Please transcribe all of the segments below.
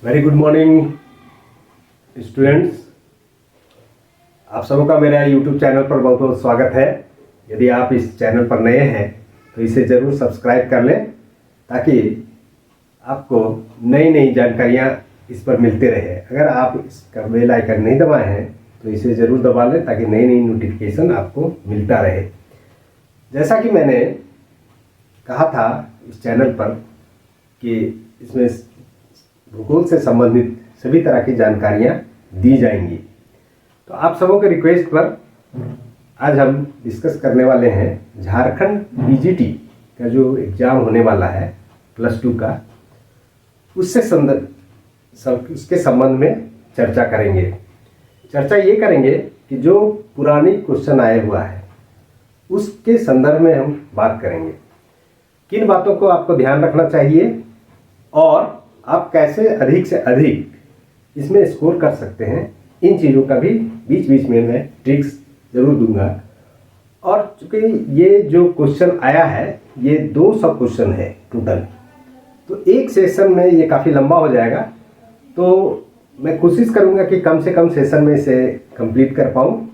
Very good morning students. आप सबों का मेरा यूट्यूब चैनल पर बहुत बहुत स्वागत है। यदि आप इस चैनल पर नए हैं तो इसे ज़रूर सब्सक्राइब कर लें ताकि आपको नई नई जानकारियाँ इस पर मिलते रहे। अगर आप इसका बेल आइकन नहीं दबाए हैं तो इसे ज़रूर दबा लें ताकि नई नई नोटिफिकेशन आपको मिलता रहे। जैसा कि मैंने कहा था इस चैनल पर कि इसमें भूगोल से संबंधित सभी तरह की जानकारियाँ दी जाएंगी। तो आप सबों के रिक्वेस्ट पर आज हम डिस्कस करने वाले हैं झारखंड पीजीटी का जो एग्ज़ाम होने वाला है +2 का, उसके संबंध में चर्चा करेंगे। चर्चा ये करेंगे कि जो पुरानी क्वेश्चन आए हुआ है उसके संदर्भ में हम बात करेंगे। किन बातों को आपको ध्यान रखना चाहिए और आप कैसे अधिक से अधिक इसमें स्कोर कर सकते हैं, इन चीज़ों का भी बीच बीच में मैं ट्रिक्स ज़रूर दूंगा। और चूँकि ये जो क्वेश्चन आया है ये 200 क्वेश्चन है टोटल, तो एक सेशन में ये काफ़ी लंबा हो जाएगा। तो मैं कोशिश करूँगा कि कम से कम सेशन में इसे कंप्लीट कर पाऊँ,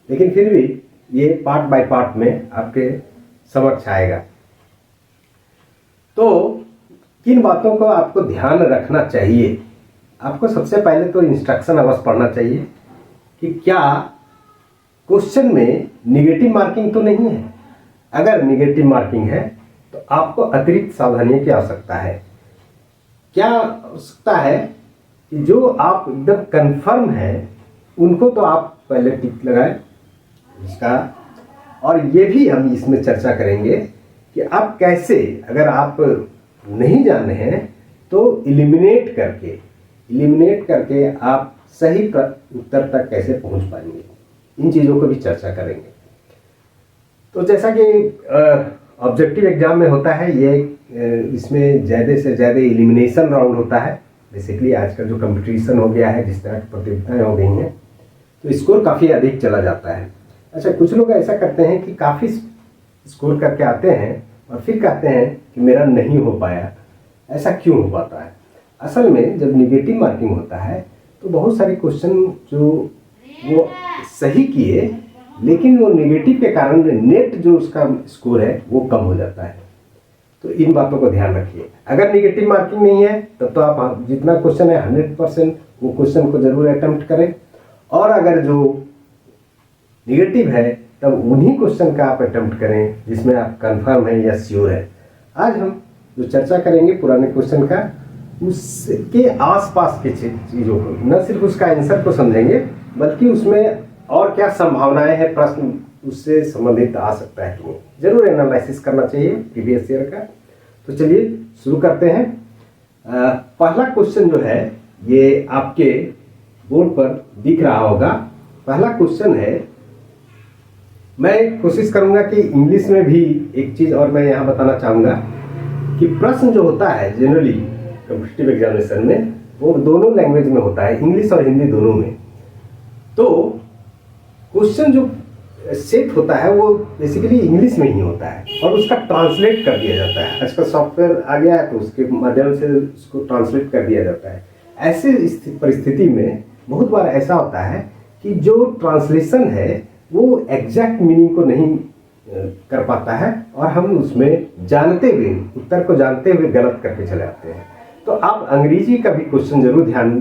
लेकिन फिर भी ये पार्ट बाय पार्ट में आपके समक्ष आएगा। तो किन बातों को आपको ध्यान रखना चाहिए? आपको सबसे पहले तो इंस्ट्रक्शन अवश्य पढ़ना चाहिए कि क्या क्वेश्चन में निगेटिव मार्किंग तो नहीं है। अगर निगेटिव मार्किंग है तो आपको अतिरिक्त सावधानियों की आवश्यकता है। क्या आवश्यकता है कि जो आप एकदम कंफर्म है उनको तो आप पहले टिक लगाएं इसका। और ये भी हम इसमें चर्चा करेंगे कि आप कैसे, अगर आप नहीं जान रहे हैं तो इलिमिनेट करके आप सही उत्तर तक कैसे पहुंच पाएंगे, इन चीज़ों को भी चर्चा करेंगे। तो जैसा कि ऑब्जेक्टिव एग्जाम में होता है ये, इसमें ज़्यादा से ज़्यादा एलिमिनेशन राउंड होता है। बेसिकली आजकल जो कंपटीशन हो गया है, जिस तरह की प्रतियोगिताएँ हो गई हैं, तो स्कोर काफ़ी अधिक चला जाता है। अच्छा, कुछ लोग ऐसा करते हैं कि काफ़ी स्कोर करके आते हैं और फिर कहते हैं कि मेरा नहीं हो पाया। ऐसा क्यों हो पाता है? असल में जब निगेटिव मार्किंग होता है तो बहुत सारे क्वेश्चन जो वो सही किए, लेकिन वो निगेटिव के कारण नेट जो उसका स्कोर है वो कम हो जाता है। तो इन बातों को ध्यान रखिए। अगर निगेटिव मार्किंग नहीं है तब तो आप जितना क्वेश्चन है 100% वो क्वेश्चन को जरूर अटेम्प्ट करें, और अगर जो निगेटिव है तब उन्हीं क्वेश्चन का आप अटेम्प्ट करें जिसमें आप कंफर्म है या श्योर है। आज हम जो चर्चा करेंगे पुराने क्वेश्चन का, उसके आसपास के चीज़ों को, न सिर्फ उसका आंसर को समझेंगे बल्कि उसमें और क्या संभावनाएं हैं, प्रश्न उससे संबंधित आ सकता है कि नहीं, जरूर एनालिसिस करना चाहिए प्रीवियस ईयर का। तो चलिए शुरू करते हैं। पहला क्वेश्चन जो है ये आपके बोर्ड पर दिख रहा होगा। पहला क्वेश्चन है, मैं कोशिश करूंगा कि इंग्लिश में भी एक चीज़ और मैं यहाँ बताना चाहूँगा कि प्रश्न जो होता है जनरली कॉम्पिटिटिव एग्जामिनेशन में वो दोनों लैंग्वेज में होता है, इंग्लिश और हिंदी दोनों में। तो क्वेश्चन जो सेट होता है वो बेसिकली इंग्लिश में ही होता है और उसका ट्रांसलेट कर दिया जाता है। आजकल सॉफ्टवेयर आ गया है तो उसके माध्यम से उसको ट्रांसलेट कर दिया जाता है। ऐसे परिस्थिति में बहुत बार ऐसा होता है कि जो ट्रांसलेशन है वो एग्जैक्ट मीनिंग को नहीं कर पाता है और हम उसमें जानते हुए, उत्तर को जानते हुए गलत करके चले आते हैं। तो आप अंग्रेजी का भी क्वेश्चन जरूर ध्यान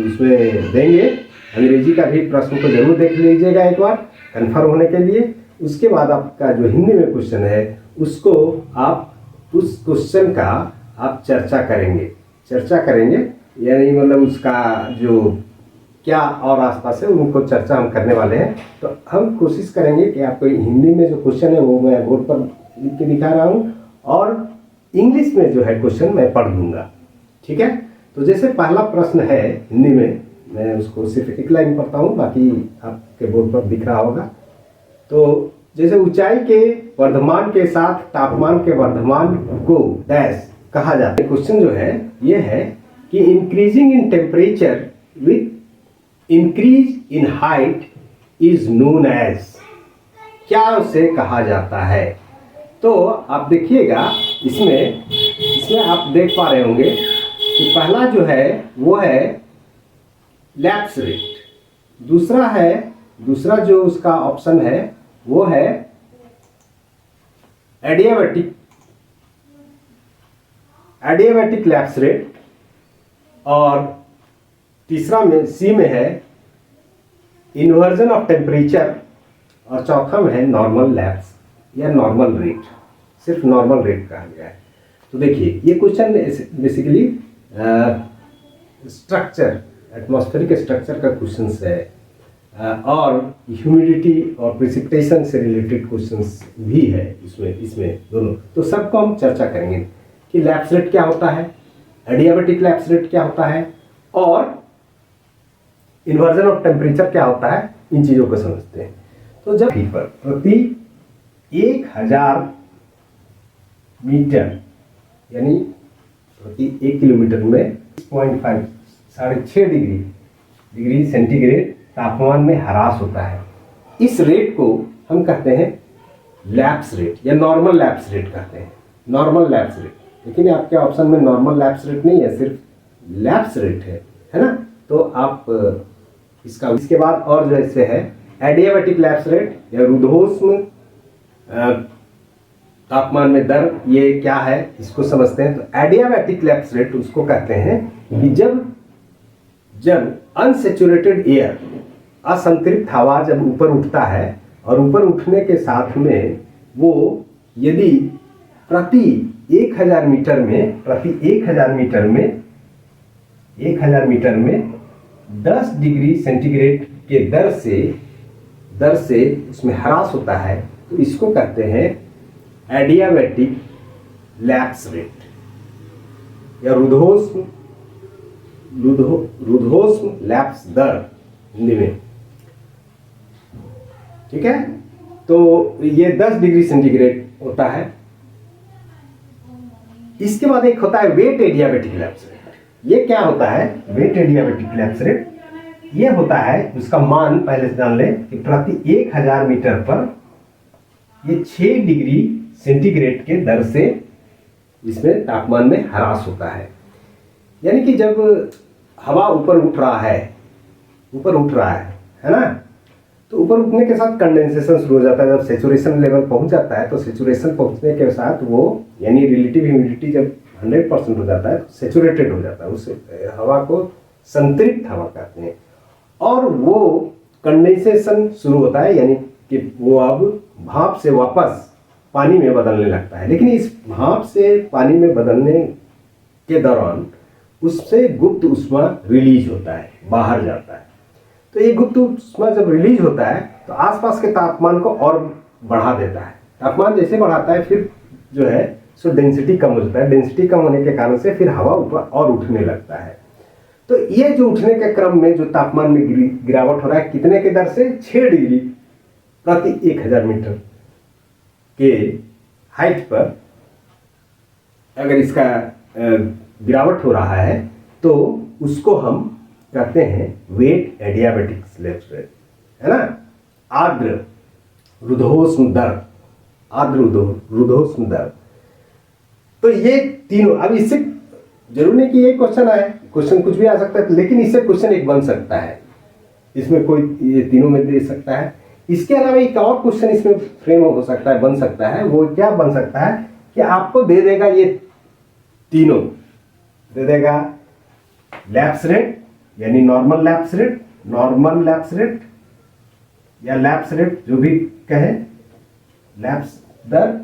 उसमें देंगे। अंग्रेजी का भी प्रश्न को जरूर देख लीजिएगा एक बार कंफर्म होने के लिए। उसके बाद आपका जो हिंदी में क्वेश्चन है उसको आप, उस क्वेश्चन का आप चर्चा करेंगे यानी मतलब उसका जो क्या और आसपास है उनको चर्चा हम करने वाले हैं। तो हम कोशिश करेंगे कि आपको हिंदी में जो क्वेश्चन है वो मैं बोर्ड पर लिख के दिखा रहा हूँ और इंग्लिश में जो है क्वेश्चन मैं पढ़ दूंगा, ठीक है। तो जैसे पहला प्रश्न है हिंदी में, मैं उसको सिर्फ एक लाइन पढ़ता हूँ, बाकी आपके बोर्ड पर दिख रहा होगा। तो जैसे ऊंचाई के वर्धमान के साथ तापमान के वर्धमान को डैश कहा जाता है। क्वेश्चन जो है ये है कि increasing in temperature with increase in height is known as, क्या उसे कहा जाता है? तो आप देखिएगा इसमें आप देख पा रहे होंगे कि पहला जो है वो है लैप्स रेट, दूसरा जो उसका ऑप्शन है वो है एडियाबैटिक लैप्स रेट, और तीसरा में सी में है इन्वर्जन ऑफ टेम्परेचर, और चौथा में है नॉर्मल लैप्स या नॉर्मल रेट, सिर्फ नॉर्मल रेट कहा गया है। तो देखिए ये question basically structure, atmospheric structure का क्वेश्चन है, और ह्यूमिडिटी और प्रेसिपिटेशन से रिलेटेड क्वेश्चंस भी है इसमें दोनों। तो सबको हम चर्चा करेंगे कि लैप्स रेट क्या होता है, एडियाबैटिक लैप्स रेट क्या होता है, और इन्वर्जन ऑफ टेम्परेचर क्या होता है, इन चीज़ों को समझते हैं। तो जब पर प्रति 1000 मीटर यानी प्रति 1 किलोमीटर में 6.5 डिग्री सेंटीग्रेड तापमान में ह्रास होता है, इस रेट को हम कहते हैं लैप्स रेट या नॉर्मल लैप्स रेट कहते हैं, नॉर्मल लैप्स रेट। लेकिन आपके ऑप्शन में नॉर्मल लैप्स रेट नहीं है, सिर्फ लैप्स रेट है ना। तो आप इसके बाद और जैसे है एडियाबैटिक लैप्स रेट या रुद्धोष्म तापमान में दर, ये क्या है इसको समझते हैं। तो एडियाबैटिक लैप्स रेट उसको कहते हैं कि जब अनसैचुरेटेड एयर, असंतृप्त हवा जब ऊपर उठता है, और ऊपर उठने के साथ में वो यदि प्रति 1000 मीटर में 10 डिग्री सेंटीग्रेड के दर से उसमें ह्रास होता है, तो इसको कहते हैं एडियाबैटिक लैप्स रेट या रुद्धोष्म लैप्स दर हिंदी में, ठीक है। तो ये 10 डिग्री सेंटीग्रेड होता है। इसके बाद एक होता है वेट एडियाबैटिक लैप्स रेट। ये क्या होता है वेट एडियाबैटिक लैप्स रेट? ये होता है, उसका मान पहले से जान लें कि प्रति 1000 मीटर पर ये 6 डिग्री सेंटीग्रेड के दर से इसमें तापमान में ह्रास होता है। यानी कि जब हवा ऊपर उठ रहा है ना, तो ऊपर उठने के साथ कंडेंसेशन शुरू हो जाता है। जब सेचुरेशन लेवल पहुंच जाता है, तो सेचुरेशन पहुंचने के साथ वो यानी रिलेटिव ह्यूमिडिटी जब 100% हो जाता है, तो सेचुरेटेड हो जाता है, उस हवा को संतृप्त हवा कहते हैं, और वो कंडेंसेशन शुरू होता है, यानी कि वो अब भाप से वापस पानी में बदलने लगता है। लेकिन इस भाप से पानी में बदलने के दौरान उससे गुप्त ऊष्मा रिलीज होता है, बाहर जाता है। तो ये गुप्त ऊष्मा जब रिलीज होता है, तो आसपास के तापमान को और बढ़ा देता है। तापमान जैसे बढ़ाता है, फिर जो है सो डेंसिटी कम हो जाता है। डेंसिटी कम होने के कारण से फिर हवा ऊपर और उठने लगता है। तो ये जो उठने के क्रम में जो तापमान में गिरावट हो रहा है, कितने के दर से? 6 डिग्री प्रति 1000 मीटर के हाइट पर अगर इसका गिरावट हो रहा है, तो उसको हम कहते हैं वेट एडियाबैटिक लैप्स रेट, है ना। आर्द्र रुद्धोष्म दर। तो ये तीनों, अब इससे जरूर नहीं कि ये क्वेश्चन आए, क्वेश्चन कुछ भी आ सकता है, लेकिन इससे क्वेश्चन एक बन सकता है, इसमें कोई ये तीनों में दे सकता है। इसके अलावा एक और क्वेश्चन इसमें फ्रेम हो सकता है, बन सकता है। वो क्या बन सकता है कि आपको दे देगा, ये तीनों दे देगा लैप्स रेट यानी नॉर्मल लैप्स रेट या लैप्स रेट जो भी कहे, लैप्स दर,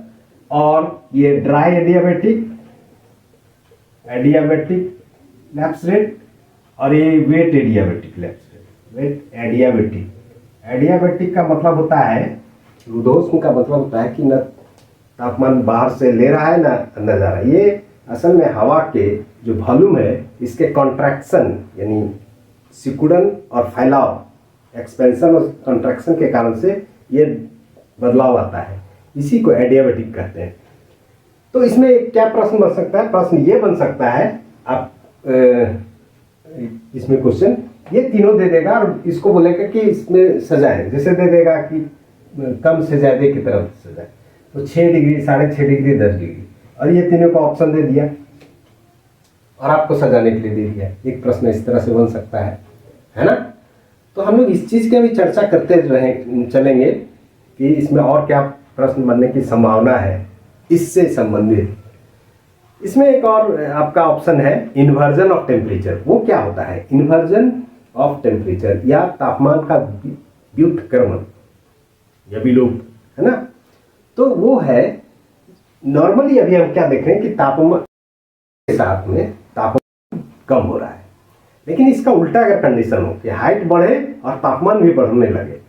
और ये ड्राई एडियाबैटिक लैप्स रेट, और ये wet adiabatic lapse rate. Wet adiabatic का मतलब होता है, रुद्धोष्म का मतलब होता है कि न तापमान बाहर से ले रहा है ना अंदर जा रहा है। ये असल में हवा के जो वॉल्यूम है, इसके कॉन्ट्रैक्शन यानी सिकुड़न और फैलाव, एक्सपेंशन और कॉन्ट्रैक्शन के कारण से ये बदलाव आता है, इसी को एडियाबैटिक कहते हैं। तो इसमें क्या प्रश्न बन सकता है? प्रश्न ये बन सकता है, आप इसमें क्वेश्चन ये तीनों दे देगा और इसको बोलेगा कि इसमें सजाए, जैसे दे देगा कि कम से ज्यादा की तरफ सजाए, तो 6 डिग्री, 6.5 डिग्री, 10 डिग्री, और ये तीनों को ऑप्शन दे दिया। और आपको सजाने के लिए दे दिया। एक प्रश्न इस तरह से बन सकता है ना। तो हम लोग इस चीज़ की अभी चर्चा करते रहे चलेंगे कि इसमें और क्या प्रश्न बनने की संभावना है इससे संबंधित। इसमें एक और आपका ऑप्शन है इन्वर्जन ऑफ टेम्परेचर। वो क्या होता है? इन्वर्जन ऑफ टेम्परेचर या तापमान का व्युत्क्रमण या विलोप, है ना। तो वो है नॉर्मली अभी हम क्या देख रहे हैं कि तापमान के साथ में तापमान कम हो रहा है, लेकिन इसका उल्टा अगर कंडीशन हो कि हाइट बढ़े और तापमान भी बढ़ने लगे,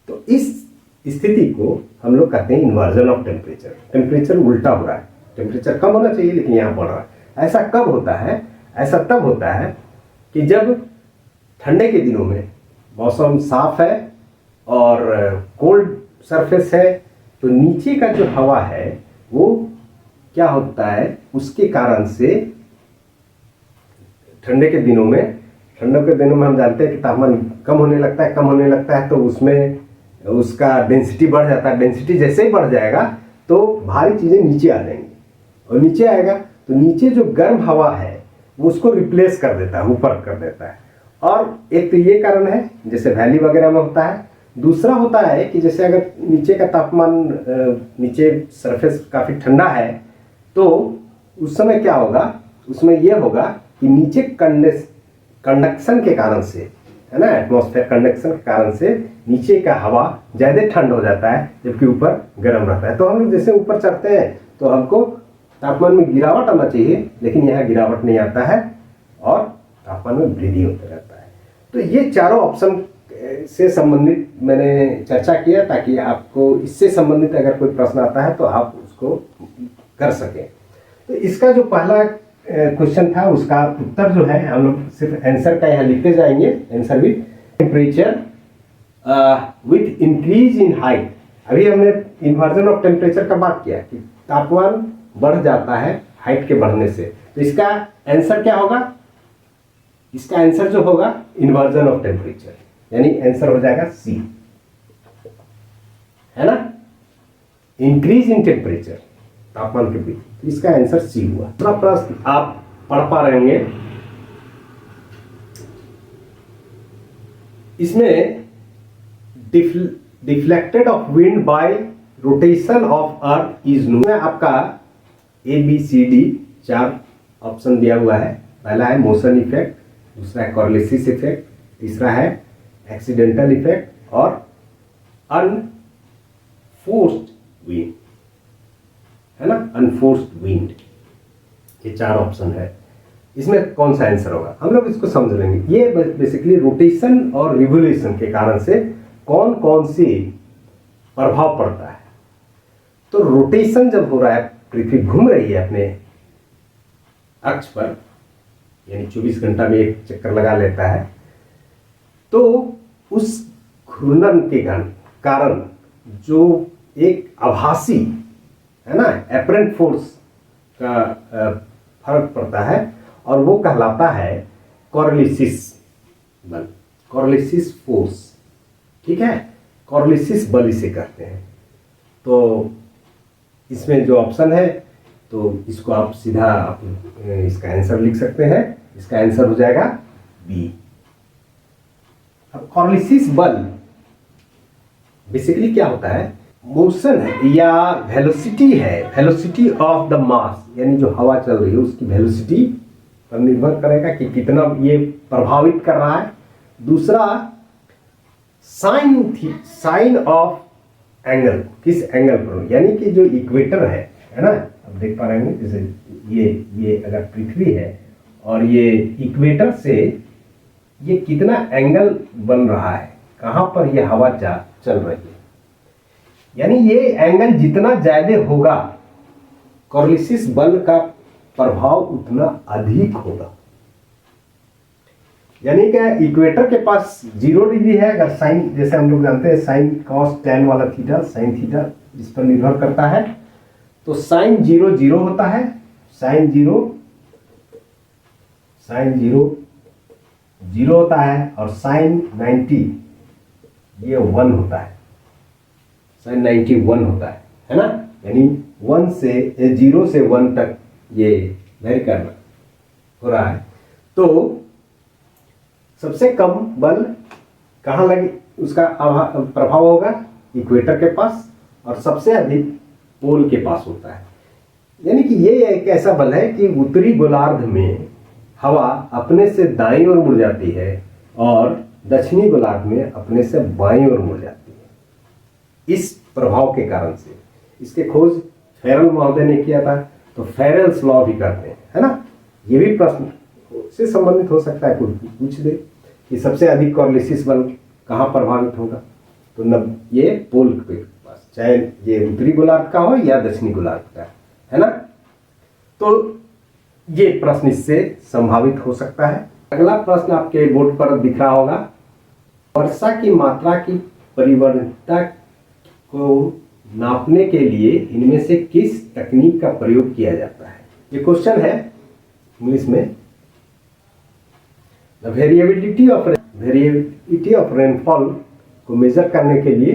तो इस स्थिति को हम लोग कहते हैं इन्वर्जन ऑफ टेम्परेचर। टेम्परेचर उल्टा हो रहा है, टेम्परेचर कम होना चाहिए लेकिन यहाँ बढ़ रहा है। ऐसा कब होता है? ऐसा तब होता है कि जब ठंडे के दिनों में मौसम साफ है और कोल्ड सरफेस है, तो नीचे का जो हवा है वो क्या होता है, उसके कारण से ठंडों के दिनों में हम जानते हैं कि तापमान कम होने लगता है तो उसमें उसका डेंसिटी बढ़ जाता है। डेंसिटी जैसे ही बढ़ जाएगा तो भारी चीज़ें नीचे आ जाएंगी, और नीचे आएगा तो नीचे जो गर्म हवा है वो उसको रिप्लेस कर देता है, ऊपर कर देता है। और एक तो ये कारण है जैसे वैली वगैरह में होता है। दूसरा होता है कि जैसे अगर नीचे का तापमान, नीचे सरफेस काफ़ी ठंडा है तो उस समय क्या होगा, उसमें यह होगा कि नीचे कंडक्शन के कारण से, है ना, एटमॉस्फेयर कंडक्शन के कारण से नीचे का हवा ज़्यादा ठंड हो जाता है जबकि ऊपर गर्म रहता है। तो हम लोग जैसे ऊपर चढ़ते हैं तो हमको तापमान में गिरावट आना चाहिए, लेकिन यहाँ गिरावट नहीं आता है और तापमान में वृद्धि होता रहता है। तो ये चारों ऑप्शन से संबंधित मैंने चर्चा किया ताकि आपको इससे संबंधित अगर कोई प्रश्न आता है तो आप उसको कर सकें। तो इसका जो पहला क्वेश्चन था उसका उत्तर जो है हम लोग सिर्फ आंसर का यहाँ लिखते जाएंगे। Answer with temperature with increase in height. अभी हमने इन्वर्जन ऑफ टेम्परेचर का बात किया कि तापमान बढ़ जाता है हाइट के बढ़ने से, तो इसका आंसर क्या होगा? इसका आंसर जो होगा इन्वर्जन ऑफ टेम्परेचर, यानी आंसर हो जाएगा सी, है ना, इंक्रीज इन टेम्परेचर, तापमान के वृद्धि। तो इसका आंसर सी हुआ। दूसरा प्रश्न आप पढ़ पा रहे होंगे, इसमें deflected of wind bye rotation of earth is known. आपका ABCD 4 ऑप्शन दिया हुआ है। पहला है मोशन इफेक्ट, दूसरा है कॉर्लिसिस इफेक्ट, तीसरा है एक्सीडेंटल इफेक्ट और अनफोर्स्ड विंड, है ना, अनफोर्स्ड विंड। ये 4 ऑप्शन है। इसमें कौन सा आंसर होगा हम लोग इसको समझ लेंगे। ये बेसिकली रोटेशन और रिवोल्यूशन के कारण से कौन कौन सी प्रभाव पड़ता है। तो रोटेशन जब हो रहा है, पृथ्वी घूम रही है अपने अक्ष पर, यानी 24 घंटा में एक चक्कर लगा लेता है, तो उस घूर्णन के कारण जो एक आभासी, है ना, एपरेंट फोर्स का फर्क पड़ता है और वो कहलाता है कॉर्लिसिस बल, कॉर्लिसिस फोर्स। ठीक है, कॉर्लिसिस बल इसे कहते हैं। तो इसमें जो ऑप्शन है तो इसको आप सीधा इसका आंसर लिख सकते हैं। इसका आंसर हो जाएगा बी। अब कॉर्लिसिस बल बेसिकली क्या होता है? मोशन है या वेलोसिटी है, वेलोसिटी ऑफ द मास, यानी जो हवा चल रही है उसकी वेलोसिटी पर निर्भर करेगा कि कितना ये प्रभावित कर रहा है। दूसरा साइन ऑफ एंगल, किस एंगल पर, यानी कि जो इक्वेटर है ना, अब देख पा रहे हैं जैसे ये अगर पृथ्वी है और ये इक्वेटर से ये कितना एंगल बन रहा है, कहाँ पर ये हवा चल रही है, यानी ये एंगल जितना ज्यादा होगा कॉर्लिसिस बल का प्रभाव उतना अधिक होगा। यानी कि इक्वेटर के पास 0 डिग्री है, अगर साइन, जैसे हम लोग जानते हैं साइन कॉस टैन वाला थीटा, साइन थीटा इस पर निर्भर करता है, तो साइन 0 0 होता है, साइन 0 0 होता है, और साइन 90 ये 1 होता है, साइन 90 1 होता है ना, यानी 0 से 1 तक ये वेरी करना। हो रहा है, तो सबसे कम बल कहाँ लगे, उसका प्रभाव होगा इक्वेटर के पास, और सबसे अधिक पोल के पास होता है। यानी कि ये एक ऐसा बल है कि उत्तरी गोलार्ध में हवा अपने से दाईं ओर मुड़ जाती है और दक्षिणी गोलार्ध में अपने से बाईं ओर मुड़ जाती है। इस प्रभाव के कारण से इसके खोज फेरल महोदय ने किया था, तो फेरल्स लॉ भी करते हैं, है ना। ये भी प्रश्न से संबंधित हो सकता है, कुछ पूछ दे कि सबसे अधिक कॉर्लिसिस बल कहाँ प्रभावित होगा, तो न ये पोल के पास, चाहे ये उत्तरी गोलार्ध का हो या दक्षिणी गोलार्ध का, है ना। तो ये प्रश्न इससे संभावित हो सकता है। अगला प्रश्न आपके बोर्ड पर दिख रहा होगा, वर्षा की मात्रा की परिवर्तनता को नापने के लिए इनमें से किस तकनीक का प्रयोग किया जाता है। ये क्वेश्चन है इंग्लिश में। द वेरिएबिलिटी ऑफ रेनफॉल को मेजर करने के लिए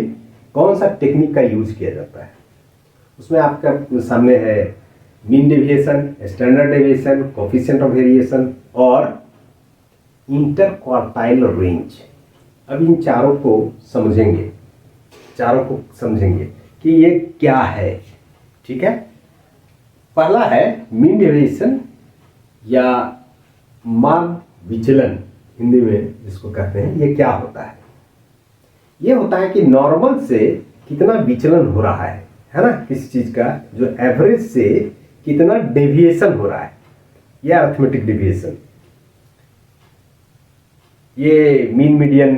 कौन सा टेक्निक का यूज किया जाता है। उसमें आपका सामने है mean deviation, standard deviation, coefficient of variation और इंटरक्वार्टाइल रेंज। अब इन चारों को समझेंगे कि ये क्या है, ठीक है। पहला है मीन डेविएशन या मार्ग विचलन, हिंदी में जिसको कहते हैं। ये क्या होता है? ये होता है कि नॉर्मल से कितना विचलन हो रहा है ना, किसी चीज का जो एवरेज से कितना डेविएशन हो रहा है, यह अरिथमेटिक डेविएशन। ये मीन, मीडियन,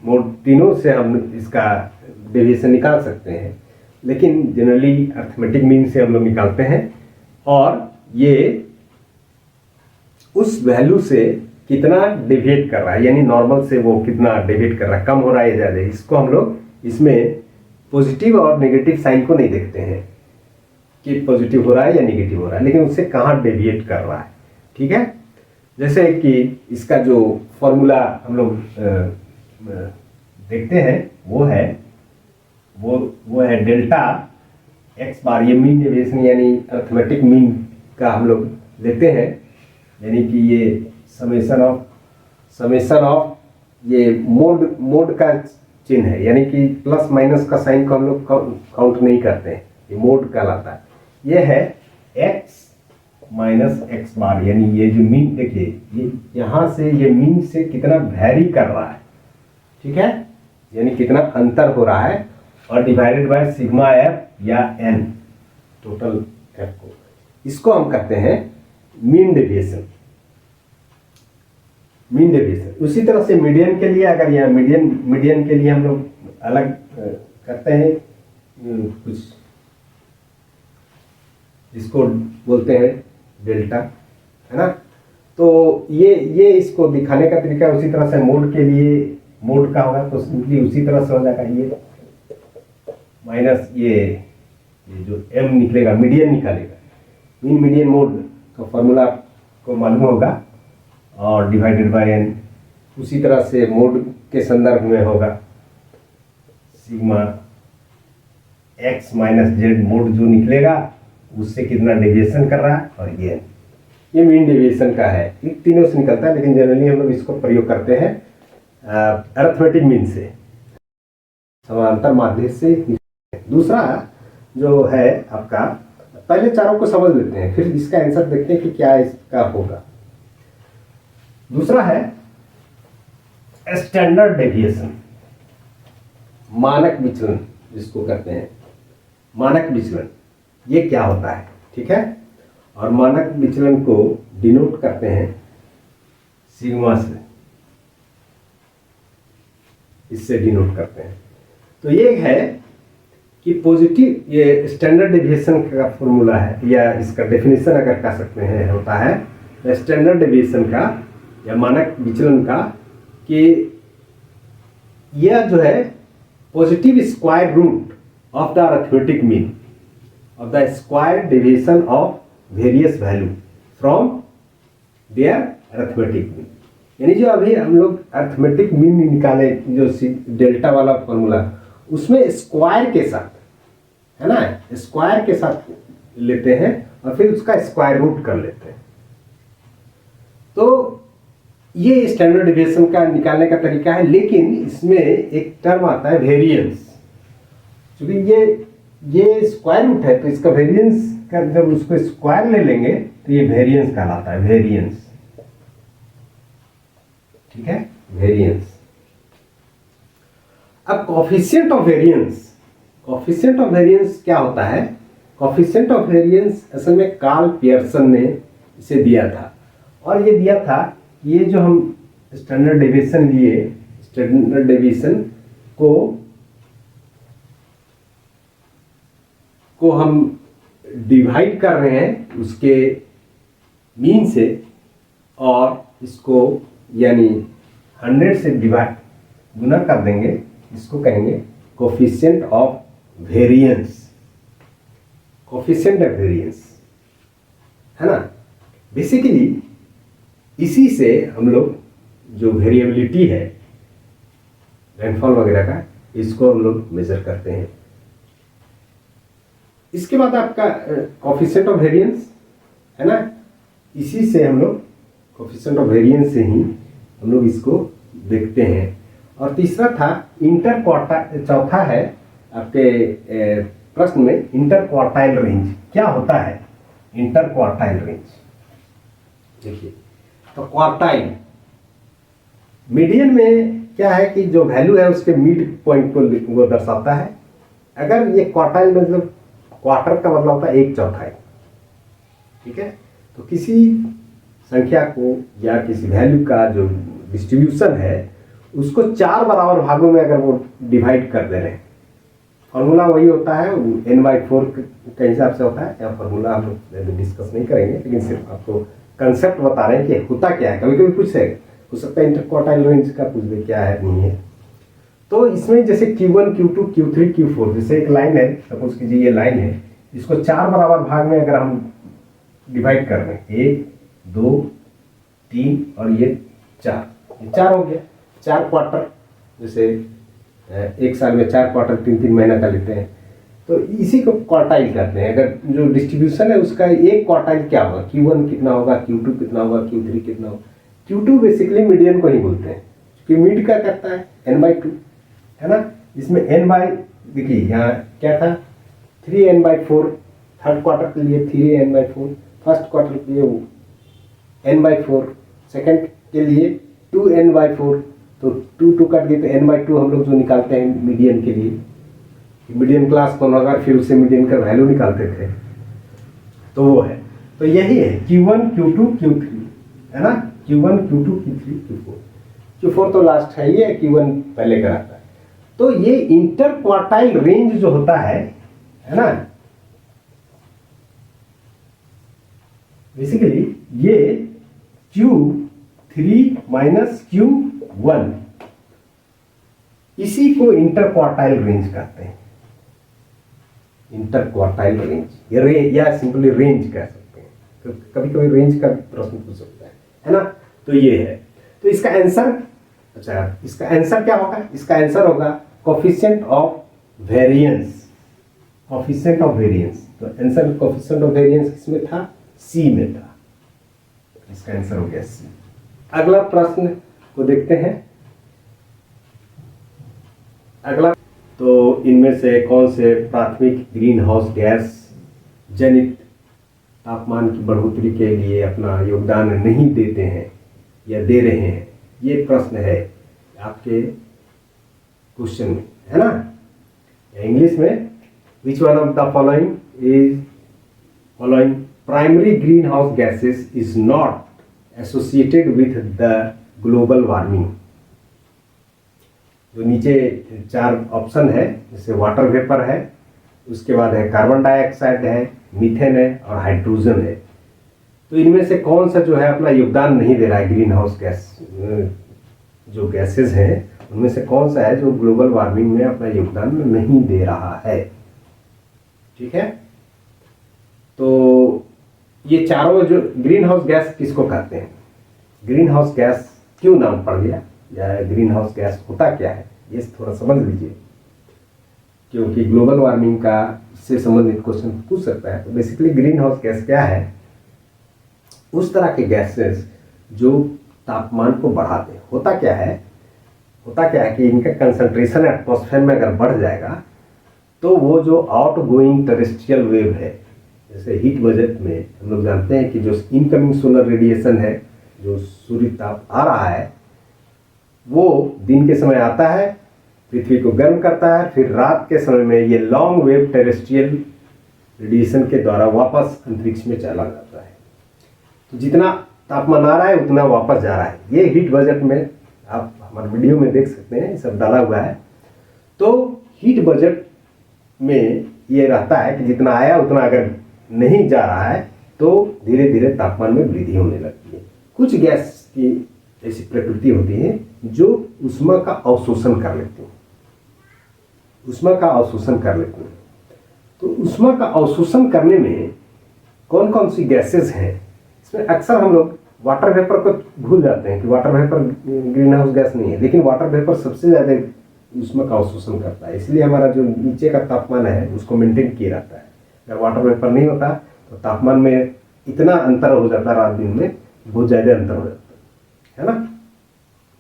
मोड तीनों से हम इसका डेविएशन निकाल सकते हैं, लेकिन जनरली अरिथमेटिक मीन से हम लोग निकालते हैं। और ये उस वैल्यू से कितना डेविएट कर रहा है, यानी नॉर्मल से वो कितना डेविएट कर रहा है, कम हो रहा है या ज़्यादा, इसको हम लोग इसमें पॉजिटिव और नेगेटिव साइन को नहीं देखते हैं कि पॉजिटिव हो रहा है या नेगेटिव हो रहा है, लेकिन उससे कहाँ डेविएट कर रहा है, ठीक है। जैसे कि इसका जो फॉर्मूला हम लोग देखते हैं वो है डेल्टा एक्स बार। ये मीन डेविएशन यानी अरिथमेटिक मीन का हम लोग लेते हैं, यानी कि ये समेशन ऑफ ये मोड का चिन्ह है, यानी कि प्लस माइनस का साइन को हम लोग काउंट नहीं करते हैं, ये मोड कहलाता है। ये है x माइनस एक्स बार, यानी ये जो मीन देखिए, ये यहाँ से ये मीन से कितना वैरी कर रहा है, ठीक है, यानी कितना अंतर हो रहा है, और डिवाइडेड बाय सिग्मा एफ या एन, टोटल एफ को, इसको हम कहते हैं मीन डेविएशन। उसी तरह से मीडियन के लिए, अगर यहाँ मीडियन के लिए हम लोग अलग करते हैं कुछ, जिसको बोलते हैं डेल्टा, है ना। तो ये इसको दिखाने का तरीका उसी तरह से मोड के लिए मोड का होगा, तो सिंपली उसी तरह से हो जाएगा, ये माइनस ये जो m निकलेगा, मीडियन निकालेगा, मीन मीडियन मोड का फॉर्मूला आपको मालूम होगा, और डिवाइडेड बाय n। उसी तरह से मोड के संदर्भ में होगा sigma x minus Z, mode जो निकलेगा उससे कितना डेविएशन कर रहा है, और ये मीन डेविएशन का है। इन तीनों से निकलता है, लेकिन जनरली हम लोग इसको प्रयोग करते हैं अरिथमेटिक मीन से, समांतर माध्य से। दूसरा जो है आपका, पहले चारों को समझ लेते हैं, फिर इसका आंसर देखते हैं कि क्या इसका होगा। दूसरा है स्टैंडर्ड डेविएशन, मानक विचलन जिसको कहते हैं, मानक विचलन। ये क्या होता है, ठीक है। और मानक विचलन को डिनोट करते हैं सिग्मा से, इससे डिनोट करते हैं। तो ये है कि पॉजिटिव, ये स्टैंडर्ड डेविएशन का फॉर्मूला है, या इसका डेफिनेशन अगर कह सकते हैं, होता है स्टैंडर्ड डेविएशन का या मानक विचलन का, कि यह जो है positive square root of the arithmetic mean of the square deviation of various value from their arithmetic mean. यानी जो अभी हम लोग अरिथमेटिक मीन निकाले, जो डेल्टा वाला फॉर्मूला, उसमें स्क्वायर के साथ, है ना, स्क्वायर के साथ लेते हैं और फिर उसका स्क्वायर रूट कर लेते हैं। तो ये स्टैंडर्ड डिविएशन का निकालने का तरीका है, लेकिन इसमें एक टर्म आता है वेरिएंस। क्योंकि ये स्क्वायर रूट है, तो इसका वेरिएंस का जब उसको स्क्वायर ले लेंगे तो ये वेरिएंस कहलाता है, वेरिएंस। ठीक है, वेरिएंस। अब coefficient of variance, coefficient of variance क्या होता है? कोफिशिएंट ऑफ वेरिएंस असल में कार्ल पियर्सन ने इसे दिया था, और ये दिया था ये जो हम स्टैंडर्ड डेविएशन लिए, स्टैंडर्ड डेविएशन को हम डिवाइड कर रहे हैं उसके मीन से, और इसको यानी 100 से डिवाइड गुना कर देंगे, इसको कहेंगे coefficient of variance. Coefficient of variance है ना। बेसिकली इसी से हम लोग जो वेरिएबिलिटी है रेनफॉल वगैरह का, इसको हम लोग मेजर करते हैं। इसके बाद आपका कोफिशिएंट ऑफ वेरिएंस है ना, इसी से हम लोग कोफिशिएंट ऑफ वेरिएंस से ही हम लोग इसको देखते हैं। और तीसरा था इंटर क्वार्टाइल, चौथा है आपके प्रश्न में इंटर क्वार्टाइल रेंज। क्या होता है इंटर क्वार्टाइल रेंज? देखिए, तो क्वार्टाइल मीडियन में क्या है कि जो वैल्यू है उसके मिड पॉइंट को वो दर्शाता है। अगर ये क्वार्टाइल मतलब क्वार्टर का मतलब होता है एक चौथाई। ठीक है, तो किसी संख्या को या किसी वैल्यू का जो डिस्ट्रीब्यूशन है उसको 4 बराबर भागों में अगर वो डिवाइड कर दे रहे हैं, फॉर्मूला वही होता है n/4 के हिसाब से होता है। या फॉर्मूला हम लोग डिस्कस नहीं करेंगे, लेकिन सिर्फ आपको कंसेप्ट बता रहे हैं कि होता क्या है। कभी कभी पूछ हो सकता है इंटर क्वार्टाइल रेंज का पूछ दे क्या है नहीं है। तो इसमें जैसे Q1, Q2, Q3, Q4 जैसे एक लाइन है, सपोज कीजिए ये लाइन है, इसको 4 बराबर भाग में अगर हम डिवाइड कर रहे हैं, 1, 2, 3 और ये 4, ये 4 हो गया। 4 क्वार्टर, जैसे एक साल में 4 क्वार्टर 3-3 महीना का लेते हैं, तो इसी को क्वार्टाइल कहते हैं। अगर जो डिस्ट्रीब्यूशन है उसका एक क्वार्टाइल क्या होगा, Q1 कितना होगा, Q2 कितना होगा, Q3 कितना होगा। Q2 बेसिकली मीडियन को ही बोलते हैं, क्योंकि मिड क्या करता है n/2 है ना। इसमें देखिए यहाँ क्या था 3n/4, थर्ड क्वार्टर के लिए 3n/4, फर्स्ट क्वार्टर के लिए n/4, सेकंड के लिए 2n/4, तो 2 कट गए तो n/2 हम लोग जो निकालते हैं मीडियन के लिए, मीडियन क्लास कौन होगा, फिर उससे मीडियन का वैल्यू निकालते थे, तो वो है। तो यही है Q1, Q2, Q3 है ना, Q1, Q2, Q3, Q4। Q4 तो लास्ट है, ये Q1 पहले कराता है। तो ये इंटर क्वार्टाइल रेंज जो होता है ना, बेसिकली ये Q3 माइनस Q1, इसी को इंटर क्वार्टाइल रेंज कहते हैं। इंटर क्वार्टाइल रेंज या सिंपली रेंज कह सकते हैं, कभी कभी रेंज का प्रश्न पूछ सकता है ना। तो ये है, तो इसका आंसर, अच्छा इसका आंसर क्या होगा? इसका आंसर होगा coefficient of variance. Coefficient of variance, तो आंसर कोफिशिएंट ऑफ वेरिएंस किसमें था? सी में था। इसका आंसर हो गया सी। अगला प्रश्न को देखते हैं। अगला, तो इनमें से कौन से प्राथमिक ग्रीन हाउस गैस जनित तापमान की बढ़ोतरी के लिए अपना योगदान नहीं देते हैं या दे रहे हैं? ये प्रश्न है आपके क्वेश्चन में, है ना। इंग्लिश में which one of the following primary green house gases is not associated with the global warming. जो नीचे 4 ऑप्शन है, जैसे वाटर वेपर है, उसके बाद है कार्बन डाइऑक्साइड है, मीथेन है और हाइड्रोजन है। तो इनमें से कौन सा जो है अपना योगदान नहीं दे रहा है? ग्रीन हाउस गैस जो गैसेस हैं उनमें से कौन सा है जो ग्लोबल वार्मिंग में अपना योगदान नहीं दे रहा है? ठीक है, तो ये चारों जो ग्रीन हाउस गैस किसको कहते हैं? ग्रीन हाउस गैस क्यों नाम पड़ गया, या ग्रीन हाउस गैस होता क्या है, ये थोड़ा समझ लीजिए, क्योंकि ग्लोबल वार्मिंग का से संबंधित क्वेश्चन पूछ सकता है। तो बेसिकली ग्रीन हाउस गैस क्या है? उस तरह के गैसेस जो तापमान को बढ़ाते हैं। होता क्या है कि इनका कंसंट्रेशन एटमॉस्फेयर में अगर बढ़ जाएगा तो वो जो आउट गोइंग टेरेस्ट्रियल वेव है, जैसे हीट बजट में हम लोग जानते हैं कि जो इनकमिंग सोलर रेडिएशन है, जो सूर्य ताप आ रहा है, वो दिन के समय आता है, पृथ्वी को गर्म करता है, फिर रात के समय में ये लॉन्ग वेव टेरेस्ट्रियल रेडिएशन के द्वारा वापस अंतरिक्ष में चला जाता है। तो जितना तापमान आ रहा है उतना वापस जा रहा है। ये हीट बजट में आप हमारे वीडियो में देख सकते हैं, ये सब डाला हुआ है। तो हीट बजट में ये रहता है कि जितना आया उतना अगर नहीं जा रहा है तो धीरे धीरे तापमान में वृद्धि होने लगती है। कुछ गैस की ऐसी प्रकृति होती है जो ऊष्मा का अवशोषण कर लेती हैं। तो ऊष्मा का अवशोषण करने में कौन कौन सी गैसेस हैं, इसमें अक्सर हम लोग वाटर वेपर को भूल जाते हैं कि water vapour green house gas नहीं है, लेकिन वाटर वेपर सबसे ज़्यादा ऊष्मा का अवशोषण करता है। इसलिए हमारा जो नीचे का तापमान है उसको मेंटेन किया रहता है। अगर वाटर वेपर नहीं होता तो तापमान में इतना अंतर हो जाता, रात दिन में बहुत ज़्यादा अंतर हो जाता है ना,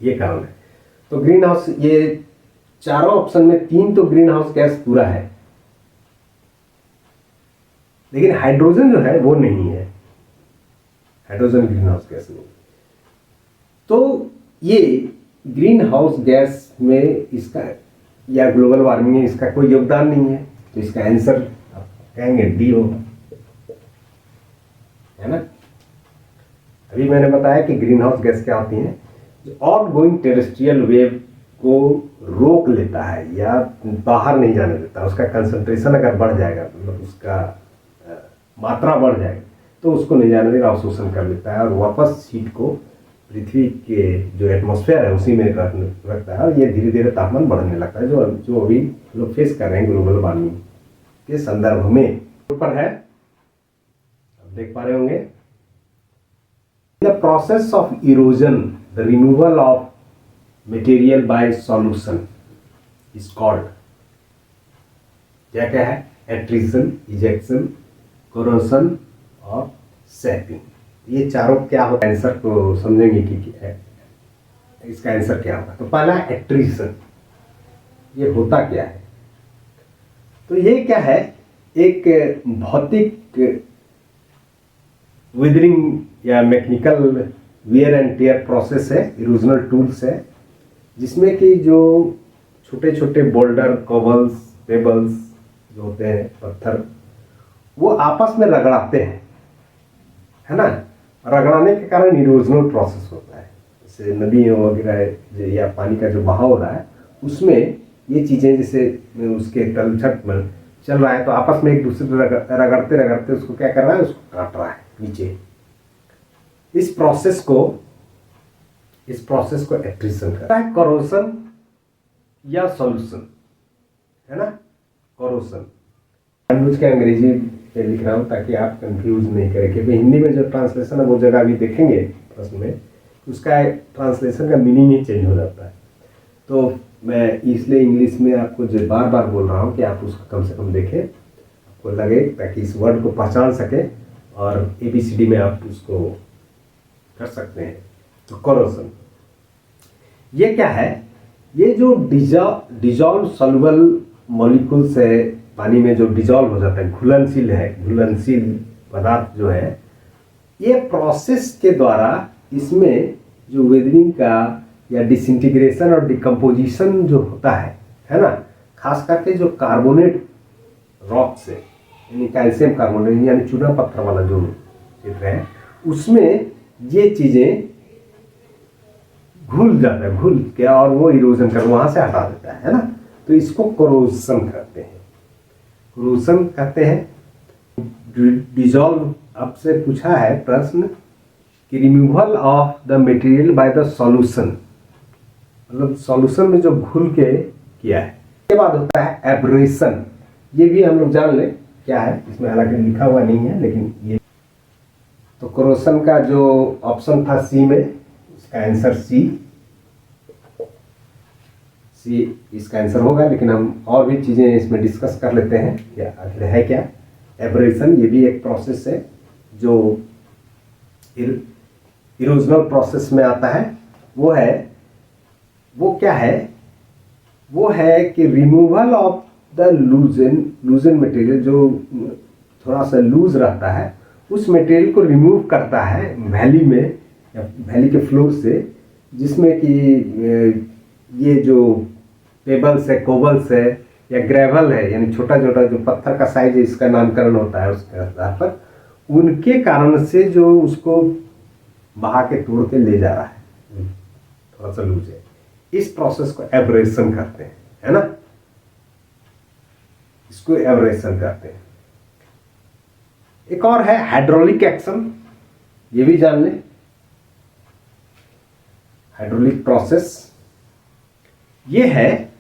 ये कारण है। तो ग्रीन हाउस, ये चारों ऑप्शन में 3 तो ग्रीन हाउस गैस पूरा है, लेकिन हाइड्रोजन जो है वो नहीं है। हाइड्रोजन ग्रीन हाउस गैस नहीं। तो ये ग्रीन हाउस गैस में इसका या ग्लोबल वार्मिंग में इसका कोई योगदान नहीं है। तो इसका आंसर आप कहेंगे डी होगा, है ना। अभी मैंने बताया कि ग्रीन हाउस गैस क्या होती है, जो आउट गोइंग टेरेस्ट्रियल वेव को रोक लेता है या बाहर नहीं जाने देता। उसका कंसंट्रेशन अगर बढ़ जाएगा, मतलब उसका मात्रा बढ़ जाएगी तो उसको नहीं जाने देगा, अवशोषण कर लेता है और वापस हीट को पृथ्वी के जो एटमॉस्फेयर है उसी में रखता है और ये धीरे धीरे तापमान बढ़ने लगता है, जो अभी लोग फेस कर रहे हैं ग्लोबल वार्मिंग के संदर्भ में। ऊपर है, आप देख पा रहे होंगे, the process of erosion, the removal of material by solution is called, क्या क्या है, एट्रिशन, इजेक्शन, कोरोशन और सैपिंग। ये चारों क्या होता है, आंसर को समझेंगे कि इसका आंसर क्या होगा। तो पहला एट्रिशन, ये होता क्या है। तो ये क्या है, एक भौतिक विदरिंग या mechanical wear and tear process है, इरोजनल टूल्स है, जिसमें कि जो छोटे छोटे बोल्डर, कोबल्स, पेबल्स जो होते हैं, पत्थर, वो आपस में रगड़ाते हैं, है ना। रगड़ाने के कारण इरोजनल प्रोसेस होता है। जैसे नदियों वगैरह या पानी का जो बहाव हो रहा है उसमें ये चीज़ें जैसे उसके तलछट में चल रहा है तो आपस में एक दूसरे को रगड़ते रगड़ते उसको क्या कर रहा है, उसको काट रहा है नीचे। इस प्रोसेस को एट्रिशन करता है। कोरोशन या सॉल्यूशन, है ना, कोरोशन। जानबूझ के अंग्रेजी पे लिख रहा हूँ ताकि आप कंफ्यूज नहीं करें, क्योंकि हिंदी में जो ट्रांसलेशन है वो जगह अभी देखेंगे प्रश्न में, उसका ट्रांसलेशन का मीनिंग ही चेंज हो जाता है। तो मैं इसलिए इंग्लिश में आपको जो बार बार बोल रहा हूँ कि आप उसको कम से कम देखें, आपको लगे, ताकि इस वर्ड को पहचान सकें और ABCD में आप उसको कर सकते हैं। तो कोरोशन ये क्या है, ये जो डिजॉल्व सॉल्युबल मॉलिक्यूल्स है, पानी में जो डिजॉल्व हो जाता है, घुलनशील पदार्थ जो है, ये प्रोसेस के द्वारा इसमें जो वेदरिंग का या डिसइंटीग्रेशन और डिकम्पोजिशन जो होता है ना, खास करके जो कार्बोनेट रॉक से, यानी कैल्शियम कार्बोनेट यानी चूना पत्थर वाला जो क्षेत्र है, उसमें ये चीज़ें घुल जाता है, घुल के और वो इरोजन कर वहाँ से हटा देता है ना। तो इसको कोरोशन कहते हैं, कोरोशन कहते हैं। डिजॉल्व, आपसे पूछा है प्रश्न कि removal of the material by the solution, मतलब सॉल्यूशन में जो घुल के किया है। इसके बाद होता है एब्रेशन, ये भी हम लोग जान लें क्या है, इसमें हालांकि लिखा हुआ नहीं है लेकिन ये। तो कोरोशन का जो ऑप्शन था सी में, इसका आंसर सी इसका आंसर होगा, लेकिन हम और भी चीज़ें इसमें डिस्कस कर लेते हैं। क्या आखिर है क्या एब्रेशन, ये भी एक प्रोसेस है जो इरोजनल प्रोसेस में आता है वो क्या है, वो है कि रिमूवल ऑफ द लूजन मटेरियल, जो थोड़ा सा लूज रहता है उस मटेरियल को रिमूव करता है वैली में या वैली के फ्लोर से, जिसमें कि ये जो पेबल्स है, कोबल्स है या ग्रेवल है, यानी छोटा छोटा जो पत्थर का साइज है, इसका नामकरण होता है उसके आधार पर, उनके कारण से जो उसको बहा के तोड़ के ले जा रहा है, थोड़ा सा लूज है, इस प्रोसेस को एब्रेशन कहते हैं, है ना, इसको एब्रेशन कहते हैं। एक और है हाइड्रोलिक एक्शन, ये भी जान लें। हाइड्रोलिक प्रोसेस ये है,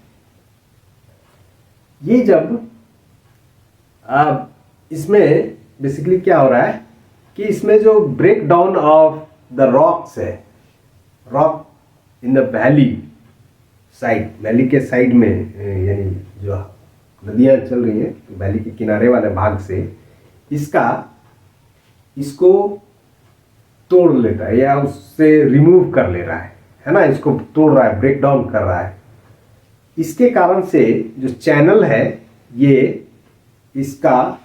ये जब इसमें बेसिकली क्या हो रहा है कि इसमें जो break down of the rocks है, rock in the valley side, valley के साइड में, यानी जो नदियाँ चल रही हैं वैली के किनारे वाले भाग से, इसको तोड़ लेता है या उससे रिमूव कर ले रहा है ना, इसको तोड़ रहा है, ब्रेक डाउन कर रहा है। इसके कारण से जो चैनल है, ये इसका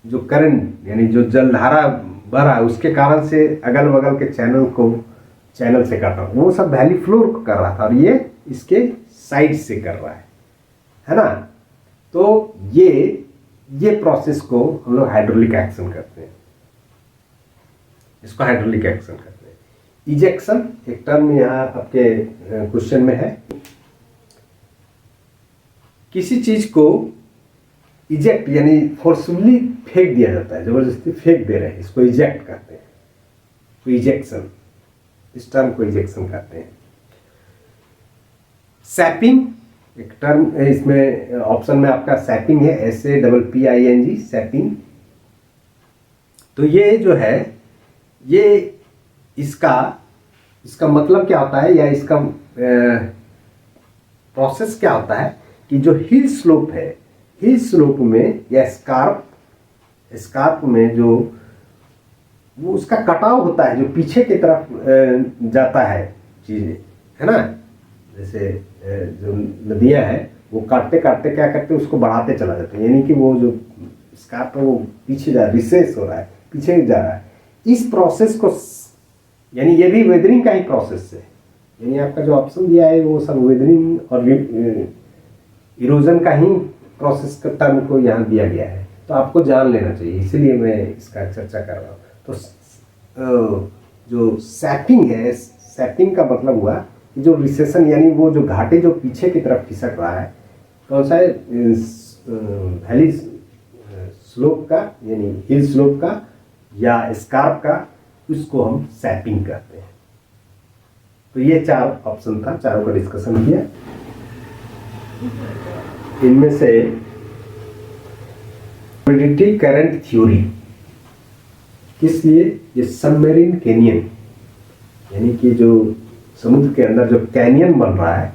जो करंट यानी जो जलधारा बह रहा है उसके कारण से अगल बगल के चैनल से कर रहा है, वो सब वैली फ्लोर को कर रहा था और ये इसके साइड से कर रहा है ना। तो ये प्रोसेस को हम लोग हाइड्रोलिक एक्शन करते हैं, इसको हाइड्रोलिक एक्शन करते हैं। इजेक्शन एक टर्म यहाँ आपके क्वेश्चन में है, किसी चीज को इजेक्ट यानी फोर्सफुली फेंक दिया जाता है, जबरदस्ती फेंक दे रहे हैं, इसको इजेक्ट कहते हैं, तो इजेक्शन, इस टर्म को इजेक्शन कहते हैं। सैपिंग एक टर्म, इसमें ऑप्शन में आपका सैपिंग है, SAPPING, सैपिंग। तो ये जो है, ये इसका मतलब क्या होता है या इसका प्रोसेस क्या होता है कि जो हिल स्लोप है, हिल स्लोप में या स्कार्प में जो वो उसका कटाव होता है, जो पीछे की तरफ जाता है चीज़ें, है ना, जैसे जो नदियाँ हैं वो काटते काटते क्या करते हैं, उसको बढ़ाते चला जाते हैं, यानी कि वो जो स्कार्प है वो पीछे जा, रिसेस हो रहा है, पीछे जा रहा है। इस प्रोसेस को, यानी ये भी वेदरिंग का ही प्रोसेस है, यानी आपका जो ऑप्शन दिया है वो सब वेदरिंग और इरोजन का ही प्रोसेस का टर्म को यहाँ दिया गया है, तो आपको जान लेना चाहिए, इसीलिए मैं इसका चर्चा कर रहा हूँ। तो जो सैपिंग है, सैपिंग का मतलब हुआ कि जो रिसेशन यानी वो जो घाटे जो पीछे की तरफ खिसक रहा है, कौन सा है, वैली स्लोप का यानी हिल स्लोप का या स्कार्प का, उसको हम सैपिंग कहते हैं। तो ये 4 ऑप्शन था, चारों का डिस्कशन किया। इनमें से फ्लूइडिटी करंट थ्योरी किस लिए, ये सबमरीन कैनियन, यानी कि जो समुद्र के अंदर जो कैनियन बन रहा है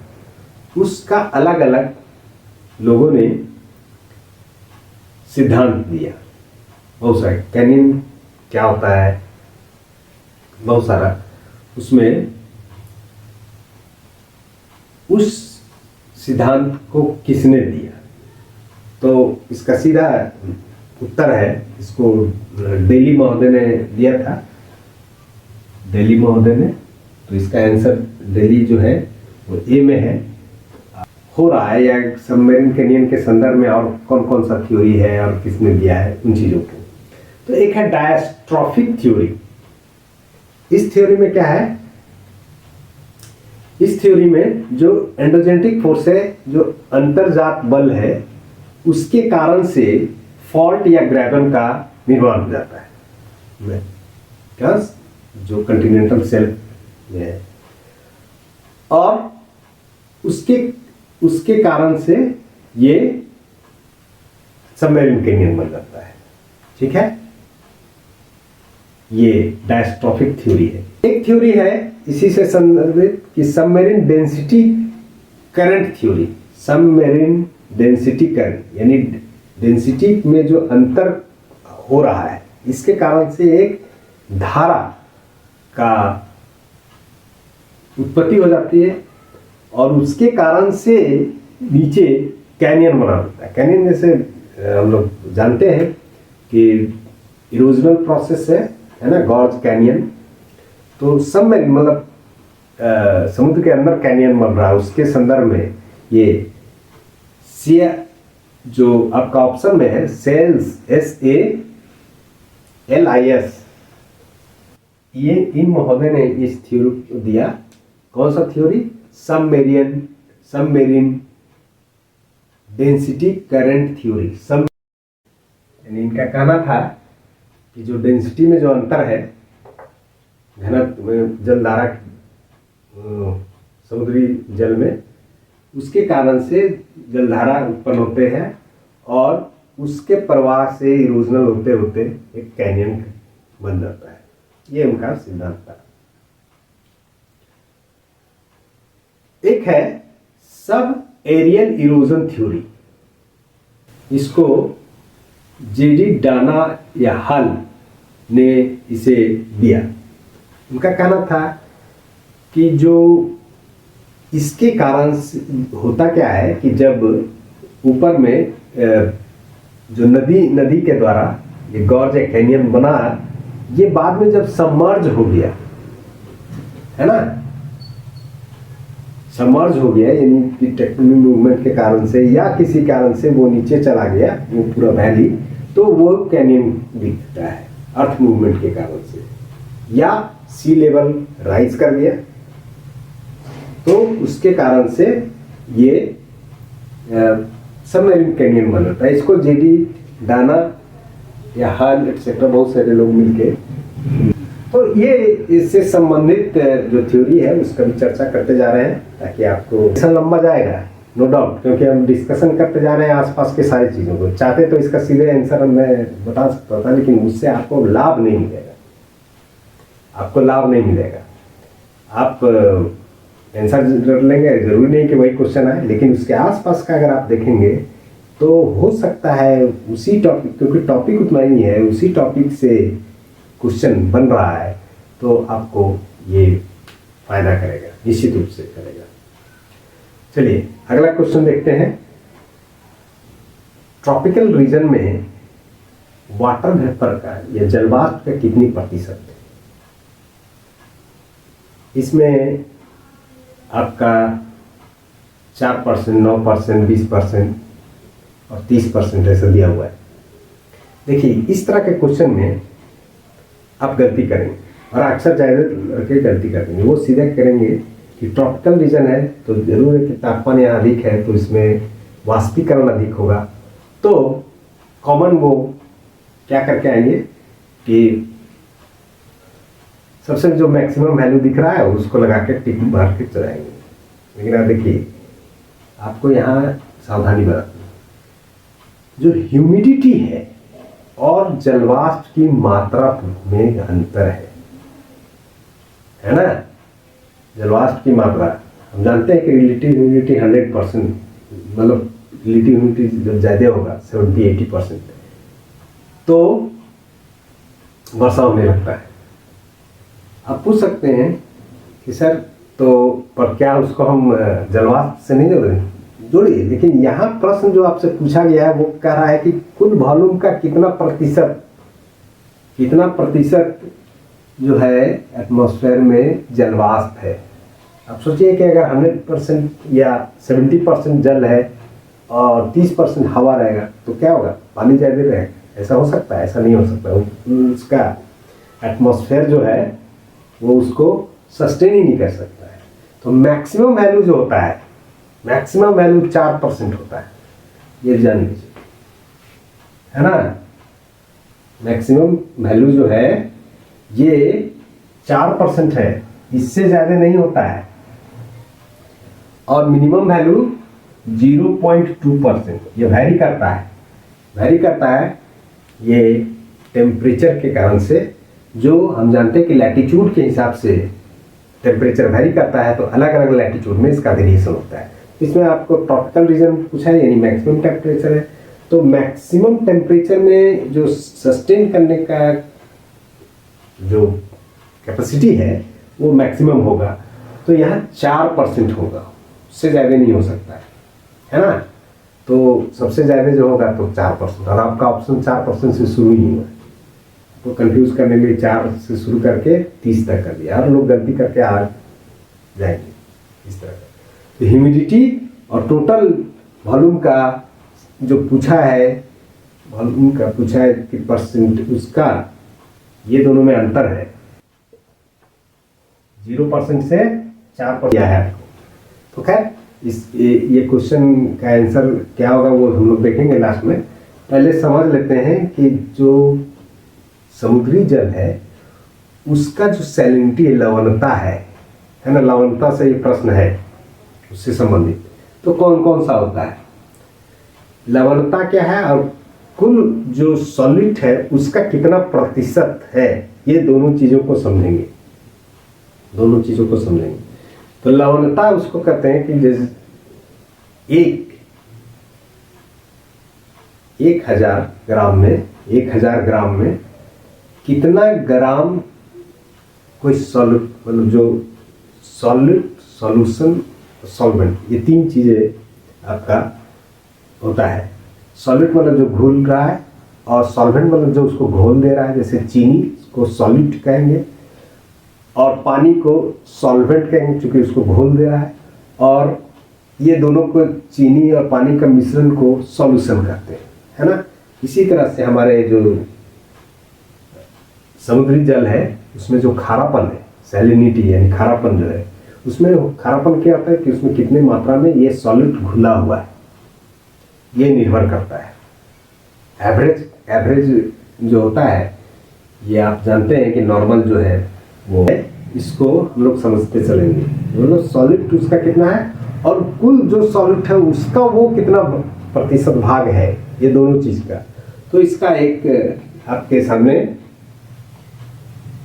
उसका अलग अलग लोगों ने सिद्धांत दिया। बहुत सारे कैनियन क्या होता है, बहुत सारा, उसमें उस सिद्धांत को किसने दिया, तो इसका सीधा उत्तर है, इसको डेली महोदय ने दिया था, डेली महोदय ने। तो इसका आंसर डेली जो है वो ए में है। हो रहा है या सबमरीन कैनियन के संदर्भ में और कौन कौन सा थ्योरी है और किसने दिया है उन चीज़ों को। तो एक है डायस्ट्रॉफिक थ्योरी। इस थ्योरी में क्या है, इस थ्योरी में जो एंडोजेनेटिक फोर्स है, जो अंतर्जात बल है, उसके कारण से फॉल्ट या ग्रेवन का निर्माण हो जाता है, क्या जो कंटिनेंटल शेल्फ में है, और उसके कारण से ये सबमरीन कैनियन बन जाता है। ठीक है, ये डायस्ट्रॉफिक थ्योरी है। एक थ्योरी है इसी से संदर्भित कि submarine density current theory. Submarine density current यानी डेंसिटी में जो अंतर हो रहा है, इसके कारण से एक धारा का उत्पत्ति हो जाती है और उसके कारण से नीचे कैनियन बना होता है। कैनियन जैसे हम लोग जानते हैं कि इरोजनल प्रोसेस है ना, गॉर्ज कैनियन। तो सब में मतलब समुद्र के अंदर कैनियन बन रहा है, उसके संदर्भ में ये सिया जो आपका ऑप्शन में है सेल्स, SALIS, ये इन महोदय ने इस थ्योरी दिया। कौन सा theory? Submarine density current theory. सब यानी इनका कहना था कि जो डेंसिटी में जो अंतर है, घनत्व में, जलधारा समुद्री जल में, उसके कारण से जलधारा उत्पन्न होते हैं और उसके प्रवाह से इरोजनल होते होते एक कैनियन बन जाता है। ये उनका सिद्धांत था। एक है सब एरियल इरोजन थ्योरी। इसको जेडी डाना या हल ने इसे दिया। उनका कहना था कि जो इसके कारण होता क्या है कि जब ऊपर में जो नदी के द्वारा ये गॉर्ज या कैनियन बना, ये बाद में जब सबमर्ज हो गया है ना, सबमर्ज हो गया यानी कि टेक्टोनिक मूवमेंट के कारण से या किसी कारण से वो नीचे चला गया वो पूरा वैली, तो वो कैनियन दिखता है अर्थ मूवमेंट के कारण से, या सी लेवल राइज कर गया तो उसके कारण से ये सबमरीन कैनियन बन जाता है। इसको जेडी डाना या हल एक्सेट्रा बहुत सारे लोग मिलके, तो ये इससे संबंधित जो थ्योरी है उसका भी चर्चा करते जा रहे हैं ताकि आपको लंबा जाएगा नो डाउट, क्योंकि हम डिस्कशन करते जा रहे हैं आसपास के सारी चीज़ों को। चाहते तो इसका सीधे आंसर मैं बता सकता था, लेकिन उससे आपको लाभ नहीं मिलेगा, आपको लाभ नहीं मिलेगा। आप आंसर कर लेंगे, जरूरी नहीं कि वही क्वेश्चन आए, लेकिन उसके आसपास का अगर आप देखेंगे तो हो सकता है उसी टॉपिक, क्योंकि टॉपिक उतना ही है, उसी टॉपिक से क्वेश्चन बन रहा है, तो आपको ये फायदा करेगा, निश्चित रूप से करेगा। चलिए अगला क्वेश्चन देखते हैं। ट्रॉपिकल रीजन में वाटर वेपर का या जलवाष्प का कितनी प्रतिशत है? इसमें आपका 4%, 9%, 20% और 30% ऐसा दिया हुआ है। देखिए इस तरह के क्वेश्चन में आप गलती करेंगे और अक्सर ज़्यादा लड़के गलती करते हैं। वो सीधे करेंगे कि ट्रॉपिकल रीजन है तो जरूर है कि तापमान यहाँ अधिक है तो इसमें वाष्पीकरण अधिक होगा, तो कॉमन वो क्या करके आएंगे कि सबसे जो मैक्सिमम वैल्यू दिख रहा है उसको लगा के टिक मार के चलाएंगे। लेकिन आप देखिए आपको यहाँ सावधानी बरतनी, जो ह्यूमिडिटी है और जलवाष्प की मात्रा में अंतर है ना। जलवाष्प की मात्रा हम जानते हैं कि रिलेटिव ह्यूमिडिटी 100%, मतलब रिलेटिव ह्यूमिडिटी जब ज़्यादा होगा 70-80% तो वर्षा होने लगता है। आप पूछ सकते हैं कि सर तो पर क्या उसको हम जलवाष्प से नहीं जोड़िए, लेकिन यहाँ प्रश्न जो आपसे पूछा गया है वो कह रहा है कि कुल वॉल्यूम का कितना प्रतिशत जो है एटमॉस्फेयर में जलवाष्प है। आप सोचिए कि अगर 100% या 70% जल है और 30% हवा रहेगा तो क्या होगा? पानी ज़्यादा रहेगा। ऐसा हो सकता है? ऐसा नहीं हो सकता। उसका एटमॉस्फेयर जो है वो उसको सस्टेन ही नहीं कर सकता है। तो मैक्सिमम वैल्यू जो होता है, मैक्सिमम वैल्यू 4% होता है, ये जान लीजिए, है ना। मैक्सिमम वैल्यू जो है ये 4% है, इससे ज़्यादा नहीं होता है। और मिनिमम वैल्यू 0.2%, ये वैरी करता है ये टेम्परेचर के कारण से। जो हम जानते हैं कि लैटिट्यूड के हिसाब से टेम्परेचर वैरी करता है, तो अलग अलग लैटिट्यूड में इसका वेरिएशन होता है। इसमें आपको ट्रॉपिकल रीजन पूछा है यानी मैक्सिमम टेम्परेचर है, तो मैक्सिमम टेम्परेचर में जो सस्टेन करने का जो कैपेसिटी है वो मैक्सिमम होगा, तो यहाँ 4% होगा, उससे ज़्यादा नहीं हो सकता है ना। तो सबसे ज़्यादा जो होगा तो 4%, और आपका ऑप्शन 4% से शुरू ही हुआ, तो कंफ्यूज करने में 4 से शुरू करके 30 तक कर दिया, और लोग गलती करके आ जाएंगे इस तरह का। तो ह्यूमिडिटी और टोटल वॉल्यूम का जो पूछा है, वॉल्यूम का पूछा है कि परसेंट, उसका ये दोनों में अंतर है, 0% से 4% दिया है आपको। तो खैर ये क्वेश्चन का आंसर क्या होगा वो हम लोग देखेंगे लास्ट में। पहले समझ लेते हैं कि जो समुद्री जल है उसका जो सैलिनिटी लवणता है ना, लवणता से ये प्रश्न है उससे संबंधित। तो कौन कौन सा होता है, लवणता क्या है और कुल जो सॉलिड है उसका कितना प्रतिशत है, ये दोनों चीज़ों को समझेंगे, दोनों चीज़ों को समझेंगे। तो लवणता उसको कहते हैं कि जैसे 1000 ग्राम में 1000 ग्राम में कितना ग्राम कोई सॉलिड, मतलब जो सॉलिड, सॉल्यूशन, सॉल्वेंट, ये 3 चीज़ें आपका होता है। सॉलिड मतलब जो घुल रहा है, और सॉल्वेंट मतलब जो उसको घोल दे रहा है, जैसे चीनी को सॉलिड कहेंगे, और पानी को सॉल्वेंट कहेंगे क्योंकि उसको घोल दे रहा है, और ये दोनों को, चीनी और पानी का मिश्रण को सॉल्यूशन कहते हैं, है ना। इसी तरह से हमारे जो समुद्री जल है उसमें जो खारापन है, सैलिनिटी यानी खारापन जो है, उसमें खारापन क्या होता है कि उसमें कितने मात्रा में ये सॉलिड घुला हुआ है, ये निर्भर करता है। एवरेज जो होता है, ये आप जानते हैं कि नॉर्मल जो है वो है, इसको हम लोग समझते चलेंगे, मतलब सॉलिड उसका कितना है और कुल जो सॉलिड है उसका वो कितना प्रतिशत भाग है, ये दोनों चीज़ का। तो इसका एक आपके सामने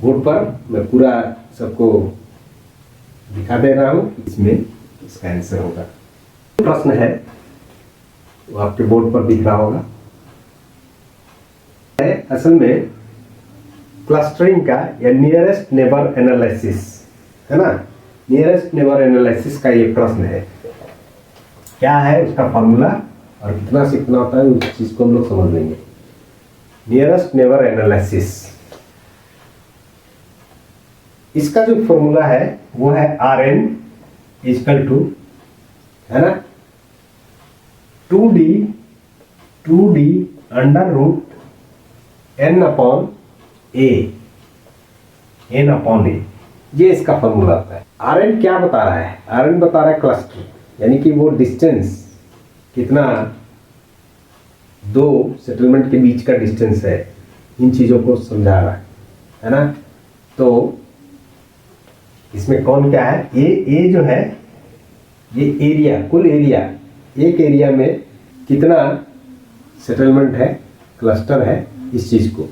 बोर्ड पर मैं पूरा सबको दिखा दे रहा हूँ, इसमें इसका आंसर होगा। प्रश्न है वो आपके बोर्ड पर दिख रहा होगा, है असल में क्लस्टरिंग का या नियरेस्ट नेबर एनालिसिस, है ना। नियरेस्ट नेबर एनालिसिस का ये प्रश्न है, क्या है उसका फॉर्मूला और कितना से कितना होता है, उस चीज को हम लोग समझ लेंगे। नियरेस्ट नेबर एनालिसिस, इसका जो फॉर्मूला है वो है Rn इक्वल टू, है ना, 2D under root n upon a, ये इसका फॉर्मूला आता है। Rn क्या बता रहा है, Rn बता रहा है क्लस्टर, यानी कि वो डिस्टेंस कितना दो सेटलमेंट के बीच का डिस्टेंस है, इन चीज़ों को समझा रहा है ना। तो इसमें कौन क्या है, ए जो है ये एरिया, कुल एरिया, एक एरिया में कितना सेटलमेंट है, क्लस्टर है इस चीज़ को,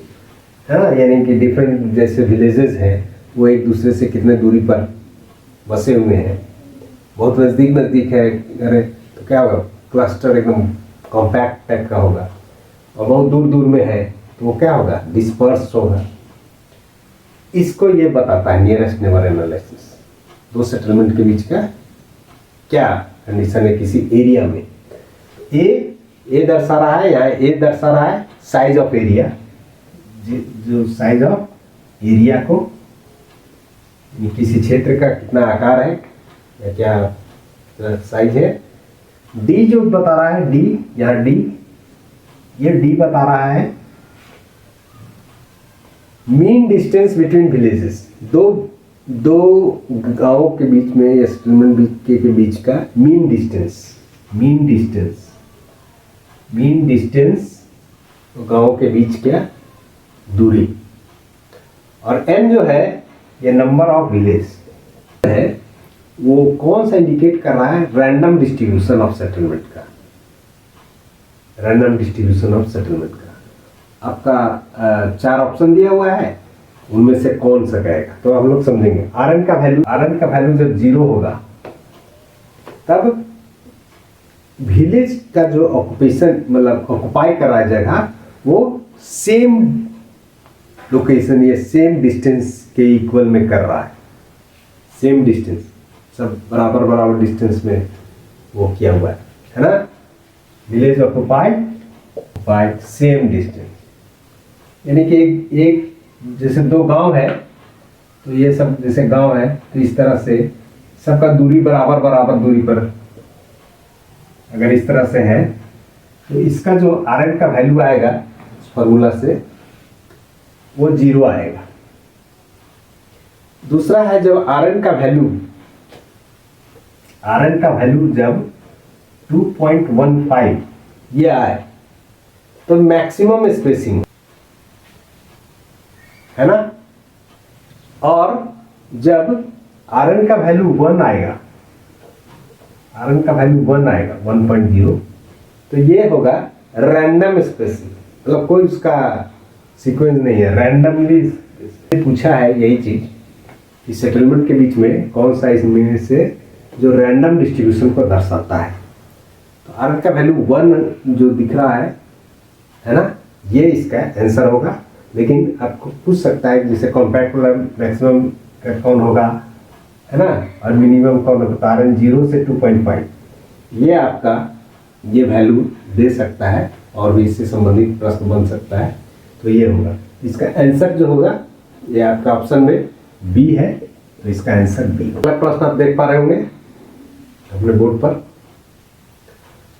है ना। यानी कि डिफरेंट जैसे विलेजेस हैं वो एक दूसरे से कितने दूरी पर बसे हुए हैं, बहुत नज़दीक है अरे तो क्या होगा, क्लस्टर एकदम कॉम्पैक्ट टाइप का होगा, और बहुत दूर में है तो वो क्या होगा, डिस्पर्स होगा। इसको ये बताता है नियरेस्ट नेबर एनालिसिस, दो सेटलमेंट के बीच का क्या कंडीशन है किसी एरिया में। ए दर्शा रहा है, यहाँ ए दर्शा रहा है साइज ऑफ एरिया, जो साइज ऑफ एरिया को, किसी क्षेत्र का कितना आकार है या क्या साइज है। डी जो बता रहा है, डी, यहाँ डी, ये डी बता रहा है मीन डिस्टेंस बिटवीन विलेजेस, दो गांवों के बीच में या सेटलमेंट के बीच का मीन डिस्टेंस, तो गांवों के बीच क्या दूरी। और एन जो है ये नंबर ऑफ विलेज है, वो कौन सा इंडिकेट कर रहा है, रैंडम डिस्ट्रीब्यूशन ऑफ सेटलमेंट का, रैंडम डिस्ट्रीब्यूशन ऑफ सेटलमेंट का। आपका 4 ऑप्शन दिया हुआ है, उनमें से कौन सा कहेगा, तो हम लोग समझेंगे। आरएन का वैल्यू जब 0 होगा तब विलेज का जो ऑक्यूपेशन, मतलब ऑक्युपाई कर रहा है जगह, वो सेम लोकेशन ये सेम डिस्टेंस के इक्वल में कर रहा है, सेम डिस्टेंस, सब बराबर बराबर डिस्टेंस में वो किया हुआ है ना। विलेज ऑक्युपाइड सेम डिस्टेंस, यानी कि एक जैसे दो गांव है तो ये सब जैसे गांव है तो इस तरह से सबका दूरी बराबर बराबर दूरी पर अगर इस तरह से है तो इसका जो Rn का वैल्यू आएगा उस फॉर्मूला से वो 0 आएगा। दूसरा है जब Rn का वैल्यू जब 2.15 ये आए तो मैक्सिमम स्पेसिंग है ना, और जब Rn का वैल्यू 1 आएगा, Rn का वैल्यू 1 आएगा 1.0 तो ये होगा रैंडम स्पेसिंग, मतलब कोई उसका सीक्वेंस नहीं है, रैंडमली पूछा है यही चीज कि सेटलमेंट के बीच में कौन सा इसमें से जो रैंडम डिस्ट्रीब्यूशन को दर्शाता है। तो Rn का वैल्यू 1 जो दिख रहा है ना, ये इसका आंसर होगा। लेकिन आपको पूछ सकता है जैसे कॉम्पैक्ट मैक्सिमम कौन होगा है ना, और मिनिमम कौन होगा, Rn 0 से 2.5 ये आपका ये वैल्यू दे सकता है और भी इससे संबंधित प्रश्न बन सकता है। तो ये होगा इसका आंसर जो होगा, ये आपका ऑप्शन में बी है, तो इसका आंसर बी। अगला प्रश्न आप देख पा रहे होंगे अपने बोर्ड पर,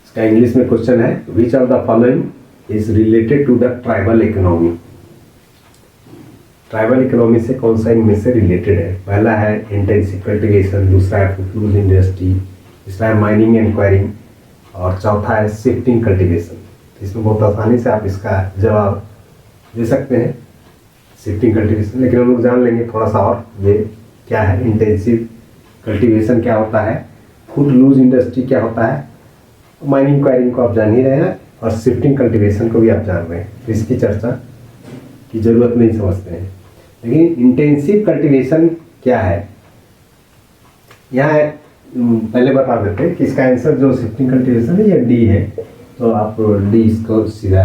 इसका इंग्लिश में क्वेश्चन है, which of the following is related to the tribal economy. Tribal economy से कौन सा इनमें से रिलेटेड है? पहला है इंटेंसिव कल्टीवेशन, दूसरा है फूड इंडस्ट्री, तीसरा है माइनिंग एंड क्वायरिंग, और चौथा है शिफ्टिंग कल्टीवेशन। इसमें बहुत आसानी से आप इसका जवाब दे सकते हैं, शिफ्टिंग कल्टीवेशन। लेकिन हम लोग जान लेंगे थोड़ा सा और ये क्या है, इंटेंसिव कल्टीवेशन क्या होता है, फूड लूज इंडस्ट्री क्या होता है, माइनिंग क्वायरिंग को आप जान ही रहे हैं और शिफ्टिंग कल्टीवेशन को भी आप जान रहे हैं, तो इसकी चर्चा की जरूरत नहीं समझते हैं। लेकिन इंटेंसिव कल्टीवेशन क्या है, यहाँ पहले बता देते हैं कि इसका आंसर जो शिफ्टिंग कल्टीवेशन है ये डी है, तो आप डी इसको सीधा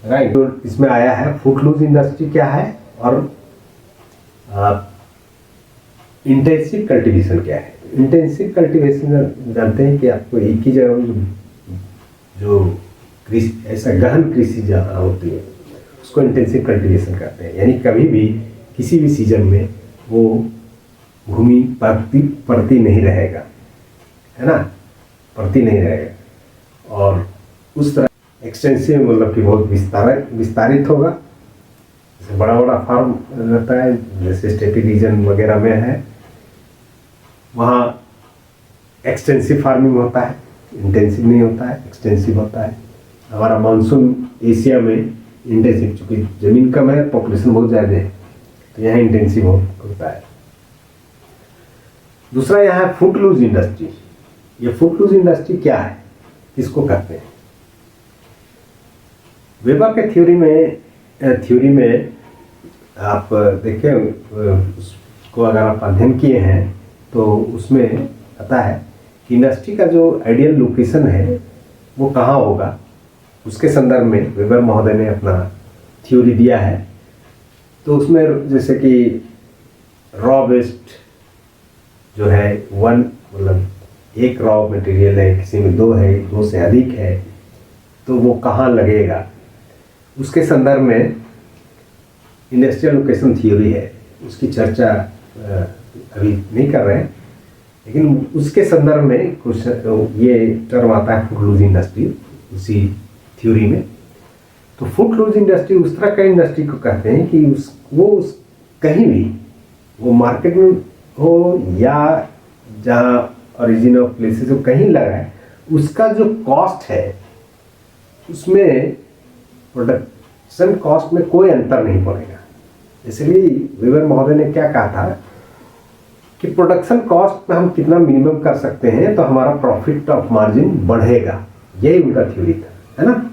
राइट। तो इसमें आया है फूड लूज इंडस्ट्री क्या है और इंटेंसिव कल्टीवेशन क्या है। इंटेंसिव कल्टीवेशन जानते हैं कि आपको एक ही जगह जो कृषि ऐसा गहन कृषि जहाँ होती है उसको इंटेंसिव कल्टीवेशन कहते हैं, यानी कभी भी किसी भी सीजन में वो भूमि पड़ती नहीं रहेगा, है ना, पड़ती नहीं रहेगा, और उस तरह एक्सटेंसिव मतलब कि बहुत विस्तारित होगा। जैसे बड़ा बड़ा फार्म रहता है जैसे स्टेपी रीजन वगैरह में है, वहाँ एक्सटेंसिव फार्मिंग होता है, इंटेंसिव नहीं होता है, एक्सटेंसिव होता है। हमारा मानसून एशिया में इंटेंसिव, चूँकि ज़मीन कम है पॉपुलेशन बहुत ज़्यादा है तो यहाँ इंटेंसिव होता है। दूसरा यहाँ है फूड लूज इंडस्ट्री। ये फूड लूज इंडस्ट्री क्या है, किसको कहते हैं? वेबर के थ्योरी में आप देखें उसको अगर आप अध्ययन किए हैं तो उसमें पता है कि इंडस्ट्री का जो आइडियल लोकेशन है वो कहाँ होगा, उसके संदर्भ में वेबर महोदय ने अपना थ्योरी दिया है। तो उसमें जैसे कि रॉ वेस्ट जो है मतलब एक रॉ मटेरियल है, किसी में 2 है, 2 से अधिक है, तो वो कहाँ लगेगा, उसके संदर्भ में इंडस्ट्रियल लोकेशन थ्योरी है, उसकी चर्चा अभी नहीं कर रहे हैं, लेकिन उसके संदर्भ में कुछ ये टर्म आता है फूड लूज इंडस्ट्री उसी थ्योरी में। तो फूड लूज इंडस्ट्री उस तरह का इंडस्ट्री को कहते हैं कि कहीं भी वो मार्केट में हो या जहाँ ओरिजिन ऑफ प्लेसेस हो कहीं लगा है, उसका जो कॉस्ट है उसमें प्रोडक्शन कॉस्ट में कोई अंतर नहीं पड़ेगा। इसलिए वेबर महोदय ने क्या कहा था कि प्रोडक्शन कॉस्ट में हम कितना मिनिमम कर सकते हैं तो हमारा प्रॉफिट ऑफ मार्जिन बढ़ेगा, यही उनका थ्योरी था, है ना।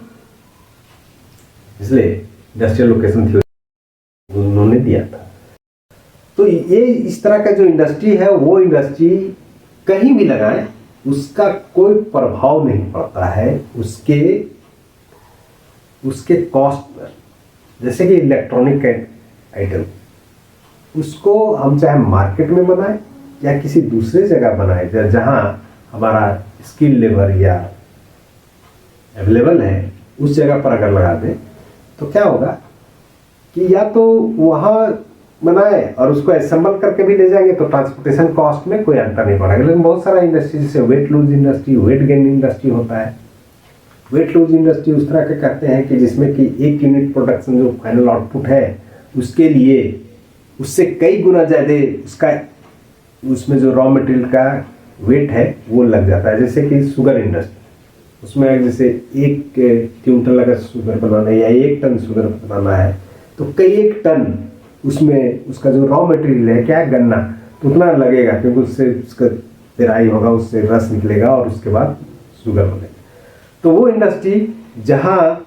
इसलिए इंडस्ट्रियल लोकेशन थ्योरी उन्होंने दिया था। तो ये इस तरह का जो इंडस्ट्री है वो इंडस्ट्री कहीं भी लगाएं उसका कोई प्रभाव नहीं पड़ता है उसके कॉस्ट पर, जैसे कि इलेक्ट्रॉनिक आइटम, उसको हम चाहे मार्केट में बनाए या किसी दूसरे जगह बनाए जहाँ हमारा स्किल लेबर या अवेलेबल है, उस जगह पर अगर लगा दें तो क्या होगा कि या तो वहाँ बनाए और उसको असेंबल करके भी ले जाएंगे तो ट्रांसपोर्टेशन कॉस्ट में कोई अंतर नहीं पड़ेगा। लेकिन बहुत सारा इंडस्ट्री जैसे wait lose industry, weight gain industry होता है। वेट लूज इंडस्ट्री उस तरह के कहते हैं कि जिसमें कि एक यूनिट प्रोडक्शन जो फाइनल आउटपुट है उसके लिए उससे कई गुना ज़्यादा उसका उसमें जो रॉ मटेरियल का वेट है वो लग जाता है। जैसे कि शुगर इंडस्ट्री, उसमें जैसे 1 क्विंटल अगर शुगर बनाना है या 1 टन शुगर बनाना है तो कई 1 टन उसमें उसका जो रॉ मटेरियल है क्या है, गन्ना, तो उतना लगेगा क्योंकि उससे उसका पेराई होगा, उससे रस निकलेगा और उसके बाद शुगर बनेगा। तो वो इंडस्ट्री जहाँ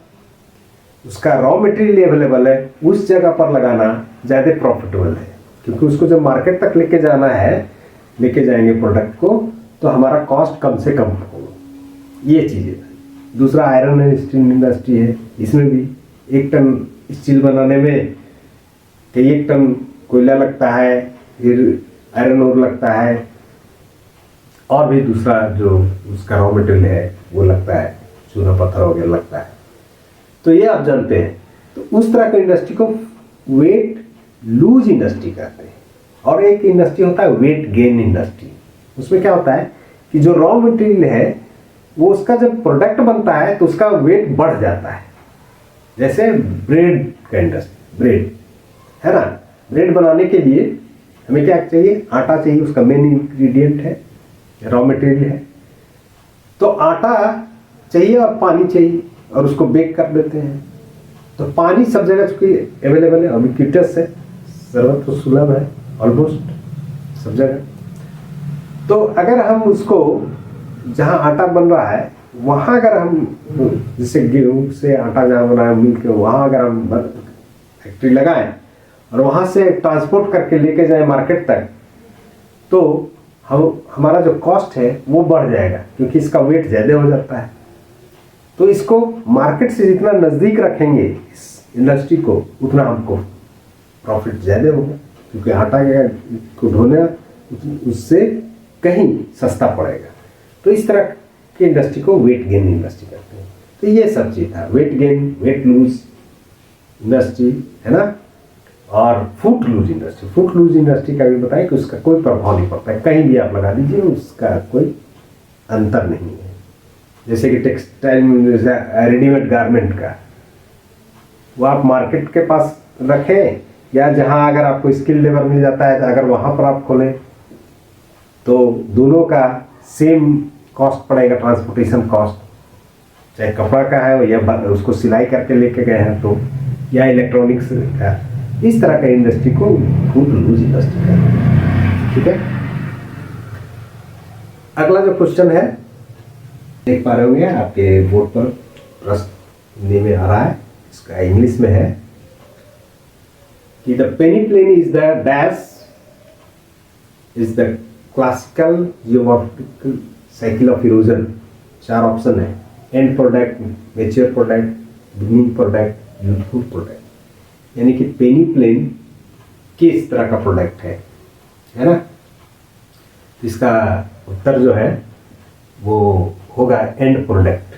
उसका रॉ मटेरियल अवेलेबल है उस जगह पर लगाना ज़्यादा प्रॉफिटेबल है, क्योंकि उसको जब मार्केट तक लेके जाना है, लेके जाएंगे प्रोडक्ट को, तो हमारा कॉस्ट कम से कम होगा। ये चीज़ें। दूसरा आयरन एंड स्टील इंडस्ट्री है, इसमें भी 1 टन स्टील बनाने में कई 1 टन कोयला लगता है, फिर आयरन ओर लगता है और भी दूसरा जो उसका रॉ मटेरियल है वो लगता है, चूना पत्थर वगैरह लगता है। तो ये आप जानते हैं। तो उस तरह की इंडस्ट्री को वेट लूज इंडस्ट्री कहते हैं। और एक इंडस्ट्री होता है वेट गेन इंडस्ट्री। उसमें क्या होता है कि जो रॉ मटेरियल है वो उसका जब प्रोडक्ट बनता है तो उसका वेट बढ़ जाता है। जैसे ब्रेड का इंडस्ट्री, ब्रेड है ना, ब्रेड बनाने के लिए हमें क्या चाहिए, आटा चाहिए, उसका मेन इंग्रेडिएंट है, रॉ मटेरियल है। तो आटा चाहिए और पानी चाहिए और उसको बेक कर देते हैं। तो पानी सब जगह चूंकि अवेलेबल है, उबिक्विटस है, सर्वत्र सुलभ है, ऑलमोस्ट सब जगह। तो अगर हम उसको जहाँ आटा बन रहा है वहाँ अगर हम जैसे गेहूँ से आटा जहाँ बनाया मिल के, वहाँ अगर हम फैक्ट्री लगाएं और वहाँ से ट्रांसपोर्ट करके लेके जाएं मार्केट तक, तो हमारा जो कॉस्ट है वो बढ़ जाएगा क्योंकि इसका वेट ज़्यादा हो जाता है। तो इसको मार्केट से जितना नज़दीक रखेंगे इस इंडस्ट्री को, उतना हमको प्रॉफिट ज़्यादा होगा, क्योंकि आटा को ढोना उससे कहीं सस्ता पड़ेगा। तो इस तरह की इंडस्ट्री को वेट गेन इंडस्ट्री कहते हैं। तो ये सब चीज़ था, weight gain, weight lose industry, है ना। और footloose industry, footloose industry का भी बताया कि उसका कोई प्रभाव नहीं पड़ता है, कहीं भी आप लगा दीजिए उसका कोई अंतर नहीं है। जैसे कि टेक्सटाइल में रेडीमेड गारमेंट का, वो आप मार्केट के पास रखें या जहाँ अगर आपको स्किल लेबर मिल जाता है तो अगर वहाँ पर आप खोलें तो दोनों का सेम कॉस्ट पड़ेगा, ट्रांसपोर्टेशन कॉस्ट, चाहे कपड़ा का है या उसको सिलाई करके लेके गए हैं तो, या इलेक्ट्रॉनिक्स का। इस तरह का इंडस्ट्री को फूड लूज इंडस्ट्री कहते हैं। ठीक है, अगला जो क्वेश्चन है देख पा रहे होंगे आपके बोर्ड पर, प्रश्न हिंदी में आ रहा है, इसका इंग्लिश में है कि the peneplain is the dash is the classical geometrical cycle of erosion. 4 option है, end product, mature product, beginning product, youthful product. यानी कि पेनी प्लेन किस तरह का प्रोडक्ट है ना। इसका उत्तर जो है वो होगा एंड प्रोडक्ट।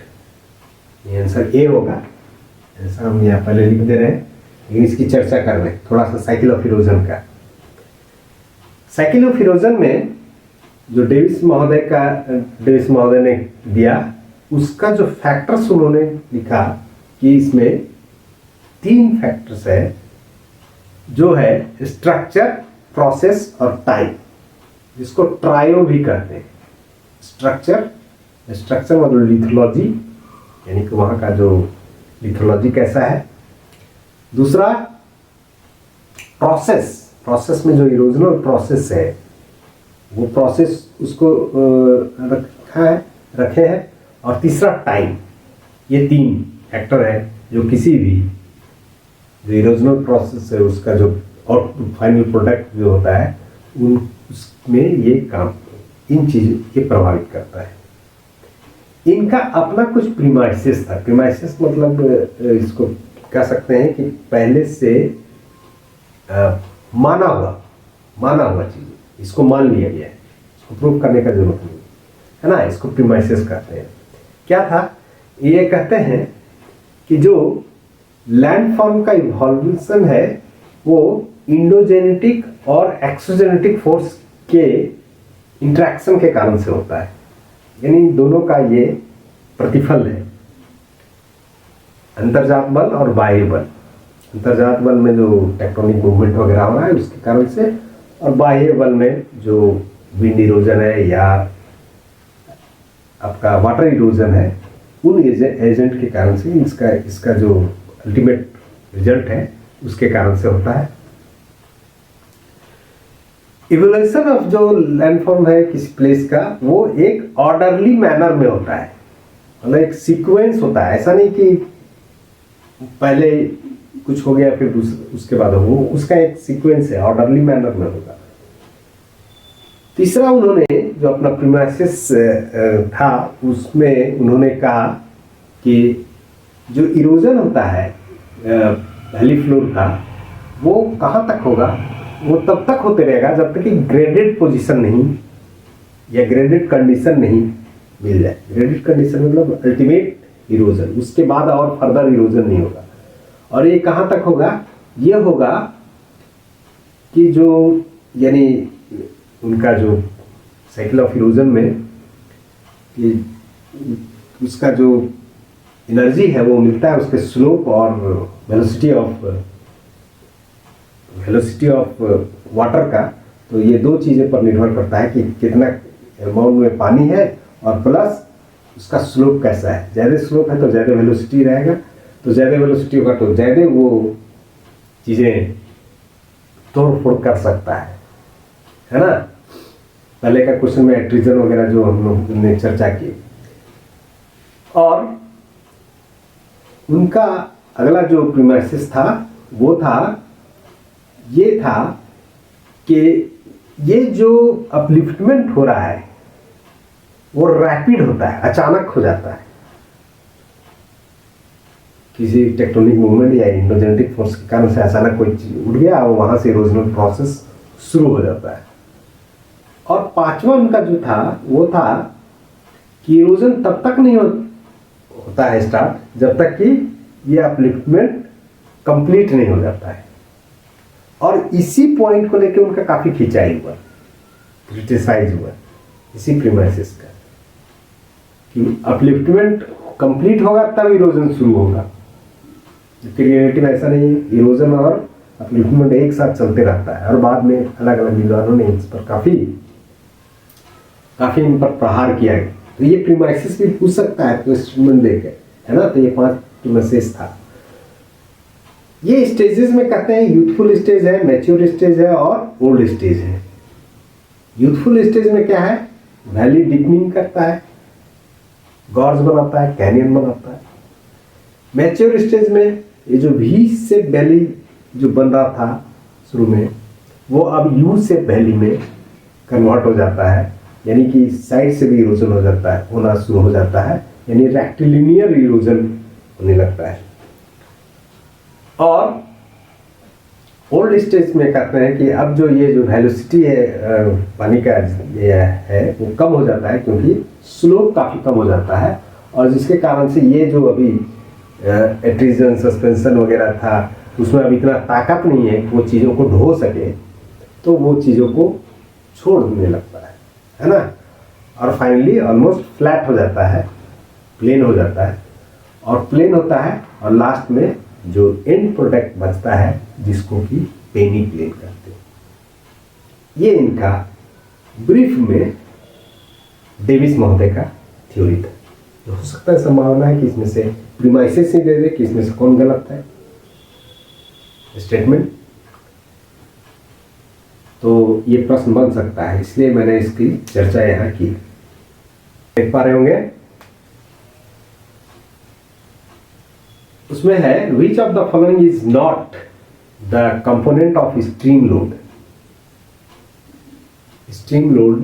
ये आंसर ए होगा। आंसर हम यहाँ पहले लिख दे रहे हैं, लेकिन इसकी चर्चा कर रहे हैं थोड़ा सा साइकिल ऑफ इरोजन का। साइकिल ऑफ इरोजन में जो डेविस महोदय ने दिया, उसका जो फैक्टर्स उन्होंने लिखा कि इसमें 3 फैक्टर्स है, जो है स्ट्रक्चर, प्रोसेस और टाइम, जिसको ट्रायो भी कहते हैं। स्ट्रक्चर मतलब लिथोलॉजी, यानी कि वहाँ का जो लिथोलॉजी कैसा है। दूसरा प्रोसेस में जो इरोजनल प्रोसेस है वो प्रोसेस उसको रखे हैं। और तीसरा टाइम। ये 3 फैक्टर है जो किसी भी जो इरोजनल प्रोसेस है उसका जो आउटपुट फाइनल प्रोडक्ट जो होता है उसमें ये काम, इन चीज़ों ये प्रभावित करता है। इनका अपना कुछ प्रीमाइसेस था। प्रीमाइसेस मतलब इसको कह सकते हैं कि पहले से माना हुआ चीज़, इसको मान लिया गया है, इसको प्रूव करने का जरूरत नहीं है ना। इसको प्रीमाइसेस कहते हैं। क्या था, ये कहते हैं कि जो लैंडफॉर्म का इवोल्यूशन है वो इंडोजेनेटिक और एक्सोजेनेटिक फोर्स के इंटरेक्शन के कारण से होता है, यानी दोनों का ये प्रतिफल है, अंतर्जात बल और बाह्य बल। अंतर्जात बल में जो टेक्टोनिक मूवमेंट वगैरह हो रहा है उसके कारण से, और बाह्य बल में जो विंड इरोजन है या आपका वाटर इरोजन है, उन एजेंट के कारण से इसका जो अल्टीमेट रिजल्ट है उसके कारण से होता है। इवोल्यूशन ऑफ जो लैंडफॉर्म है किसी प्लेस का, वो एक ऑर्डरली मैनर में होता है, मतलब एक सीक्वेंस होता है। ऐसा नहीं कि पहले कुछ हो गया फिर उसके बाद हो, उसका एक सीक्वेंस है, ऑर्डरली मैनर में होगा। तीसरा उन्होंने जो अपना प्रीमाइसेस था उसमें उन्होंने कहा कि जो इरोजन होता है वैली फ्लोर का, वो कहाँ तक होगा, वो तब तक होते रहेगा जब तक कि ग्रेडेड पोजीशन नहीं या ग्रेडेड कंडीशन नहीं मिल जाए। ग्रेडेड कंडीशन मतलब अल्टीमेट इरोजन, उसके बाद और फर्दर इरोजन नहीं होगा। और ये कहाँ तक होगा, ये होगा कि जो यानी उनका जो साइकिल ऑफ इरोजन में कि उसका जो एनर्जी है वो मिलता है उसके स्लोप और वेलोसिटी ऑफ वाटर का। तो ये दो चीज़ें पर निर्भर करता है कि कितना अमाउंट में पानी है और प्लस उसका स्लोप कैसा है। ज़्यादा स्लोप है तो ज़्यादा वेलोसिटी रहेगा, तो ज़्यादा वेलोसिटी होगा तो ज़्यादा वो चीज़ें तोड़ फोड़ कर सकता है ना। पहले का क्वेश्चन में ट्रीजन वगैरह जो हम लोग ने चर्चा की। और उनका अगला जो प्रीमाइसेस था वो था कि ये जो अपलिफ्टमेंट हो रहा है वो रैपिड होता है, अचानक हो जाता है। किसी टेक्टोनिक मूवमेंट या इंडोजेनेटिक फोर्स के कारण से अचानक कोई चीज उड़ गया और वहां से इरोजनल प्रोसेस शुरू हो जाता है। और पांचवा उनका जो था वो था कि इरोजन तब तक नहीं होता है स्टार्ट जब तक कि ये अपलिफ्टमेंट कंप्लीट नहीं हो जाता है। और इसी पॉइंट को लेकर उनका काफी खिंचाई हुआ, क्रिटिसाइज हुआ इसी प्रीमाइसेस का कि अपलिफ्टमेंट कंप्लीट होगा तब इरोजन शुरू होगा। रियलिटी में ऐसा नहीं है, इरोजन और अपलिफ्टमेंट एक साथ चलते रहता है। और बाद में अलग अलग विद्वानों ने इस पर काफी इन पर प्रहार किया है। तो ये प्रीमाइसेस भी पूछ सकता है क्वेश्चन देकर, है ना। तो ये 5 प्रीमाइसेस था। ये स्टेजेस में कहते हैं यूथफुल स्टेज है, मैच्योर स्टेज है और ओल्ड स्टेज है। यूथफुल स्टेज में क्या है, वैली डीपनिंग करता है, गॉर्ज बनाता है, कैनियन बनाता है। मैच्योर स्टेज में ये जो वी से वैली जो बन रहा था शुरू में, वो अब यू से वैली में कन्वर्ट हो जाता है, यानी कि साइड से भी इरोजन हो जाता है, होना शुरू हो जाता है, यानी रेक्टिलिनियर इरोजन होने लगता है। और ओल्ड स्टेज में कहते हैं कि अब जो ये जो वेलोसिटी है पानी का ये है वो कम हो जाता है, क्योंकि स्लोप काफ़ी कम हो जाता है। और जिसके कारण से ये जो अभी एट्रीजन सस्पेंशन वगैरह था उसमें अब इतना ताकत नहीं है कि वो चीज़ों को ढो सके, तो वो चीज़ों को छोड़ देने लगता है ना। और फाइनली ऑलमोस्ट फ्लैट हो जाता है, प्लेन हो जाता है। और प्लेन होता है और लास्ट में जो एंड प्रोडक्ट बचता है जिसको कि पेनी प्लेन कहते हैं। ये इनका ब्रीफ में डेविस महोदय का थ्योरी था। हो सकता है संभावना है कि इसमें से प्रीमाइसेस ही दे दे कि इसमें से कौन गलत है स्टेटमेंट, तो ये प्रश्न बन सकता है, इसलिए मैंने इसकी चर्चा यहाँ की। देख पा रहे होंगे उसमें है which of the following is not the component of stream load. Stream load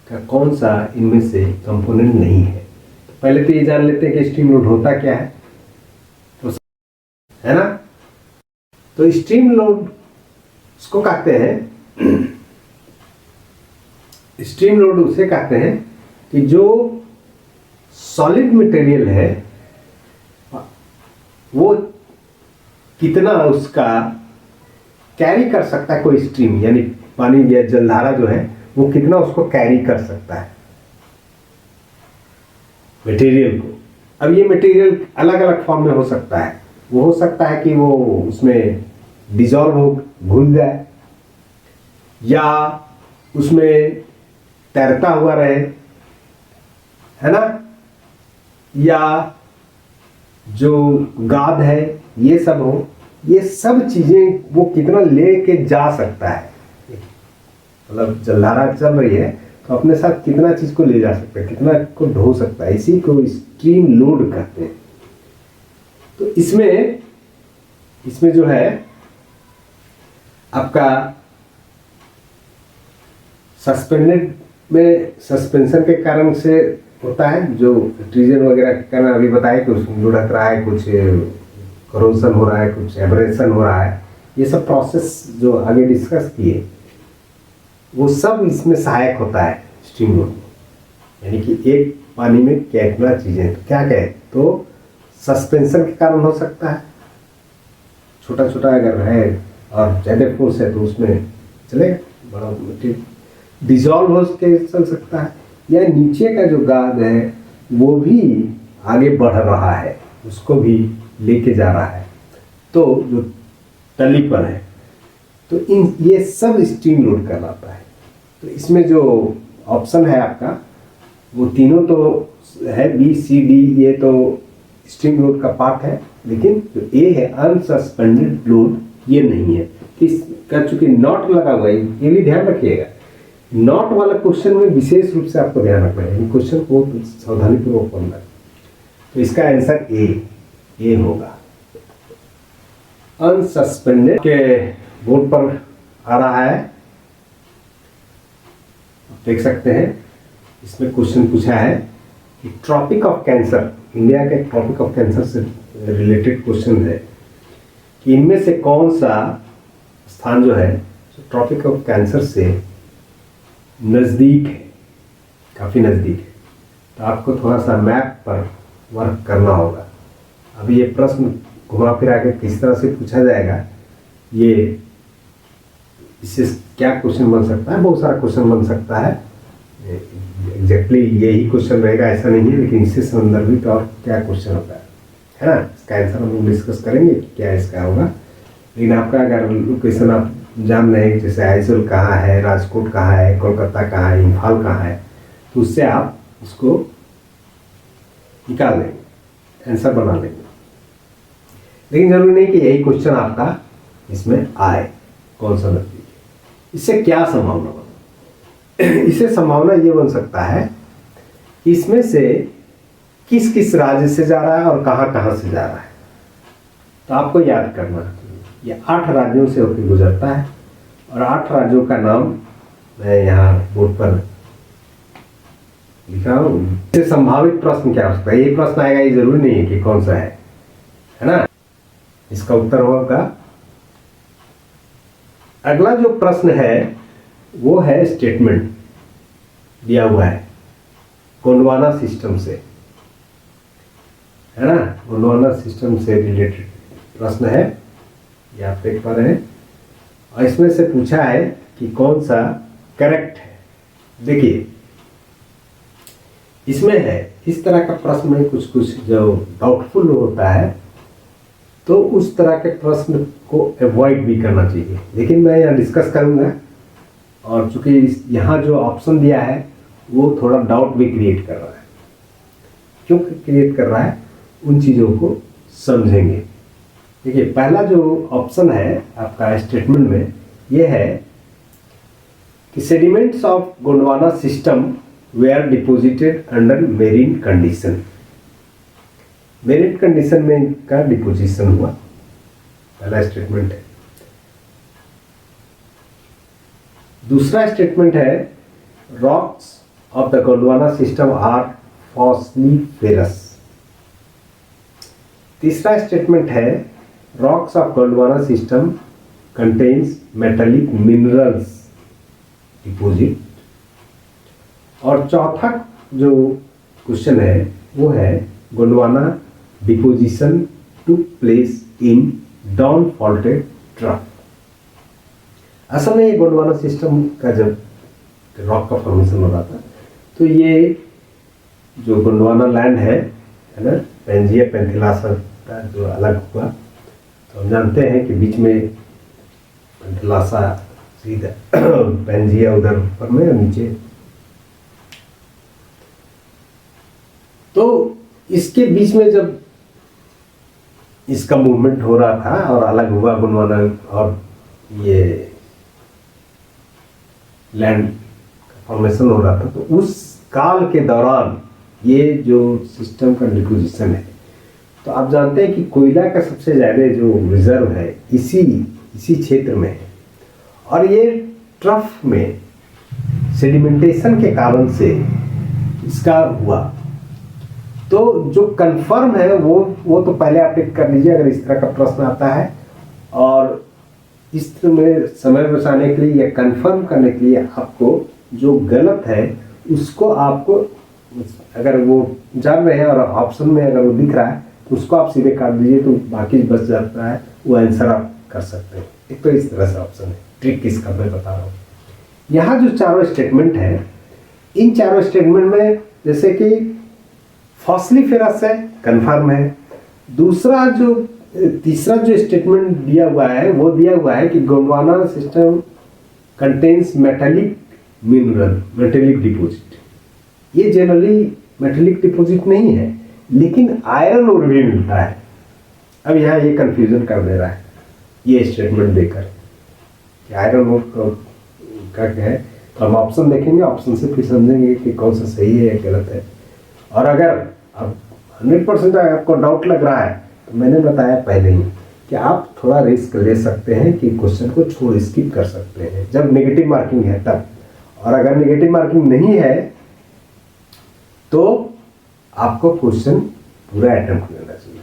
का कौन सा इनमें से कंपोनेंट नहीं है। तो पहले तो ये जान लेते हैं कि स्ट्रीम लोड होता क्या है। तो है ना। तो स्ट्रीम लोड उसको कहते हैं, स्ट्रीम लोड उसे कहते हैं कि जो सॉलिड मटेरियल है वो कितना उसका कैरी कर सकता है, कोई स्ट्रीम यानी पानी या जलधारा जो है वो कितना उसको कैरी कर सकता है मटेरियल को। अब ये मटेरियल अलग अलग फॉर्म में हो सकता है। वो हो सकता है कि वो उसमें डिजॉल्व हो, घुल जाए, या उसमें तैरता हुआ रहे, है ना, या जो गाद है ये सब हो। ये सब चीजें वो कितना लेके जा सकता है, मतलब जलधारा चल रही है तो अपने साथ कितना चीज को ले जा सकता है, कितना को ढो सकता है, इसी को स्ट्रीम लोड कहते हैं। तो इसमें जो है आपका सस्पेंडेड में सस्पेंशन के कारण से होता है, जो ट्रीजन वगैरह के कारण अभी बताया कि उसमें लुढ़क रहा है, कुछ करोजन हो रहा है, कुछ एब्रेशन हो रहा है, ये सब प्रोसेस जो आगे डिस्कस किए वो सब इसमें सहायक होता है स्ट्रीम लोड में। यानी कि एक पानी में कितना चीजें, तो क्या क्या है, तो सस्पेंशन के कारण हो सकता है, छोटा छोटा अगर है और ज़्यादा फोर्स है तो उसमें चलेगा, बड़ा डिजॉल्व हो के चल सकता है, या नीचे का जो गाद है वो भी आगे बढ़ रहा है, उसको भी लेके जा रहा है, तो जो तली पर है, तो ये सब स्ट्रीम लोड कहलाता है। तो इसमें जो ऑप्शन है आपका वो तीनों तो है, बी सी डी, ये तो स्ट्रीम लोड का पार्ट है, लेकिन जो ए है अनसस्पेंडेड लोड ये नहीं है। इसका चूंकि नॉट लगा हुआ है, ये भी ध्यान रखिएगा, नॉट वाला क्वेश्चन में विशेष रूप से आपको ध्यान रखना है, क्वेश्चन को सावधानीपूर्वक पढ़ना है। तो इसका आंसर ए होगा। अनसस्पेंडेड के बोर्ड पर आ रहा है, देख सकते हैं। इसमें क्वेश्चन पूछा है कि ट्रॉपिक ऑफ कैंसर, इंडिया के ट्रॉपिक ऑफ कैंसर से रिलेटेड क्वेश्चन है कि इनमें से कौन सा स्थान जो है ट्रॉपिक ऑफ कैंसर से नज़दीक है, काफ़ी नज़दीक है। तो आपको थोड़ा सा मैप पर वर्क करना होगा। अभी ये प्रश्न घुमा फिरा के किस तरह से पूछा जाएगा, ये इससे क्या क्वेश्चन बन सकता है, बहुत सारा क्वेश्चन बन सकता है। एग्जैक्टली यही क्वेश्चन रहेगा ऐसा नहीं है, लेकिन इससे संदर्भित और क्या क्वेश्चन होता है ना, इसका आंसर हम लोग डिस्कस करेंगे क्या इसका होगा। लेकिन आपका अगर लोकेशन आप जान रहे हैं, जैसे आइजोल कहाँ है, राजकोट कहाँ है, कोलकाता कहाँ है, इम्फाल कहाँ है, तो उससे आप उसको निकाल लेंगे, आंसर बना लेंगे। लेकिन जरूरी नहीं कि यही क्वेश्चन आपका इसमें आए, कौन सा नजदीक है। इससे क्या संभावना बना, इससे संभावना ये बन सकता है कि इसमें से किस किस राज्य से जा रहा है और कहाँ कहाँ से जा रहा है। तो आपको याद करना है, ये 8 राज्यों से होकर गुजरता है, और 8 राज्यों का नाम मैं यहाँ बोर्ड पर लिखा हूँ। इससे संभावित प्रश्न क्या हो सकता है, ये प्रश्न आएगा, ये जरूरी नहीं है कि कौन सा है ना। इसका उत्तर होगा, अगला जो प्रश्न है वो है स्टेटमेंट दिया हुआ है गोंडवाना सिस्टम से, है ना, गोंडवाना सिस्टम से रिलेटेड प्रश्न है, ये आप देख पा रहे हैं। और इसमें से पूछा है कि कौन सा करेक्ट है। देखिए इसमें है, इस तरह का प्रश्न में कुछ कुछ जो डाउटफुल होता है, तो उस तरह के प्रश्न को अवॉइड भी करना चाहिए। लेकिन मैं यहाँ डिस्कस करूँगा, और चूंकि यहाँ जो ऑप्शन दिया है वो थोड़ा डाउट भी क्रिएट कर रहा है। क्यों क्रिएट कर रहा है, उन चीज़ों को समझेंगे। देखिए पहला जो ऑप्शन है आपका स्टेटमेंट में, ये है कि sediments of Gondwana system were deposited under marine condition. Marine condition में का डिपोजिशन हुआ, पहला स्टेटमेंट है। दूसरा स्टेटमेंट है rocks of the Gondwana system are phosphoriferous. तीसरा स्टेटमेंट है rocks of Gondwana system contains metallic minerals deposit. और चौथा जो क्वेश्चन है वो है Gondwana deposition to place in down faulted trough. असल में ये गोंडवाना सिस्टम का जब रॉक का फॉर्मेशन हो रहा था तो ये जो गोंडवाना लैंड है ना, पेंजिया पेंथिलासा का जो अलग हुआ, तो हम जानते हैं कि बीच में पेंथिलासा सीधा पेंजिया उधर ऊपर में और नीचे, तो इसके बीच में जब इसका मूवमेंट हो रहा था और अलग हुआ गोंडवाना और ये लैंड फॉर्मेशन हो रहा था, तो उस काल के दौरान ये जो सिस्टम का डिपोजिशन है, तो आप जानते हैं कि कोयला का सबसे ज़्यादा जो रिजर्व है इसी क्षेत्र में है। और ये ट्रफ में सेडिमेंटेशन के कारण से इसका हुआ। तो जो कंफर्म है वो तो पहले आप टिक कर लीजिए अगर इस तरह का प्रश्न आता है। और इस तरह में समय बचाने के लिए या कंफर्म करने के लिए आपको जो गलत है उसको आपको, अगर वो जान रहे हैं और ऑप्शन में अगर वो दिख रहा है तो उसको आप सीधे काट दीजिए, तो बाकी बच जाता है, वो आंसर आप कर सकते हैं। एक तो इस तरह से ऑप्शन है, ट्रिक किसका मैं बता रहा हूँ। यहाँ जो चारों स्टेटमेंट है, इन चारों स्टेटमेंट में जैसे कि फॉस्फोरस है, कंफर्म है। तीसरा जो स्टेटमेंट दिया हुआ है वो दिया हुआ है कि Gondwana system contains metallic mineral, metallic deposit. ये जनरली मेटालिक डिपोजिट नहीं है, लेकिन आयरन और भी मिलता है। अब यहाँ ये कंफ्यूजन कर दे रहा है ये स्टेटमेंट देकर कि आयरन और का क्या है। तो हम ऑप्शन देखेंगे, ऑप्शन से फिर समझेंगे कि कौन सा सही है या गलत है। और अगर अब 100% आपको डाउट लग रहा है तो मैंने बताया पहले ही कि आप थोड़ा रिस्क ले सकते हैं कि क्वेश्चन को छोड़ स्किप कर सकते हैं जब नेगेटिव मार्किंग है तब। और अगर नेगेटिव मार्किंग नहीं है तो आपको क्वेश्चन पूरा अटेम्प्ट करना चाहिए।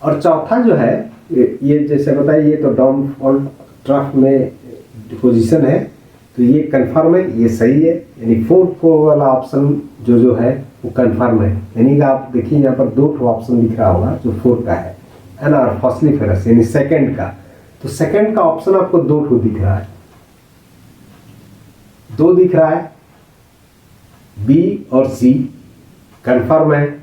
और चौथा जो है ये जैसे बताइए, ये तो डाउन फॉल्ट ट्रफ में डिपोजिशन है, तो ये कंफर्म है, ये सही है। यानी 4 वाला ऑप्शन जो है वो कंफर्म है। यानी कि आप देखिए यहाँ पर 2 ऑप्शन दिख रहा होगा जो 4 का है ना, और फॉस्फोरस यानी सेकंड का, तो सेकंड का ऑप्शन आपको 2 दिख रहा है, 2 दिख रहा है, बी और सी कंफर्म है।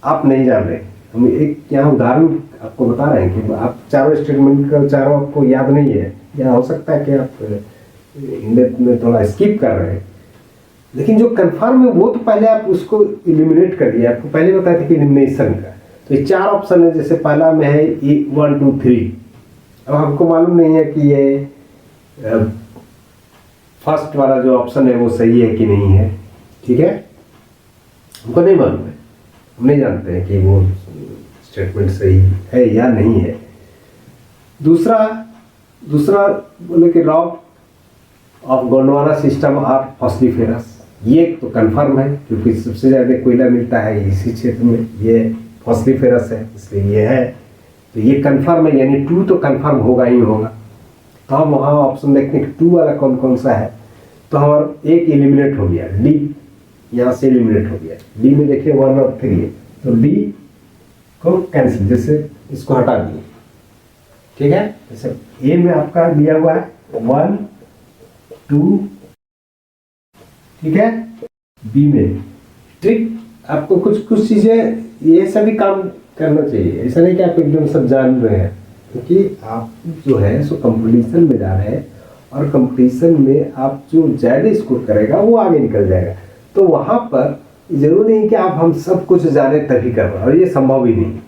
आप नहीं जान रहे, हम एक यहाँ उदाहरण आपको बता रहे हैं कि आप चारों स्टेटमेंट का चारों आपको याद नहीं है, या हो सकता है कि आप इंडेप्थ में थोड़ा स्किप कर रहे हैं। लेकिन जो कंफर्म है वो तो पहले आप उसको इलिमिनेट कर दिया, आपको पहले बताया था कि एलिमिनेशन का। तो ये 4 ऑप्शन है, जैसे पहला में है 1 2 3। अब हमको मालूम नहीं है कि ये फर्स्ट वाला जो ऑप्शन है वो सही है कि नहीं है, ठीक है, हमको नहीं मालूम है, हम नहीं जानते हैं कि वो स्टेटमेंट सही है या नहीं है। दूसरा बोले कि rock of Gondwana system of phosphorus, ये तो कंफर्म है क्योंकि सबसे ज़्यादा कोयला मिलता है इसी क्षेत्र में, ये फॉस्फोरस है इसलिए ये है, तो ये कंफर्म है। यानी 2 तो कंफर्म होगा ही होगा। तो हम वहाँ ऑप्शन देखते हैं कि 2 वाला कौन कौन सा है, तो हमारा एक एलिमिनेट हो गया, डी यहाँ से एलिमिनेट हो गया। डी में देखिए 1 और 3 है, तो डी को कैंसिल, जैसे इसको हटा दिए, ठीक है। जैसे ए में आपका दिया हुआ है 1 2, ठीक है। बी में ट्रिक आपको कुछ चीजें ये सभी काम करना चाहिए, ऐसा नहीं कि आप एकदम सब जान रहे हैं, क्योंकि आप जो है सो कंपटीशन में जा रहे हैं और कंपटीशन में आप जो ज़्यादा स्कोर करेगा वो आगे निकल जाएगा। तो वहाँ पर जरूरी नहीं कि आप हम सब कुछ जाने तभी कर रहे हैं, और ये संभव ही नहीं।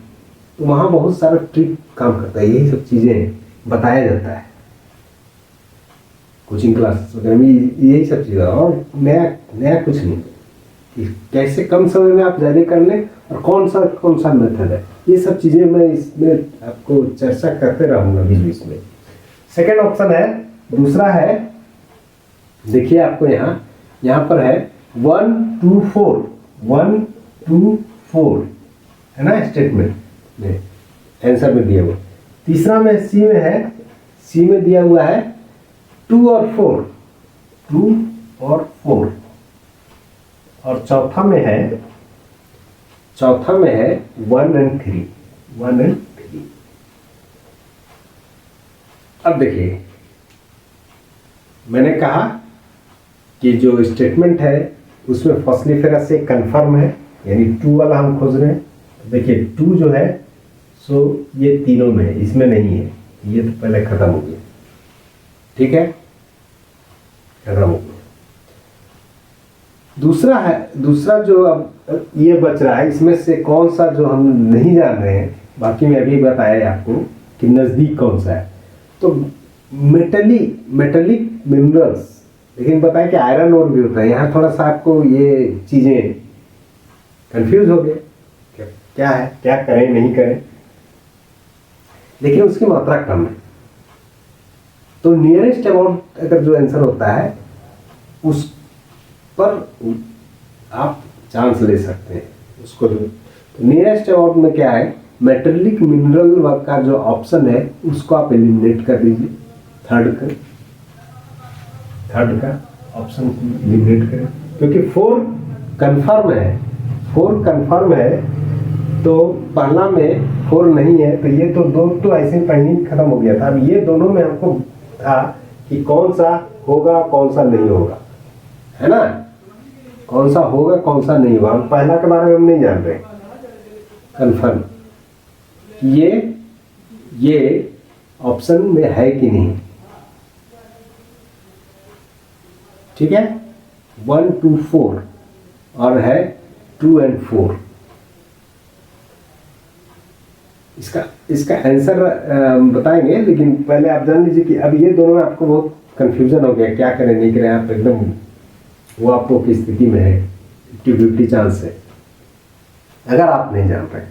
तो वहाँ बहुत सारा ट्रिक काम करता है, यही सब चीज़ें बताया जाता है कोचिंग क्लास वगैरह में, यही सब चीज़ें। और नया कुछ नहीं कि कैसे कम समय में आप ज़्यादा कर लें और कौन सा मेथड है, ये सब चीज़ें मैं इसमें आपको चर्चा करते रहूँगा बीच बीच में। सेकेंड ऑप्शन है, दूसरा है, देखिए आपको यहाँ पर है 1 2 4, 1 2 4 है ना स्टेटमेंट में, आंसर में दिया हुआ। तीसरा में सी में है, सी में दिया हुआ है 2 और 4, 2 और 4। और चौथा में है 1 एंड 3, 1 एंड 3। अब देखिए, मैंने कहा कि जो स्टेटमेंट है उसमें फॉस्फोरस से कंफर्म है, यानी 2 वाला हम खोज रहे हैं। तो देखिए 2 जो है सो ये तीनों में है, इसमें नहीं है, ये तो पहले खत्म हो गया। ठीक है, खत्म हो गया। दूसरा जो अब ये बच रहा है, इसमें से कौन सा जो हम नहीं जान रहे हैं, बाकी मैं अभी बताया आपको कि नज़दीक कौन सा है। तो मेटेलिक मिनरल्स, लेकिन बताएं कि आयरन और भी होता है। यहाँ थोड़ा सा आपको ये चीज़ें कंफ्यूज हो गए, क्या है, क्या करें नहीं करें, लेकिन उसकी मात्रा कम है। तो नियरेस्ट अबाउट अगर जो आंसर होता है उस पर आप चांस ले सकते हैं उसको। जो नियरेस्ट अबाउट में क्या है, मेटेलिक मिनरल का जो ऑप्शन है उसको आप एलिमिनेट कर दीजिए। थर्ड का ऑप्शन एलिमिनेट करें, क्योंकि 4 कंफर्म है, तो पहला में 4 नहीं है, तो ये तो 2 तो ऐसे पहले ही खत्म हो गया था। अब ये दोनों में हमको था कि कौन सा होगा कौन सा नहीं होगा, है ना, कौन सा होगा कौन सा नहीं होगा। हम पहला के बारे में हम नहीं जान रहे, कंफर्म ये ऑप्शन में है कि नहीं। ठीक है, 1 2 4 और है 2 एंड 4। इसका आंसर बताएंगे, लेकिन पहले आप जान लीजिए कि अब ये दोनों में आपको बहुत कंफ्यूजन हो गया, क्या करें नहीं करें। आप एकदम वो आपको की स्थिति में है, 50-50 चांस है। अगर आप नहीं जान रहे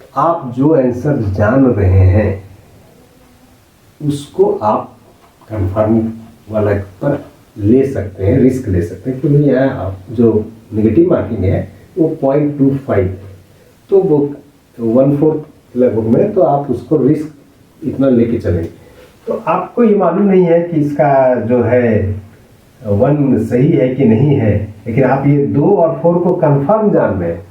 तो आप जो आंसर जान रहे हैं उसको आप कंफर्म वाला पर ले सकते हैं, रिस्क ले सकते हैं, क्योंकि यहाँ आप जो नेगेटिव मार्किंग है वो 0.25, तो वो 1/4 लगभग में, तो आप उसको रिस्क इतना लेके चलेंगे। तो आपको ये मालूम नहीं है कि इसका जो है 1 सही है कि नहीं है, लेकिन आप ये 2 और 4 को कंफर्म जान रहे हैं,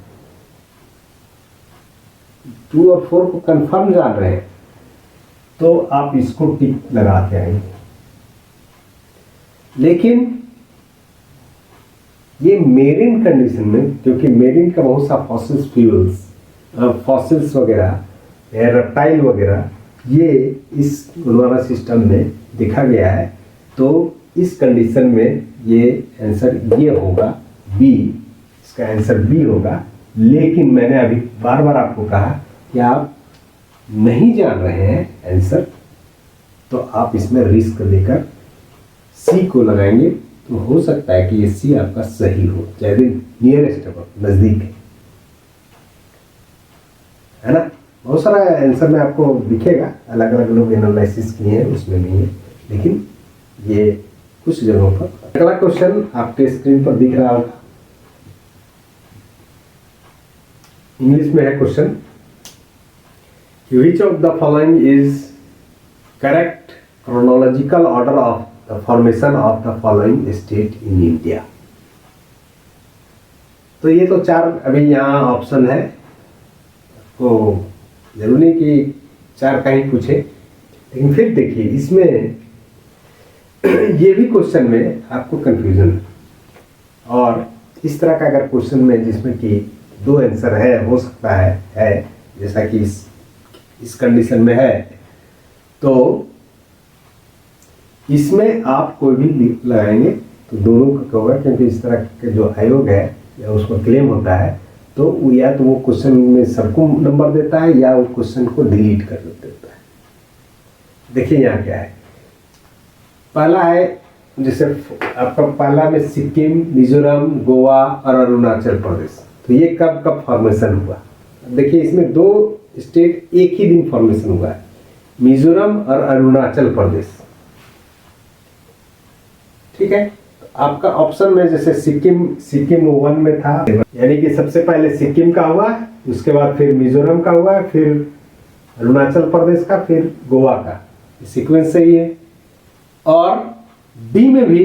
2 और 4 को कंफर्म जान रहे हैं, तो आप इसको टिक लगा के आएंगे। लेकिन ये मेरिन कंडीशन में, क्योंकि मेरिन का बहुत सा फॉसिल्स वगैरह या रेप्टाइल वगैरह ये इस गोंडवाना सिस्टम में देखा गया है, तो इस कंडीशन में ये आंसर ये होगा बी, इसका आंसर बी होगा। लेकिन मैंने अभी बार बार आपको कहा कि आप नहीं जान रहे हैं आंसर, तो आप इसमें रिस्क लेकर सी को लगाएंगे, तो हो सकता है कि ये सी आपका सही हो, चाहे नियरेस्ट नजदीक है ना। बहुत सारा आंसर में आपको दिखेगा, अलग अलग लोग एनालिसिस किए हैं उसमें नहीं है, लेकिन ये कुछ जगहों पर। अगला क्वेश्चन आपके स्क्रीन पर दिख रहा होगा, इंग्लिश में है question, which of the following is correct chronological order of the formation of the following state in India। तो ये तो 4 अभी यहाँ ऑप्शन है, तो जरूरी नहीं कि 4 का ही पूछे, लेकिन फिर देखिए इसमें ये भी क्वेश्चन में आपको कंफ्यूजन है, और इस तरह का अगर क्वेश्चन में जिसमें कि 2 आंसर है, हो सकता है जैसा कि इस कंडीशन में है, तो इसमें आप कोई भी लगाएंगे तो दोनों का होगा, क्योंकि इस तरह के जो आयोग है या उसको क्लेम होता है, तो वो या तो वो क्वेश्चन में सरकुम नंबर देता है या वो क्वेश्चन को डिलीट कर देता है। देखिए यहाँ क्या है, पहला है जैसे आपका पहला में सिक्किम, मिजोरम, गोवा और अरुणाचल प्रदेश, तो ये कब कब फॉर्मेशन हुआ। देखिए इसमें 2 स्टेट एक ही दिन फॉर्मेशन हुआ है, मिजोरम और अरुणाचल प्रदेश। ठीक है, आपका ऑप्शन में जैसे सिक्किम 1 में था, यानी कि सबसे पहले सिक्किम का हुआ, उसके बाद फिर मिजोरम का हुआ, फिर अरुणाचल प्रदेश का, फिर गोवा का, सीक्वेंस सही है। और डी में भी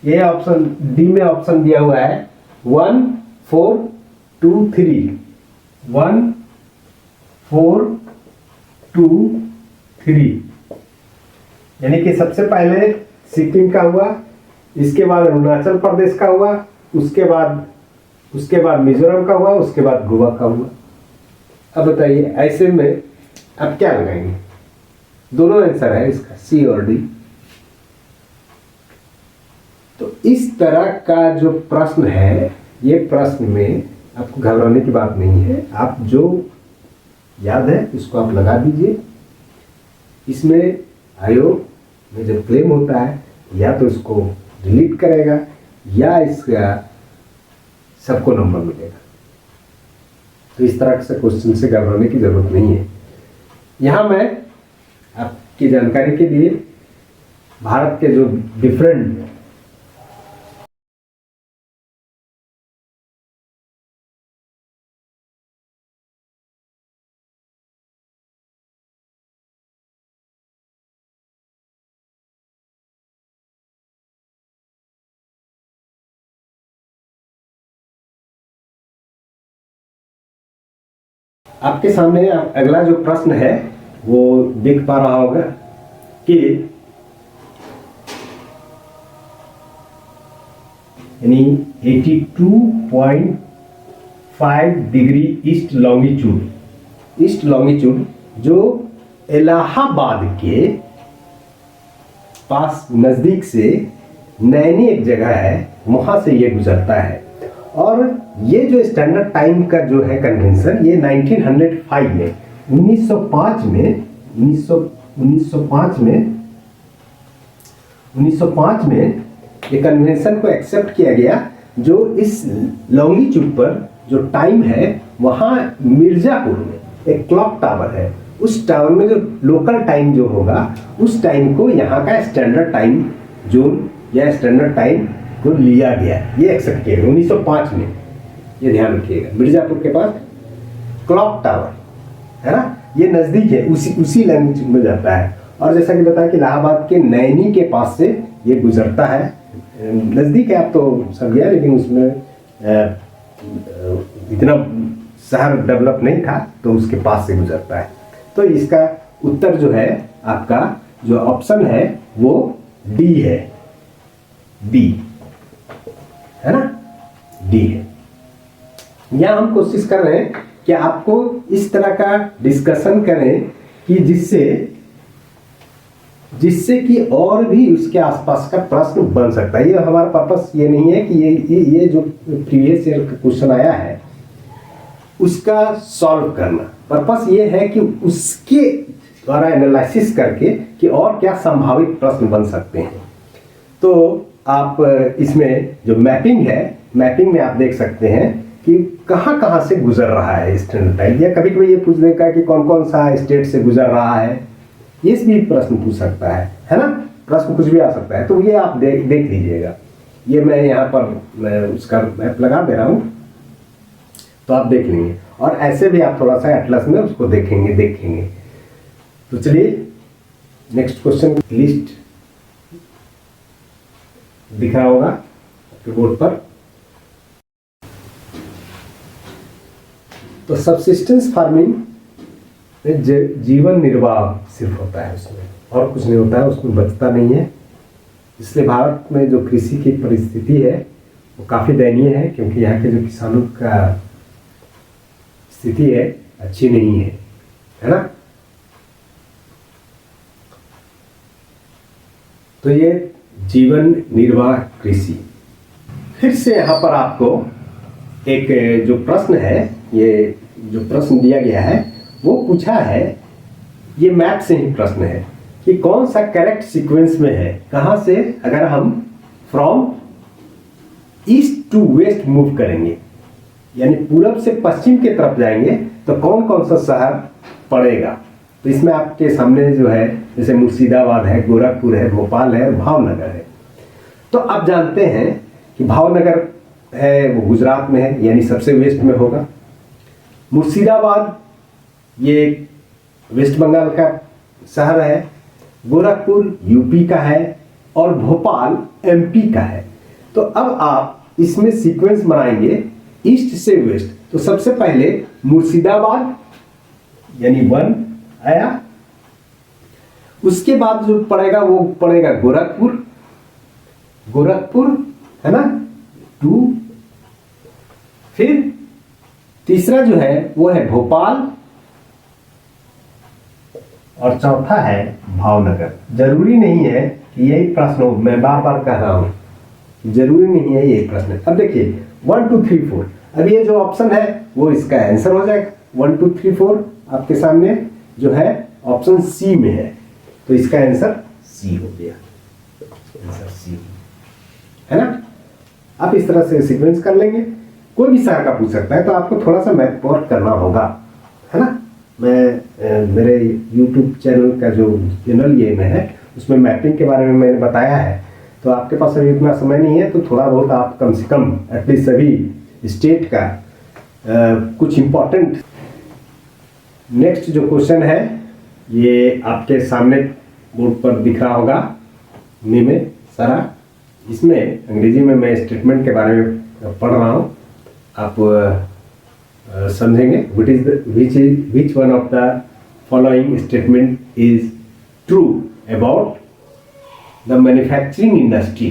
ये ऑप्शन, डी में ऑप्शन दिया हुआ है 1 4 2 3, 1 4 2 3, यानी कि सबसे पहले सिक्किम का हुआ, इसके बाद अरुणाचल प्रदेश का हुआ, उसके बाद मिजोरम का हुआ, उसके बाद गोवा का हुआ। अब बताइए ऐसे में अब क्या लगाएंगे? दोनों आंसर है इसका, सी और डी। तो इस तरह का जो प्रश्न है, ये प्रश्न में आपको घबराने की बात नहीं है। आप जो याद है इसको आप लगा दीजिए। इसमें आयोग में जब क्लेम होता है या तो इसको डिलीट करेगा या इसका सबको नंबर मिलेगा। तो इस तरह से क्वेश्चन से घबराने की जरूरत नहीं है। यहाँ मैं आपकी जानकारी के लिए भारत के जो डिफरेंट आपके सामने अगला जो प्रश्न है वो देख पा रहा होगा कि यानी 82.5 डिग्री ईस्ट लॉन्गिट्यूड जो इलाहाबाद के पास नजदीक से नैनी एक जगह है, वहां से ये गुजरता है। और ये जो स्टैंडर्ड टाइम का जो है कन्वेंशन, ये 1905 में 1905 में ये कन्वेंशन को एक्सेप्ट किया गया, जो इस लॉन्गिट्यूड पर जो टाइम है वहाँ मिर्जापुर में एक क्लॉक टावर है, उस टावर में जो लोकल टाइम जो होगा उस टाइम को यहाँ का स्टैंडर्ड टाइम जोन या स्टैंडर्ड टाइम को लिया गया, ये एक्सेप्ट किया गया 1905 में। ये ध्यान रखिएगा, मिर्जापुर के पास क्लॉक टावर है ना, ये नजदीक है, उसी लैंग्वेज में जाता है। और जैसा कि बताया कि इलाहाबाद के नैनी के पास से ये गुजरता है, नजदीक है, आप तो सब गया, लेकिन उसमें इतना शहर डेवलप नहीं था तो उसके पास से गुजरता है। तो इसका उत्तर जो है आपका जो ऑप्शन है वो डी है, डी है ना, डी है। यहां हम कोशिश कर रहे हैं कि आपको इस तरह का डिस्कशन करें कि जिससे कि और भी उसके आसपास का प्रश्न बन सकता है। ये हमारा पर्पस ये नहीं है कि ये जो प्रीवियस ईयर का क्वेश्चन आया है उसका सॉल्व करना, पर्पस ये है कि उसके द्वारा एनालिसिस करके कि और क्या संभावित प्रश्न बन सकते हैं। तो आप इसमें जो मैपिंग है, मैपिंग में आप देख सकते हैं कि कहाँ से गुजर रहा है स्टैंडर्ड टाइम, या कभी कभी ये पूछने का कि कौन कौन सा स्टेट से गुजर रहा है, ये भी प्रश्न पूछ सकता है ना, प्रश्न कुछ भी आ सकता है। तो ये आप देख लीजिएगा, ये मैं यहाँ पर मैं उसका मैप लगा दे रहा हूँ, तो आप देख लेंगे। और ऐसे भी आप थोड़ा सा एटलस में उसको देखेंगे। तो चलिए नेक्स्ट क्वेश्चन लिस्ट दिख रहा होगा आपके बोर्ड पर। तो सबसिस्टेंस फार्मिंग में जीवन निर्वाह सिर्फ होता है, उसमें और कुछ नहीं होता है, उसमें बचता नहीं है। इसलिए भारत में जो कृषि की परिस्थिति है वो काफ़ी दयनीय है, क्योंकि यहाँ के जो किसानों का स्थिति है अच्छी नहीं है ना। तो ये जीवन निर्वाह कृषि। फिर से यहाँ पर आपको एक जो प्रश्न है, ये जो प्रश्न दिया गया है वो पूछा है, ये मैप से ही प्रश्न है कि कौन सा करेक्ट सीक्वेंस में है, कहाँ से अगर हम from east to west move करेंगे, यानी पूरब से पश्चिम की तरफ जाएंगे तो कौन कौन सा शहर पड़ेगा। तो इसमें आपके सामने जो है जैसे मुर्शिदाबाद है, गोरखपुर है, भोपाल है, भावनगर है। तो आप जानते हैं कि भावनगर है वो गुजरात में है, यानी सबसे वेस्ट में होगा। मुर्शिदाबाद ये वेस्ट बंगाल का शहर है, गोरखपुर यूपी का है और भोपाल एमपी का है। तो अब आप इसमें सीक्वेंस बनाएंगे ईस्ट से वेस्ट। तो सबसे पहले मुर्शिदाबाद यानी 1 आया, उसके बाद जो पड़ेगा वो पड़ेगा गोरखपुर, गोरखपुर है ना 2, फिर तीसरा जो है वो है भोपाल और चौथा है भावनगर। जरूरी नहीं है कि यही प्रश्न हो, मैं बार बार कह रहा हूं जरूरी नहीं है यही प्रश्न। अब देखिए 1 2 3 4, अब ये जो ऑप्शन है वो इसका आंसर हो जाएगा। 1 2 3 4 आपके सामने जो है ऑप्शन सी में है, तो इसका आंसर सी हो गया, आंसर सी है ना। आप इस तरह से सीक्वेंस कर लेंगे। कोई भी शहर का पूछ सकता है, तो आपको थोड़ा सा मैथ वर्क करना होगा, है ना। मैं मेरे YouTube चैनल का जो चैनल ये में है उसमें मैपिंग के बारे में मैंने बताया है। तो आपके पास अभी इतना समय नहीं है, तो थोड़ा बहुत आप कम से कम एटलीस्ट सभी स्टेट का कुछ इम्पोर्टेंट। नेक्स्ट जो क्वेश्चन है ये आपके सामने बोर्ड पर दिख रहा होगा में सारा। इसमें अंग्रेजी में मैं स्टेटमेंट के बारे में पढ़ रहा हूँ, आप समझेंगे। Which one of the following statement is true about the manufacturing industry,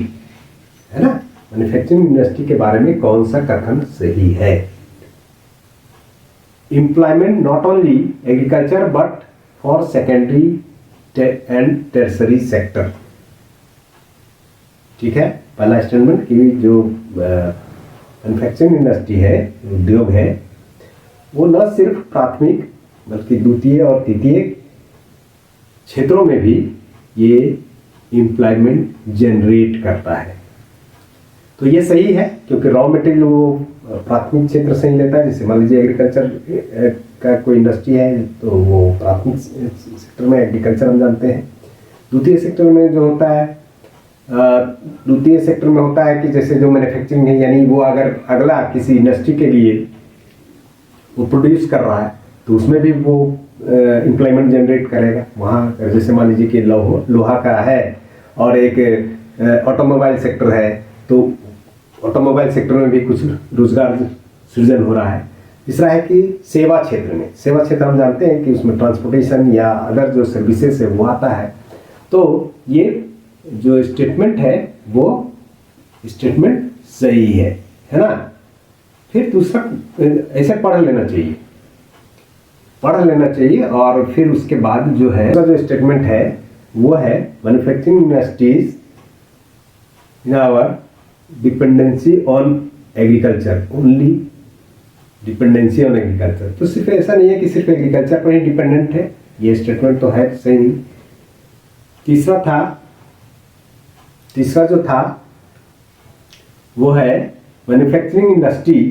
है ना। मैन्युफैक्चरिंग इंडस्ट्री के बारे में कौन सा कथन सही है। Employment not only agriculture but for secondary and tertiary sector. ठीक है, पहला स्टेटमेंट कि जो मैन्युफैक्चरिंग इंडस्ट्री है, उद्योग है, वो न सिर्फ प्राथमिक बल्कि द्वितीय और तृतीय क्षेत्रों में भी ये एम्प्लॉयमेंट जनरेट करता है। तो ये सही है, क्योंकि रॉ मटेरियल वो प्राथमिक क्षेत्र से ही लेता है। जैसे मान लीजिए एग्रीकल्चर का कोई इंडस्ट्री है तो वो प्राथमिक सेक्टर में एग्रीकल्चर हम जानते हैं। द्वितीय सेक्टर में जो होता है, द्वितीय सेक्टर में होता है कि जैसे जो मैन्युफैक्चरिंग है, यानी वो अगर अगला किसी इंडस्ट्री के लिए वो प्रोड्यूस कर रहा है तो उसमें भी वो एम्प्लॉयमेंट जनरेट करेगा। वहाँ जैसे मान लीजिए कि लोहा का है और एक ऑटोमोबाइल सेक्टर है, तो ऑटोमोबाइल सेक्टर में भी कुछ रोजगार सृजन हो रहा है। तीसरा है कि सेवा क्षेत्र में, सेवा क्षेत्र हम जानते हैं कि उसमें ट्रांसपोर्टेशन या अदर जो सर्विसेज है वो आता है। तो ये जो स्टेटमेंट है वो स्टेटमेंट सही है ना। फिर दूसरा ऐसे पढ़ लेना चाहिए और फिर उसके बाद जो है जो स्टेटमेंट है वो है manufacturing industries in our dependency on agriculture, only dependency on agriculture. तो सिर्फ ऐसा नहीं है कि सिर्फ एग्रीकल्चर पर ही डिपेंडेंट है, ये स्टेटमेंट तो है सही नहीं। तीसरा जो था वो है manufacturing industry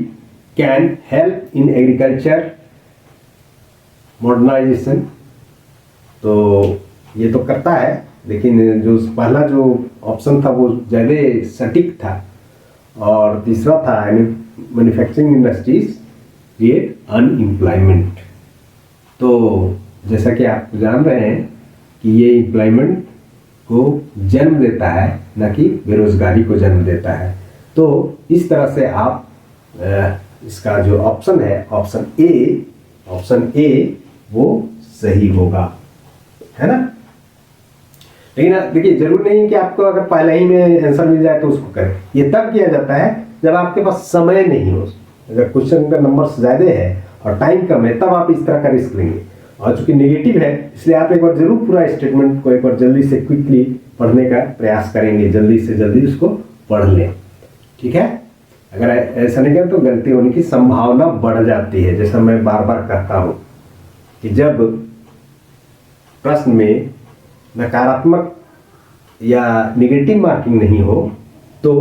can help in agriculture modernization. तो ये तो करता है, लेकिन जो पहला जो ऑप्शन था वो ज़्यादा सटीक था। और तीसरा था मैन्युफैक्चरिंग इंडस्ट्रीज क्रिएट अनएम्प्लॉयमेंट। तो जैसा कि आप जान रहे हैं कि ये एम्प्लॉयमेंट को जन्म देता है, न कि बेरोजगारी को जन्म देता है। तो इस तरह से आप इसका जो ऑप्शन है ऑप्शन ए वो सही होगा, है ना। लेकिन देखिए जरूर नहीं कि आपको अगर पहले ही में आंसर मिल जाए तो उसको करें। ये तब किया जाता है जब आपके पास समय नहीं हो, अगर क्वेश्चन का नंबर ज़्यादा है और टाइम कम है, तब आप इस तरह का रिस्क लेंगे। और चूंकि नेगेटिव है इसलिए आप एक बार जरूर पूरा स्टेटमेंट को एक बार जल्दी से क्विकली पढ़ने का प्रयास करेंगे, जल्दी से जल्दी उसको पढ़ लें, ठीक है। अगर ऐसा नहीं करें तो गलती होने की संभावना बढ़ जाती है। जैसा मैं बार बार कहता हूँ कि जब प्रश्न में नकारात्मक या नेगेटिव मार्किंग नहीं हो तो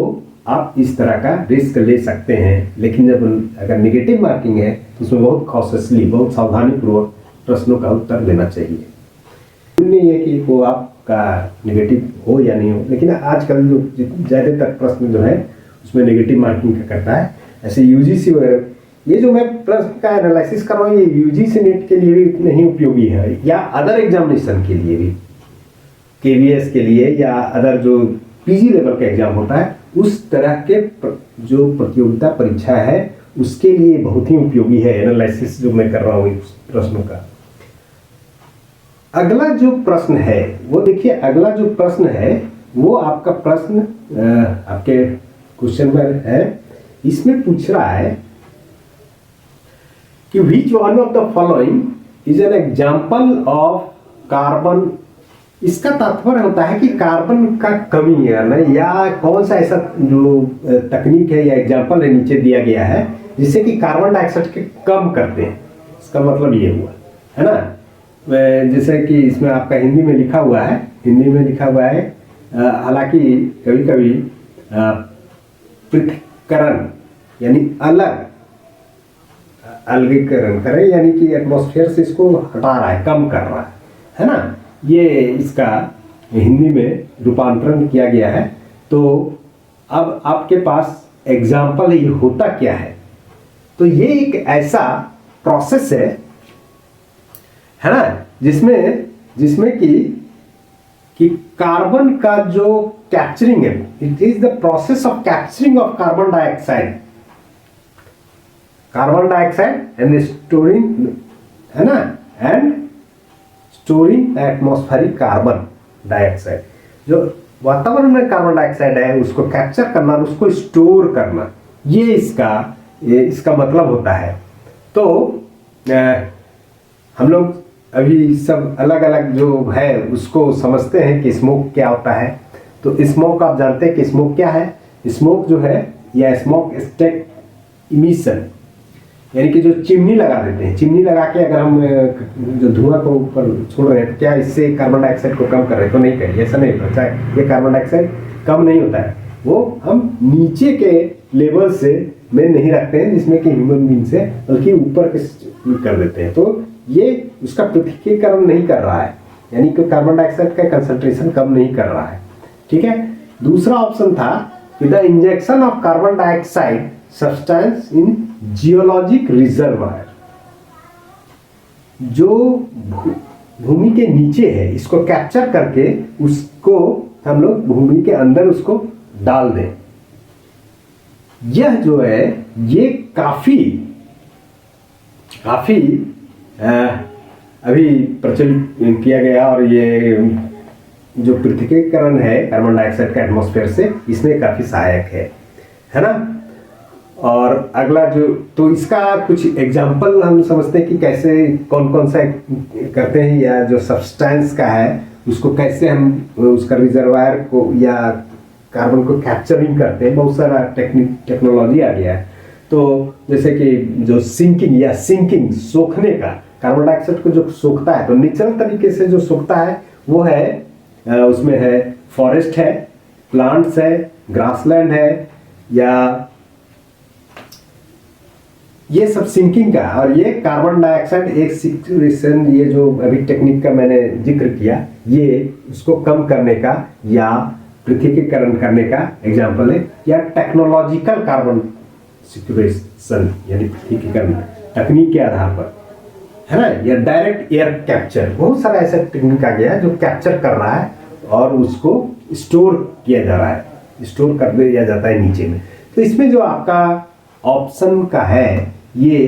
आप इस तरह का रिस्क ले सकते हैं, लेकिन जब अगर नेगेटिव मार्किंग है तो उसमें बहुत कॉशियसली, बहुत सावधानीपूर्वक प्रश्नों का उत्तर देना चाहिए। नहीं है कि वो आपका नेगेटिव हो या नहीं हो, लेकिन आजकल जो ज़्यादातर प्रश्न जो है उसमें नेगेटिव मार्किंग का करता है। ऐसे यूजीसी ये जो मैं प्रश्न का एनालिसिस कर रहा हूँ ये यूजीसी नेट के लिए भी नहीं उपयोगी है, या अदर एग्जामिनेशन के लिए भी, केवीएस के लिए या अदर जो पीजी लेवल का एग्जाम होता है उस तरह के जो प्रतियोगिता परीक्षा है उसके लिए बहुत ही उपयोगी है एनालिसिस जो मैं कर रहा हूँ इस प्रश्नों का। अगला जो प्रश्न है वो देखिए, अगला जो प्रश्न है वो आपका प्रश्न आपके क्वेश्चन में है, इसमें पूछ रहा है कि which one of the following is an example of carbon. इसका तात्पर्य होता है कि कार्बन का कमी है ना, या कौन सा ऐसा जो तकनीक है या एग्जाम्पल है नीचे दिया गया है जिससे कि कार्बन डाइऑक्साइड के कम करते हैं। इसका मतलब ये हुआ है ना, जैसे कि इसमें आपका हिंदी में लिखा हुआ है, हिंदी में लिखा हुआ है हालांकि कभी कभी पृथक्करण यानी अलग अलगीकरण करें, यानी कि एटमॉस्फेयर से इसको हटा रहा है, कम कर रहा है ना, ये इसका हिंदी में रूपांतरण किया गया है। तो अब आपके पास एग्जाम्पल ये होता क्या है, तो ये एक ऐसा प्रोसेस है ना, जिसमें कि कार्बन का जो कैप्चरिंग है, it is the process of capturing of carbon dioxide and storing, है ना, and storing atmospheric carbon dioxide. जो वातावरण में कार्बन डाइऑक्साइड है उसको कैप्चर करना और उसको स्टोर करना, ये इसका मतलब होता है। तो हम लोग अभी सब अलग अलग जो है उसको समझते हैं कि स्मोक क्या होता है। तो स्मोक आप जानते हैं कि स्मोक क्या है। स्मोक जो है या स्मोक स्टेक इमिशन, यानी कि जो चिमनी लगा देते हैं, चिमनी लगा के अगर हम जो धुआं को ऊपर छोड़ रहे हैं, क्या इससे कार्बन डाइऑक्साइड को कम कर रहे हैं? तो नहीं करिए, ऐसा नहीं होता है। ये कार्बन डाइऑक्साइड कम नहीं होता है, वो हम नीचे के लेवल से में नहीं रखते हैं जिसमें कि ह्यूमन बीइंग से, बल्कि ऊपर के कर देते हैं। तो ये उसका पृथक्करण नहीं कर रहा है, यानी कि कार्बन डाइऑक्साइड का कंसंट्रेशन कम नहीं कर रहा है। ठीक है। दूसरा ऑप्शन था कि the injection of carbon dioxide substance in geologic reservoir, जो भूमि के नीचे है इसको कैप्चर करके उसको हम लोग भूमि के अंदर उसको डाल दें। यह जो है ये काफी अभी प्रचलित किया गया, और ये जो पृथक्करण है कार्बन डाइऑक्साइड का एटमॉस्फेयर से, इसमें काफी सहायक है ना। और अगला जो, तो इसका कुछ एग्जाम्पल हम समझते हैं कि कैसे कौन कौन सा करते हैं, या जो सब्सटेंस का है उसको कैसे हम उसका रिजर्वायर को या कार्बन को कैप्चरिंग करते हैं। बहुत सारा टेक्नोलॉजी आ गया है। तो जैसे कि जो सिंकिंग सोखने का, कार्बन डाइऑक्साइड को जो सोखता है, तो नेचुरल तरीके से जो सोखता है वो है उसमें है फॉरेस्ट है, प्लांट्स है, ग्रासलैंड है, या ये सब सिंकिंग का। और ये कार्बन डाइऑक्साइड एक सिक्वेशन, ये जो अभी टेक्निक का मैंने जिक्र किया, ये उसको कम करने का या पृथक्करण करने का एग्जाम्पल है। या टेक्नोलॉजिकल कार्बन सिक्वेशन यानी पृथक्करण तकनीक के आधार पर, है ना, या डायरेक्ट एयर कैप्चर, बहुत सारा ऐसा टेक्निक आ गया है जो कैप्चर कर रहा है और उसको स्टोर किया जा रहा है, स्टोर कर दिया जाता है नीचे में। तो इसमें जो आपका ऑप्शन का है ये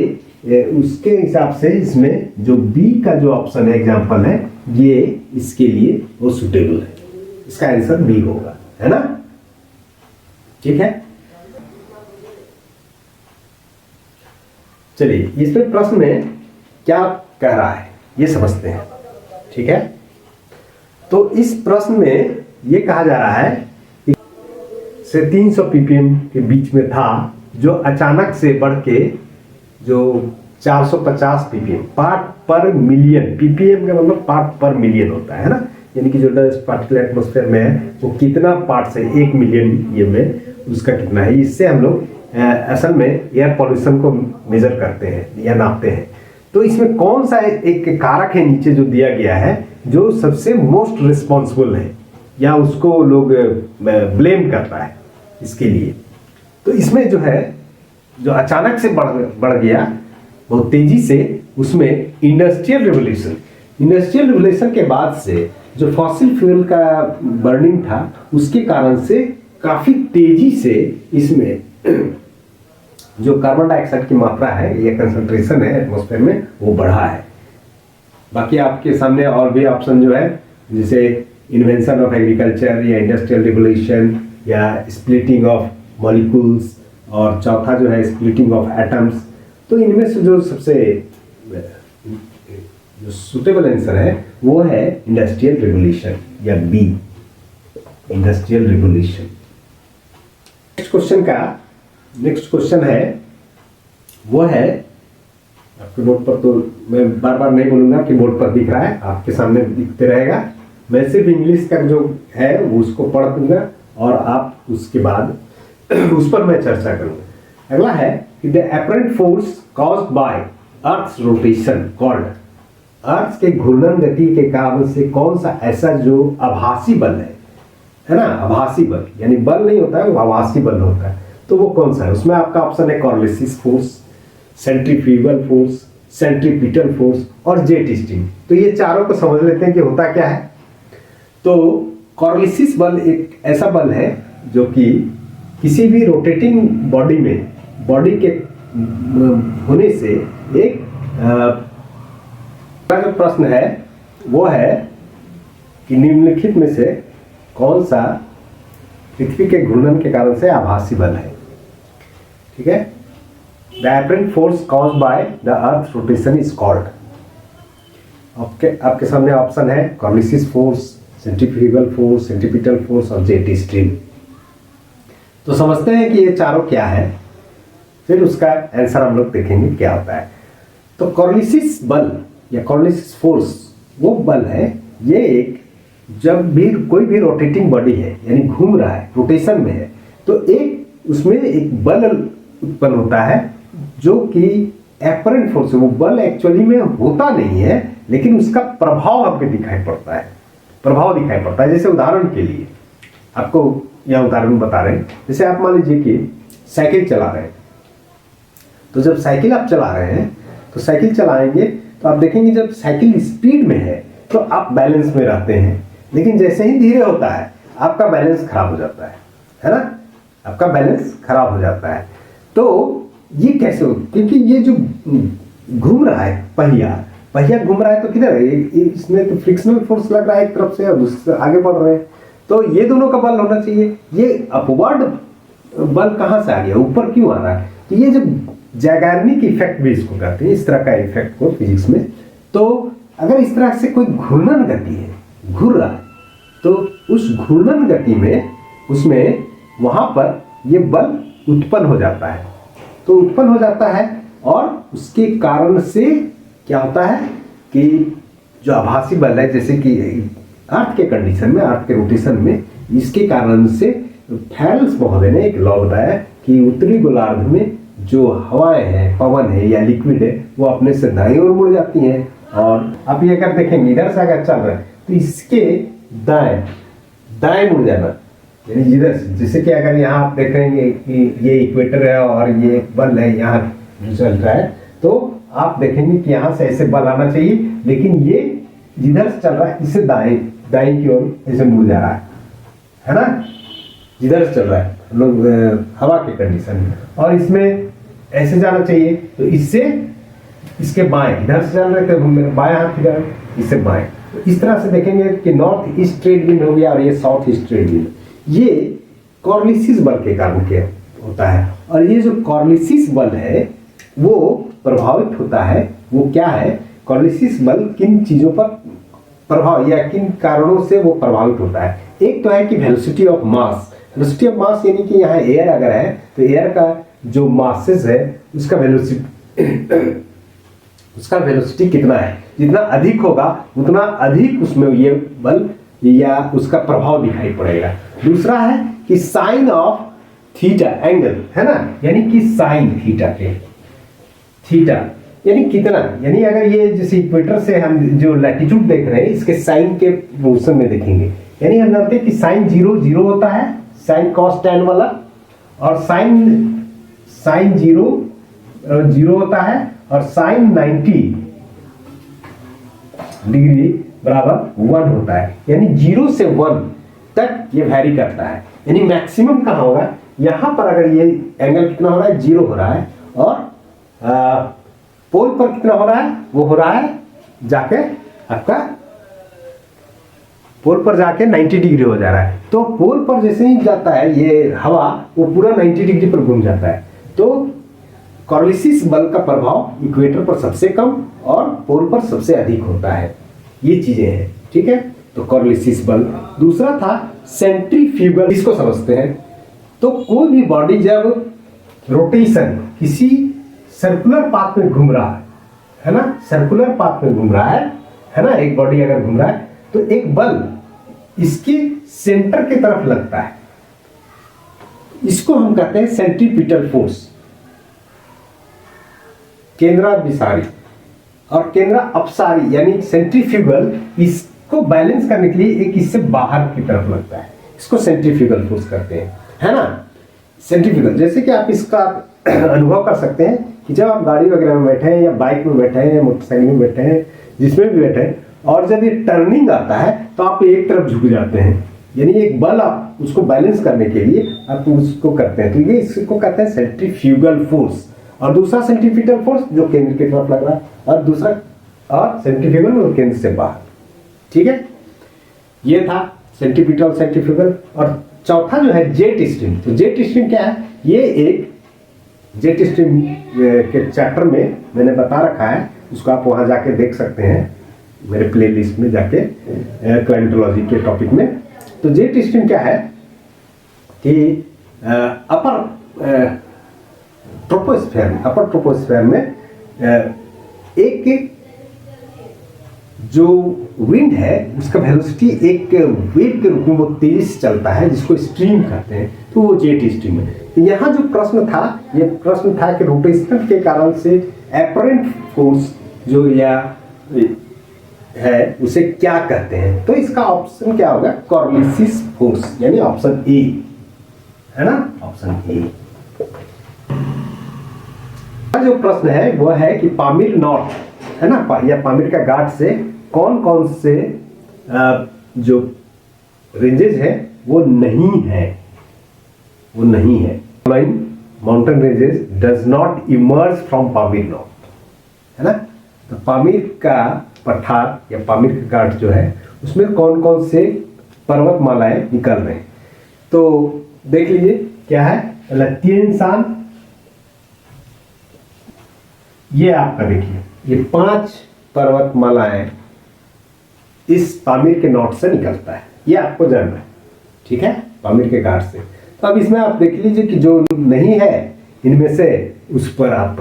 उसके हिसाब से इसमें जो बी का जो ऑप्शन है एग्जाम्पल है, ये इसके लिए वो सुटेबल है। इसका आंसर बी होगा, है ना। ठीक है। चलिए इसमें प्रश्न में क्या कह रहा है ये समझते हैं। ठीक है। तो इस प्रश्न में ये कहा जा रहा है कि से 300 ppm के बीच में था, जो अचानक से बढ़ के जो 450 ppm, पार्ट पर मिलियन, ppm का मतलब पार्ट पर मिलियन होता है ना, यानी कि जो डस्ट पार्टिकल एटमॉस्फेयर में है वो कितना पार्ट से 1 मिलियन ये में उसका कितना है। इससे हम लोग असल में एयर पॉल्यूशन को मेजर करते हैं या नापते हैं। तो इसमें कौन सा एक कारक है नीचे जो दिया गया है जो सबसे मोस्ट रिस्पॉन्सिबल है, या उसको लोग ब्लेम करता है इसके लिए। तो इसमें जो है जो अचानक से बढ़ गया बहुत तेजी से, उसमें इंडस्ट्रियल रिवोल्यूशन के बाद से जो फॉसिल फ्यूल का बर्निंग था उसके कारण से काफी तेजी से इसमें जो कार्बन डाइऑक्साइड की मात्रा है, ये कंसंट्रेशन है एटमॉस्फेयर में, वो बढ़ा है। बाकी आपके सामने और भी ऑप्शन जो है, जैसे इन्वेंशन ऑफ एग्रीकल्चर या इंडस्ट्रियल रिवोल्यूशन या स्प्लिटिंग ऑफ मॉलिक्यूल्स, और चौथा जो है स्प्लिटिंग ऑफ एटम्स। तो इनमें से जो सबसे जो सुटेबल आंसर है वो है इंडस्ट्रियल रिवोल्यूशन या B, industrial revolution. Next question है वो है, आपके बोर्ड पर तो मैं बार बार नहीं बोलूंगा कि बोर्ड पर दिख रहा है, आपके सामने दिखते रहेगा। मैं सिर्फ इंग्लिश का जो है वो उसको पढ़ दूंगा और आप उसके बाद उस पर मैं चर्चा करूंगा। अगला है कि the apparent force caused by earth rotation called, earth के घूर्णन गति के कारण से कौन सा ऐसा जो आभासी बल है ना, आभासी बल यानी बल नहीं होता है, वो आभासी बल होता है, तो वो कौन सा है? उसमें आपका ऑप्शन है Coriolis force, centrifugal force, centripetal force और जेट स्ट्रीम। तो ये चारों को समझ लेते हैं कि होता क्या है। तो कॉर्लिसिस बल एक ऐसा बल है जो कि किसी भी रोटेटिंग बॉडी में, बॉडी के होने से एक जो प्रश्न है वो है कि निम्नलिखित में से कौन सा पृथ्वी के घूर्णन के कारण से आभासी बल है। ठीक है, the apparent force caused by the earth rotation is called. आपके सामने ऑप्शन है Coriolis force, centrifugal force, centripetal force और जेट स्ट्रीम। तो समझते हैं कि ये चारों क्या है, फिर उसका आंसर हम लोग देखेंगे क्या होता है। तो कॉर्लिसिस बल या कॉर्लिसिस फोर्स वो बल है, ये एक जब भी कोई भी रोटेटिंग बॉडी है यानी घूम रहा है, रोटेशन में है, तो एक उसमें एक बल उत्पन्न होता है जो कि अपरेंट फोर्स है। वो बल एक्चुअली में होता नहीं है, लेकिन उसका प्रभाव आपको दिखाई पड़ता है, प्रभाव दिखाई पड़ता है। जैसे उदाहरण के लिए आपको यह उदाहरण बता रहे हैं, जैसे आप मान लीजिए कि साइकिल चला रहे हैं, तो जब साइकिल आप चला रहे हैं तो साइकिल चलाएंगे तो आप देखेंगे जब साइकिल स्पीड में है तो आप बैलेंस में रहते हैं, लेकिन जैसे ही धीरे होता है आपका बैलेंस खराब हो जाता है ना, आपका बैलेंस खराब हो जाता है। तो ये कैसे हो? क्योंकि ये जो घूम रहा है पहिया घूम रहा है, तो किधर है? इसमें तो फ्रिक्शनल फोर्स लग रहा है एक तरफ से और दूसरे आगे बढ़ रहे हैं, तो ये दोनों का बल होना चाहिए। ये अपवर्ड बल कहाँ से आ गया, ऊपर क्यों आ रहा है? तो ये जो जैगार्निक इफेक्ट भी इसको कहते हैं, इस तरह का इफेक्ट को फिजिक्स में। तो अगर इस तरह से कोई घूर्णन गति है, घूर रहा है, तो उस घूर्णन गति में उसमें वहां पर ये बल उत्पन्न हो जाता है। तो उत्पन्न हो जाता है और उसके कारण से क्या होता है कि जो आभासी बल है, जैसे कि अर्थ के कंडीशन में, अर्थ के रोटेशन में, इसके कारण से फैल्स महोदय ने एक लॉ बताया कि उत्तरी गोलार्ध में जो हवाएं हैं, पवन है या लिक्विड है, वो अपने से दाईं ओर मुड़ जाती हैं। और आप ये अगर देखेंगे इधर से अगर चल रहा है तो इसके दाएं मुड़ जाना, यानी जिधर से, जैसे कि अगर यहाँ आप देखेंगे कि ये इक्वेटर है और ये बल है यहाँ जो चल रहा है, तो आप देखेंगे कि यहाँ से ऐसे बल आना चाहिए, लेकिन ये जिधर से चल रहा है इससे दाएं की ओर ऐसे मुड़ जा रहा है ना, जिधर से चल रहा है हम लोग हवा के कंडीशन में, और इसमें ऐसे जाना चाहिए, तो इससे इसके बाएं, इधर से चल रहे थे बाएं हाथ इधर, इससे बाएं। तो इस तरह से देखेंगे कि नॉर्थ ईस्ट ट्रेड विंड हो गया और ये साउथ ईस्ट ट्रेड विंड, ये कॉर्लिसिस बल के कारण क्या होता है। और ये जो कॉर्लिसिस बल है वो प्रभावित होता है, वो क्या है, कॉर्लिसिस बल किन चीजों पर प्रभाव या किन कारणों से वो प्रभावित होता है। एक तो है कि velocity of mass, velocity of mass यानी कि यहाँ एयर अगर है तो एयर का जो मासेस है उसका वेलोसिटी कितना है, जितना अधिक होगा उतना अधिक उसमें ये बल या उसका प्रभाव दिखाई पड़ेगा। दूसरा है कि साइन ऑफ थीटा एंगल, है ना, यानी कि साइन थीटा के, थीटा यानी कितना, यानी अगर ये जैसे इक्वेटर से हम जो लैटिट्यूड देख रहे हैं इसके साइन के पोर्शन में देखेंगे, यानी हम जानते हैं कि साइन 0 0 होता है, साइन कॉस tan वाला, और साइन साइन 0 होता है और साइन 90 डिग्री बराबर 1 होता है, यानी 0 से 1 तक ये वैरी करता है। यानी मैक्सिमम कहाँ होगा, यहां पर अगर ये एंगल कितना हो रहा है, 0 हो रहा है, और पोल पर कितना हो रहा है, वो हो रहा है जाके आपका पोल पर जाके 90 डिग्री हो जा रहा है। तो पोल पर जैसे ही जाता है ये हवा, वो पूरा 90 डिग्री पर घूम जाता है। तो कॉर्लिसिस बल का प्रभाव इक्वेटर पर सबसे कम और पोल पर सबसे अधिक होता है। ये चीजें हैं, ठीक है। तो कॉर्लिसिस बल। दूसरा था सेंट्रीफ्यूगल, इसको समझते हैं। तो कोई भी बॉडी जब रोटेशन किसी सर्कुलर पाथ में घूम रहा है ना, सर्कुलर पाथ में घूम रहा है ना, एक बॉडी अगर घूम रहा है तो एक बल इसके सेंटर की तरफ लगता है, इसको हम कहते हैं सेंट्रीपिटल फोर्स, केंद्राभिसारी और केंद्र अपसारी, यानी सेंट्रीफ्यूगल इसको बैलेंस करने के लिए एक इससे बाहर की तरफ लगता है, इसको सेंट्रीफ्यूगल फोर्स कहते हैं, है ना। सेंट्रीफ्यूगल, जैसे कि आप इसका अनुभव कर सकते हैं कि जब आप गाड़ी वगैरह में बैठे हैं या बाइक में बैठे हैं या मोटरसाइकिल में बैठे हैं, जिसमें भी बैठे हैं, और जब ये टर्निंग आता है तो आप एक तरफ झुक जाते हैं, यानी एक बल आप उसको बैलेंस करने के लिए आप उसको करते हैं। तो ये इसको कहते हैं सेंट्रीफ्यूगल फोर्स। और दूसरा सेंट्रीपिटल फोर्स जो केंद्र की तरफ लग रहा है, और दूसरा और सेंट्रीफ्यूगल और केंद्र से बाहर, ठीक है। ये था सेंट्रीपिटल सेंट्रीफ्यूगल। और चौथा जो है जेट स्ट्रीम। तो जेट स्ट्रीम क्या है, ये एक जेट स्ट्रीम के चैप्टर में मैंने बता रखा है, उसको आप वहां जाके देख सकते हैं मेरे प्लेलिस्ट में जाके, क्लाइमेटोलॉजी के टॉपिक में। तो जेट स्ट्रीम क्या है कि अपर ट्रोपोस्फेयर में एक जो विंड है उसका वेलोसिटी एक वेव के रूप में वो तेजी से चलता है, जिसको स्ट्रीम कहते हैं। तो वो जेट स्ट्रीम है। तो यहाँ जो प्रश्न था, ये प्रश्न था कि रोटेशन के कारण से एपरेंट फोर्स जो या है उसे क्या कहते हैं। तो इसका ऑप्शन क्या होगा, कॉर्लिसिस फोर्स, यानी ऑप्शन ए, है ना, ऑप्शन ए। जो प्रश्न है वो है कि पामीर नॉट, है ना, या पामीर का घाट से कौन कौन से जो रेंजेस है वो नहीं है, वो नहीं है। Mountain ranges does not emerge from Pamir not, है ना। तो पामीर का पठार या पामीर का घाट जो है उसमें कौन कौन से पर्वतमालाएं निकल रहे हैं। तो देख लीजिए क्या है, तीन शान, ये आपका देखिए, ये 5 पर्वतमालाएं इस पामीर के नॉट से निकलता है, ये आपको जानना है, ठीक है, पामीर के घाट से। तो अब इसमें आप देख लीजिए कि जो नहीं है इनमें से उस पर आप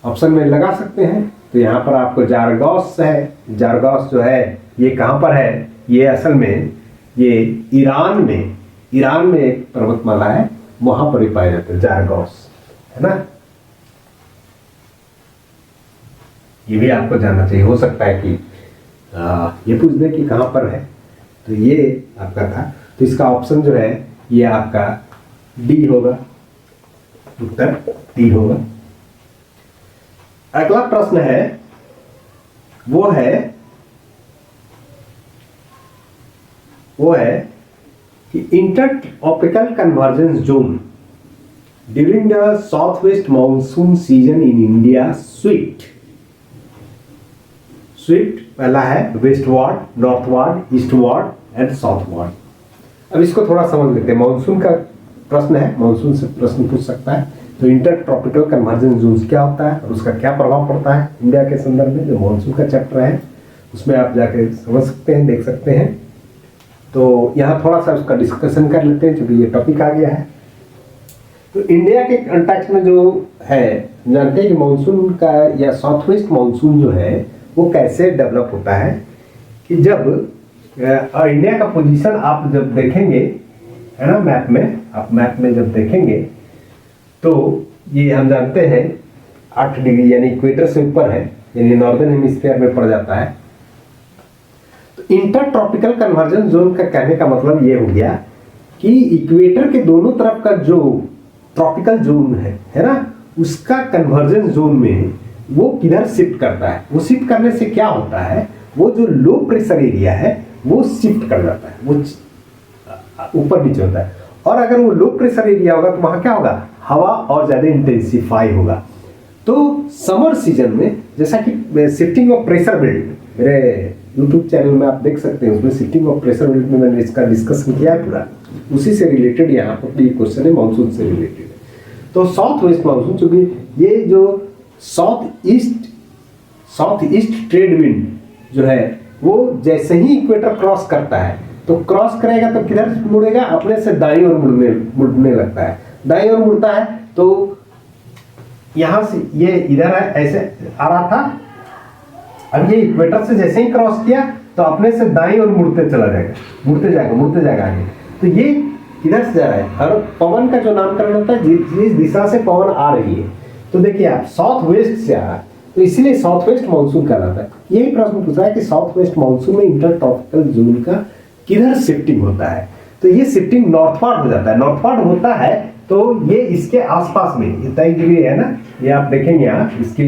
ऑप्शन में लगा सकते हैं। तो यहाँ पर आपको जारगौस है, जारगौस जो है ये कहाँ पर है, ये असल में ये ईरान में एक पर्वतमाला है, वहां पर ही पाए जाते हैं जारगौस, है ना। ये भी आपको जानना चाहिए, हो सकता है कि ये पूछ दे कि कहाँ पर है। तो ये आपका था। तो इसका ऑप्शन जो है ये आपका डी होगा, उत्तर डी होगा। अगला प्रश्न है वो है कि intertropical convergence zone during the south west monsoon season in India Swift पहला है वेस्टवार्ड, नॉर्थवार्ड, ईस्टवार्ड एंड साउथवार्ड। अब इसको थोड़ा समझ लेते हैं। मानसून का प्रश्न है, मानसून से प्रश्न पूछ सकता है। तो इंटरट्रॉपिकल कन्वर्जेंस जोन्स क्या होता है और उसका क्या प्रभाव पड़ता है इंडिया के संदर्भ में, जो मानसून का चैप्टर है उसमें आप जाके समझ सकते हैं, देख सकते हैं। तो यहाँ थोड़ा सा उसका डिस्कशन कर लेते हैं क्योंकि ये टॉपिक आ गया है। तो इंडिया के कंटेक्स्ट में जो है, जानते हैं कि मानसून का या साउथ वेस्ट मानसून जो है वो कैसे डेवलप होता है कि जब इंडिया का पोजीशन आप जब देखेंगे, है ना, मैप में, आप मैप में जब देखेंगे तो ये हम जानते हैं 8 डिग्री यानी इक्वेटर से ऊपर है, यानी नॉर्दर्न हेमिस्फीयर में पड़ जाता है। तो इंटरट्रॉपिकल कन्वर्जेंस जोन का कहने का मतलब ये हो गया कि इक्वेटर के दोनों तरफ का जो ट्रॉपिकल जोन है ना, उसका कन्वर्जन जोन में वो किधर शिफ्ट करता है। वो शिफ्ट करने से क्या होता है, वो जो लो प्रेशर एरिया है वो शिफ्ट कर जाता है, वो ऊपर नीचे होता है। और अगर वो लो प्रेशर एरिया होगा तो वहाँ क्या होगा, हवा और ज़्यादा इंटेंसिफाई होगा। तो समर सीजन में जैसा कि शिफ्टिंग ऑफ प्रेशर बेल्ट मेरे यूट्यूब चैनल में आप देख सकते हैं, उसमें शिफ्टिंग ऑफ प्रेशर बेल्ट में मैंने इसका डिस्कशन किया है पूरा, उसी से रिलेटेड यहाँ पर ये क्वेश्चन है, मानसून से रिलेटेड है। तो साउथ वेस्ट मानसून, चूंकि ये जो साउथ ईस्ट ट्रेड विंड जो है वो जैसे ही इक्वेटर क्रॉस करता है तो क्रॉस करेगा तो किधर मुड़ेगा, अपने से दाईं ओर मुड़ने लगता है। दाईं ओर मुड़ता है तो यहां से ये इधर है, ऐसे आ रहा था, अब ये इक्वेटर से जैसे ही क्रॉस किया तो अपने से दाईं ओर मुड़ते चला जाएगा, मुड़ते जाएगा आगे। तो ये किधर से जा रहा है, और पवन का जो नामकरण होता है जिस दिशा से पवन आ रही है। तो देखिए आप साउथ वेस्ट से आ रहा है तो इसीलिए साउथ वेस्ट मानसून कहलाता है। यही प्रश्न पूछा है कि साउथ वेस्ट मानसून में इंटर ट्रॉपिकल जोन का किधर शिफ्टिंग होता है। तो ये शिफ्टिंग नॉर्थवार्ड हो जाता है। नॉर्थवार्ड होता है तो ये इसके आसपास में ये 23 डिग्री है ना, ये आप देखेंगे यहाँ इसके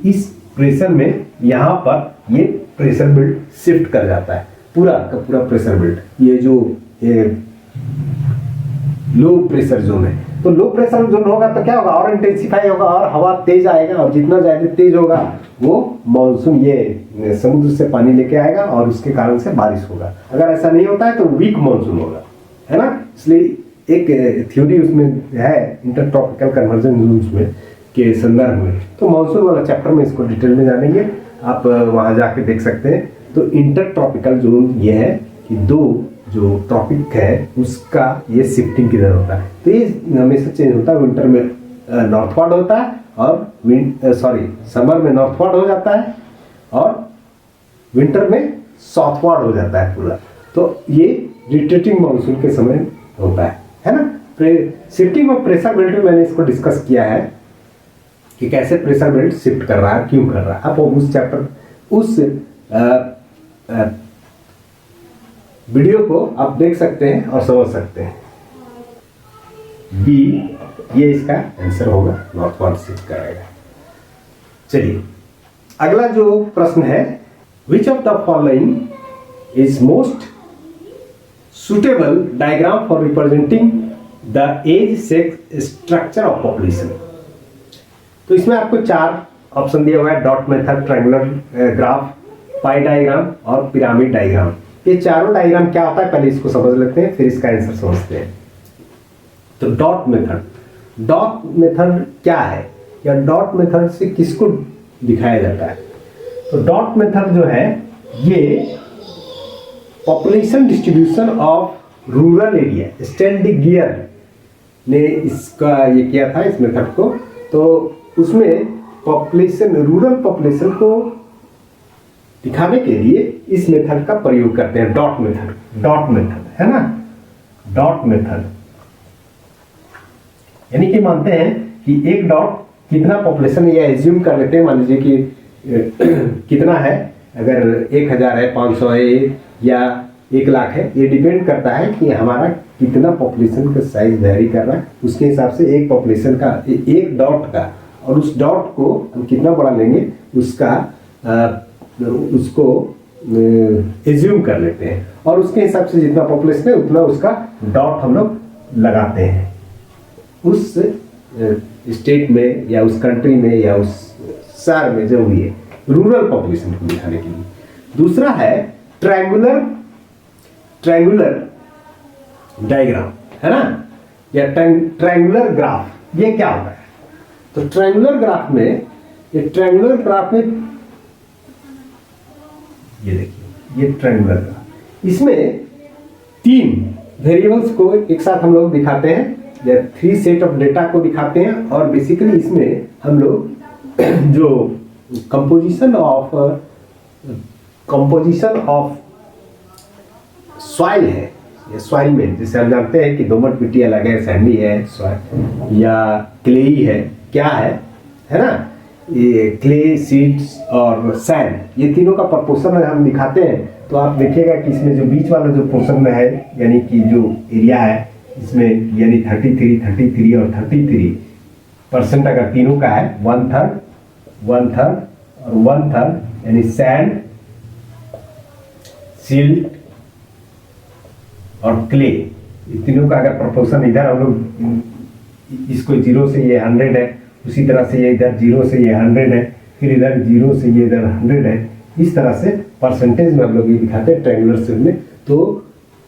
इस प्रेशर में यहाँ पर ये प्रेशर बेल्ट शिफ्ट कर जाता है, पूरा का पूरा प्रेशर बेल्ट। ये जो लो प्रेशर जोन है, तो लो प्रेशर जोन होगा तो क्या होगा, और इंटेंसिफाई होगा और हवा तेज आएगा, और जितना ज्यादा तेज होगा वो मानसून ये समुद्र से पानी लेके आएगा और उसके कारण से बारिश होगा। अगर ऐसा नहीं होता है तो वीक मानसून होगा, है ना। इसलिए एक थ्योरी उसमें है इंटर ट्रॉपिकल कन्वर्जन जोन्स में के संदर्भ में, तो मानसून वाला चैप्टर में इसको डिटेल में जानेंगे, आप वहां जाके देख सकते हैं। तो इंटर ट्रॉपिकल जोन ये है कि दो जो ट्रॉपिक है उसका ये शिफ्टिंग किधर होता है। तो ये हमेशा चेंज होता है, विंटर में नॉर्थवार्ड होता है और समर में नॉर्थवार्ड हो जाता है और विंटर में साउथवार्ड हो जाता है पूरा। तो ये रिट्रेटिंग मानसून के समय होता है ना। शिफ्टिंग ऑफ प्रेशर बेल्ट में मैंने इसको डिस्कस किया है कि कैसे प्रेशर बेल्ट शिफ्ट कर रहा है, क्यों कर रहा है। आप उस चैप्टर उस वीडियो को आप देख सकते हैं और समझ सकते हैं। बी ये इसका आंसर होगा, नॉर्थवार्ड शिफ्ट कराएगा। चलिए अगला जो प्रश्न है, which of the following is most suitable diagram for representing the age sex structure of population. तो इसमें आपको 4 ऑप्शन दिया हुआ है, dot method, triangular graph, pie diagram और पिरामिड डायग्राम। ये चारों डायग्राम क्या होता है पहले इसको समझ लेते हैं, फिर इसका आंसर समझते हैं। तो डॉट मेथड क्या है, या डॉट मेथड से किसको दिखाया जाता है। तो डॉट मेथड जो है ये population distribution of rural area, Sten de Geer ने इसका ये किया था इस मेथड को। तो उसमें पॉपुलेशन, रूरल पॉपुलेशन को दिखाने के लिए इस मेथड का प्रयोग करते हैं, डॉट मेथड है ना। डॉट मेथड यानी कि मानते हैं कि एक डॉट कितना पॉपुलेशन, या एज्यूम कर लेते हैं, मान लीजिए कि कितना है, अगर 1000 है, 500 है या 1 लाख है, ये डिपेंड करता है कि हमारा कितना पॉपुलेशन का साइज वेरी कर रहा है। उसके हिसाब से एक पॉपुलेशन का, एक डॉट का, और उस डॉट को हम कितना बड़ा लेंगे उसको एज्यूम कर लेते हैं, और उसके हिसाब से जितना पॉपुलेशन है उतना उसका डॉट हम लोग लगाते हैं उस स्टेट में या उस कंट्री में या उस शहर में जो भी है, रूरल पॉपुलेशन को दिखाने के लिए। दूसरा है ट्रायंगुलर डायग्राम, है ना, या ट्रायंगुलर ग्राफ। ये क्या होता है, तो ट्रायंगुलर ग्राफ में ये देखिए, ये ट्रायंगुलर ग्राफ, इसमें 3 वेरिएबल्स को एक साथ हम लोग दिखाते हैं, या 3 सेट ऑफ डेटा को दिखाते हैं, और बेसिकली इसमें हम लोग जो कंपोजिशन ऑफ सॉइल है, या सॉइल में जैसे हम जानते हैं कि दोमट मिट्टी अलग है, सैंडी है, या क्लेई है, क्या है ना, ये क्ले, सीड्स और सैंड, ये तीनों का प्रपोर्शन हम दिखाते हैं। तो आप देखिएगा कि इसमें जो बीच वाला जो पोर्शन में है, यानी कि जो एरिया है इसमें यानी 33 और 33% अगर तीनों का है, 1/3 1/3 और 1/3 यानी सैंड, सिल्ट और क्ले, ये तीनों का अगर प्रोपोर्शन इधर हम लोग इसको 0 से ये 100 है, उसी तरह से ये इधर 0 से ये 100 है, फिर इधर 0 से ये इधर 100 है, इस तरह से परसेंटेज में हम लोग ये दिखाते हैं ट्रायंगुलर शेप में। तो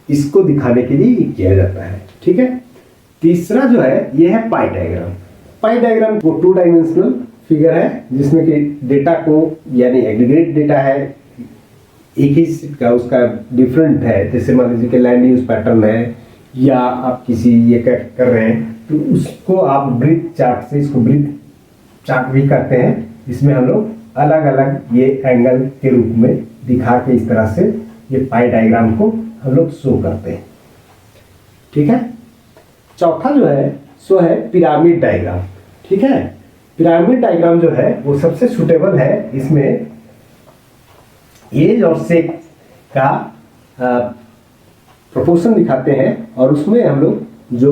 इसको दिखाने के लिए ये किया जाता है, ठीक है। तीसरा जो है ये है पाई डायग्राम। पाई डायग्राम वो 2 डायमेंशनल फिगर है जिसमें कि डेटा को यानी एग्रीगेट डेटा है एक ही का, उसका डिफरेंट है। जैसे मान लीजिए कि लैंड यूज पैटर्न है या आप किसी ये कर रहे हैं तो उसको आप ब्रीथ चार्ट से, इसको ब्रीथ चार्ट भी कहते हैं, इसमें हम लोग अलग अलग ये एंगल के रूप में दिखा के इस तरह से ये पाई डायग्राम को हम लोग शो करते हैं, ठीक है। चौथा जो है सो है पिरामिड डायग्राम, ठीक है। पिरामिड डायग्राम जो है वो सबसे सुटेबल है, इसमें एज और सेक्स का प्रोपोर्शन दिखाते हैं और उसमें हम लोग जो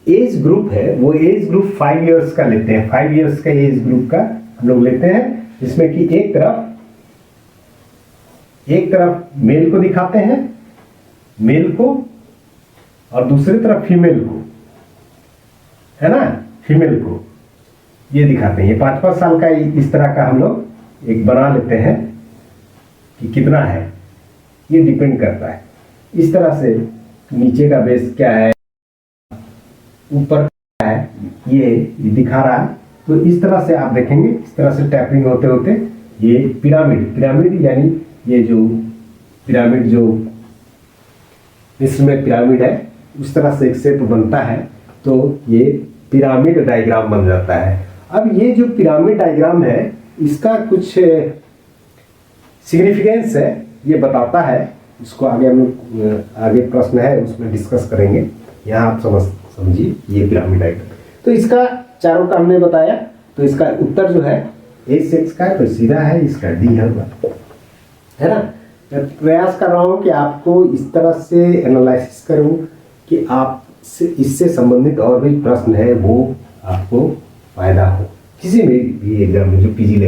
एज ग्रुप है वो एज ग्रुप 5 इयर्स का लेते हैं। 5 इयर्स का एज ग्रुप का हम लोग लेते हैं, जिसमें कि एक तरफ मेल को दिखाते हैं, मेल को, और दूसरी तरफ फीमेल को, है ना, फीमेल को ये दिखाते हैं। ये 5-5 साल का इस तरह का हम लोग एक बना लेते हैं कि कितना है, ये डिपेंड करता है। इस तरह से नीचे का बेस क्या है, ऊपर क्या है, ये दिखा रहा है। तो इस तरह से आप देखेंगे, इस तरह से टैपिंग होते होते ये पिरामिड यानी ये जो पिरामिड जो इसमें पिरामिड है उस तरह से एक शेप बनता है, तो ये पिरामिड डायग्राम बन जाता है। अब ये जो पिरामिड डायग्राम है इसका कुछ सिग्निफिकेंस है, ये बताता है। इसको आगे हम लोग आगे प्रश्न है उसमें डिस्कस करेंगे, यहाँ आप समझिए ये पिरामिड डायग्राम। तो इसका चारों का हमने बताया, तो इसका उत्तर जो है एज सेक्स का है, तो सीधा है, इसका डी होगा, है ना। मैं प्रयास कर रहा हूँ कि आपको इस तरह से एनालिसिस करूँ कि आप इससे संबंधित और भी प्रश्न है वो आपको फायदा हो किसी भी एग्जाम में जो पीजी लेवल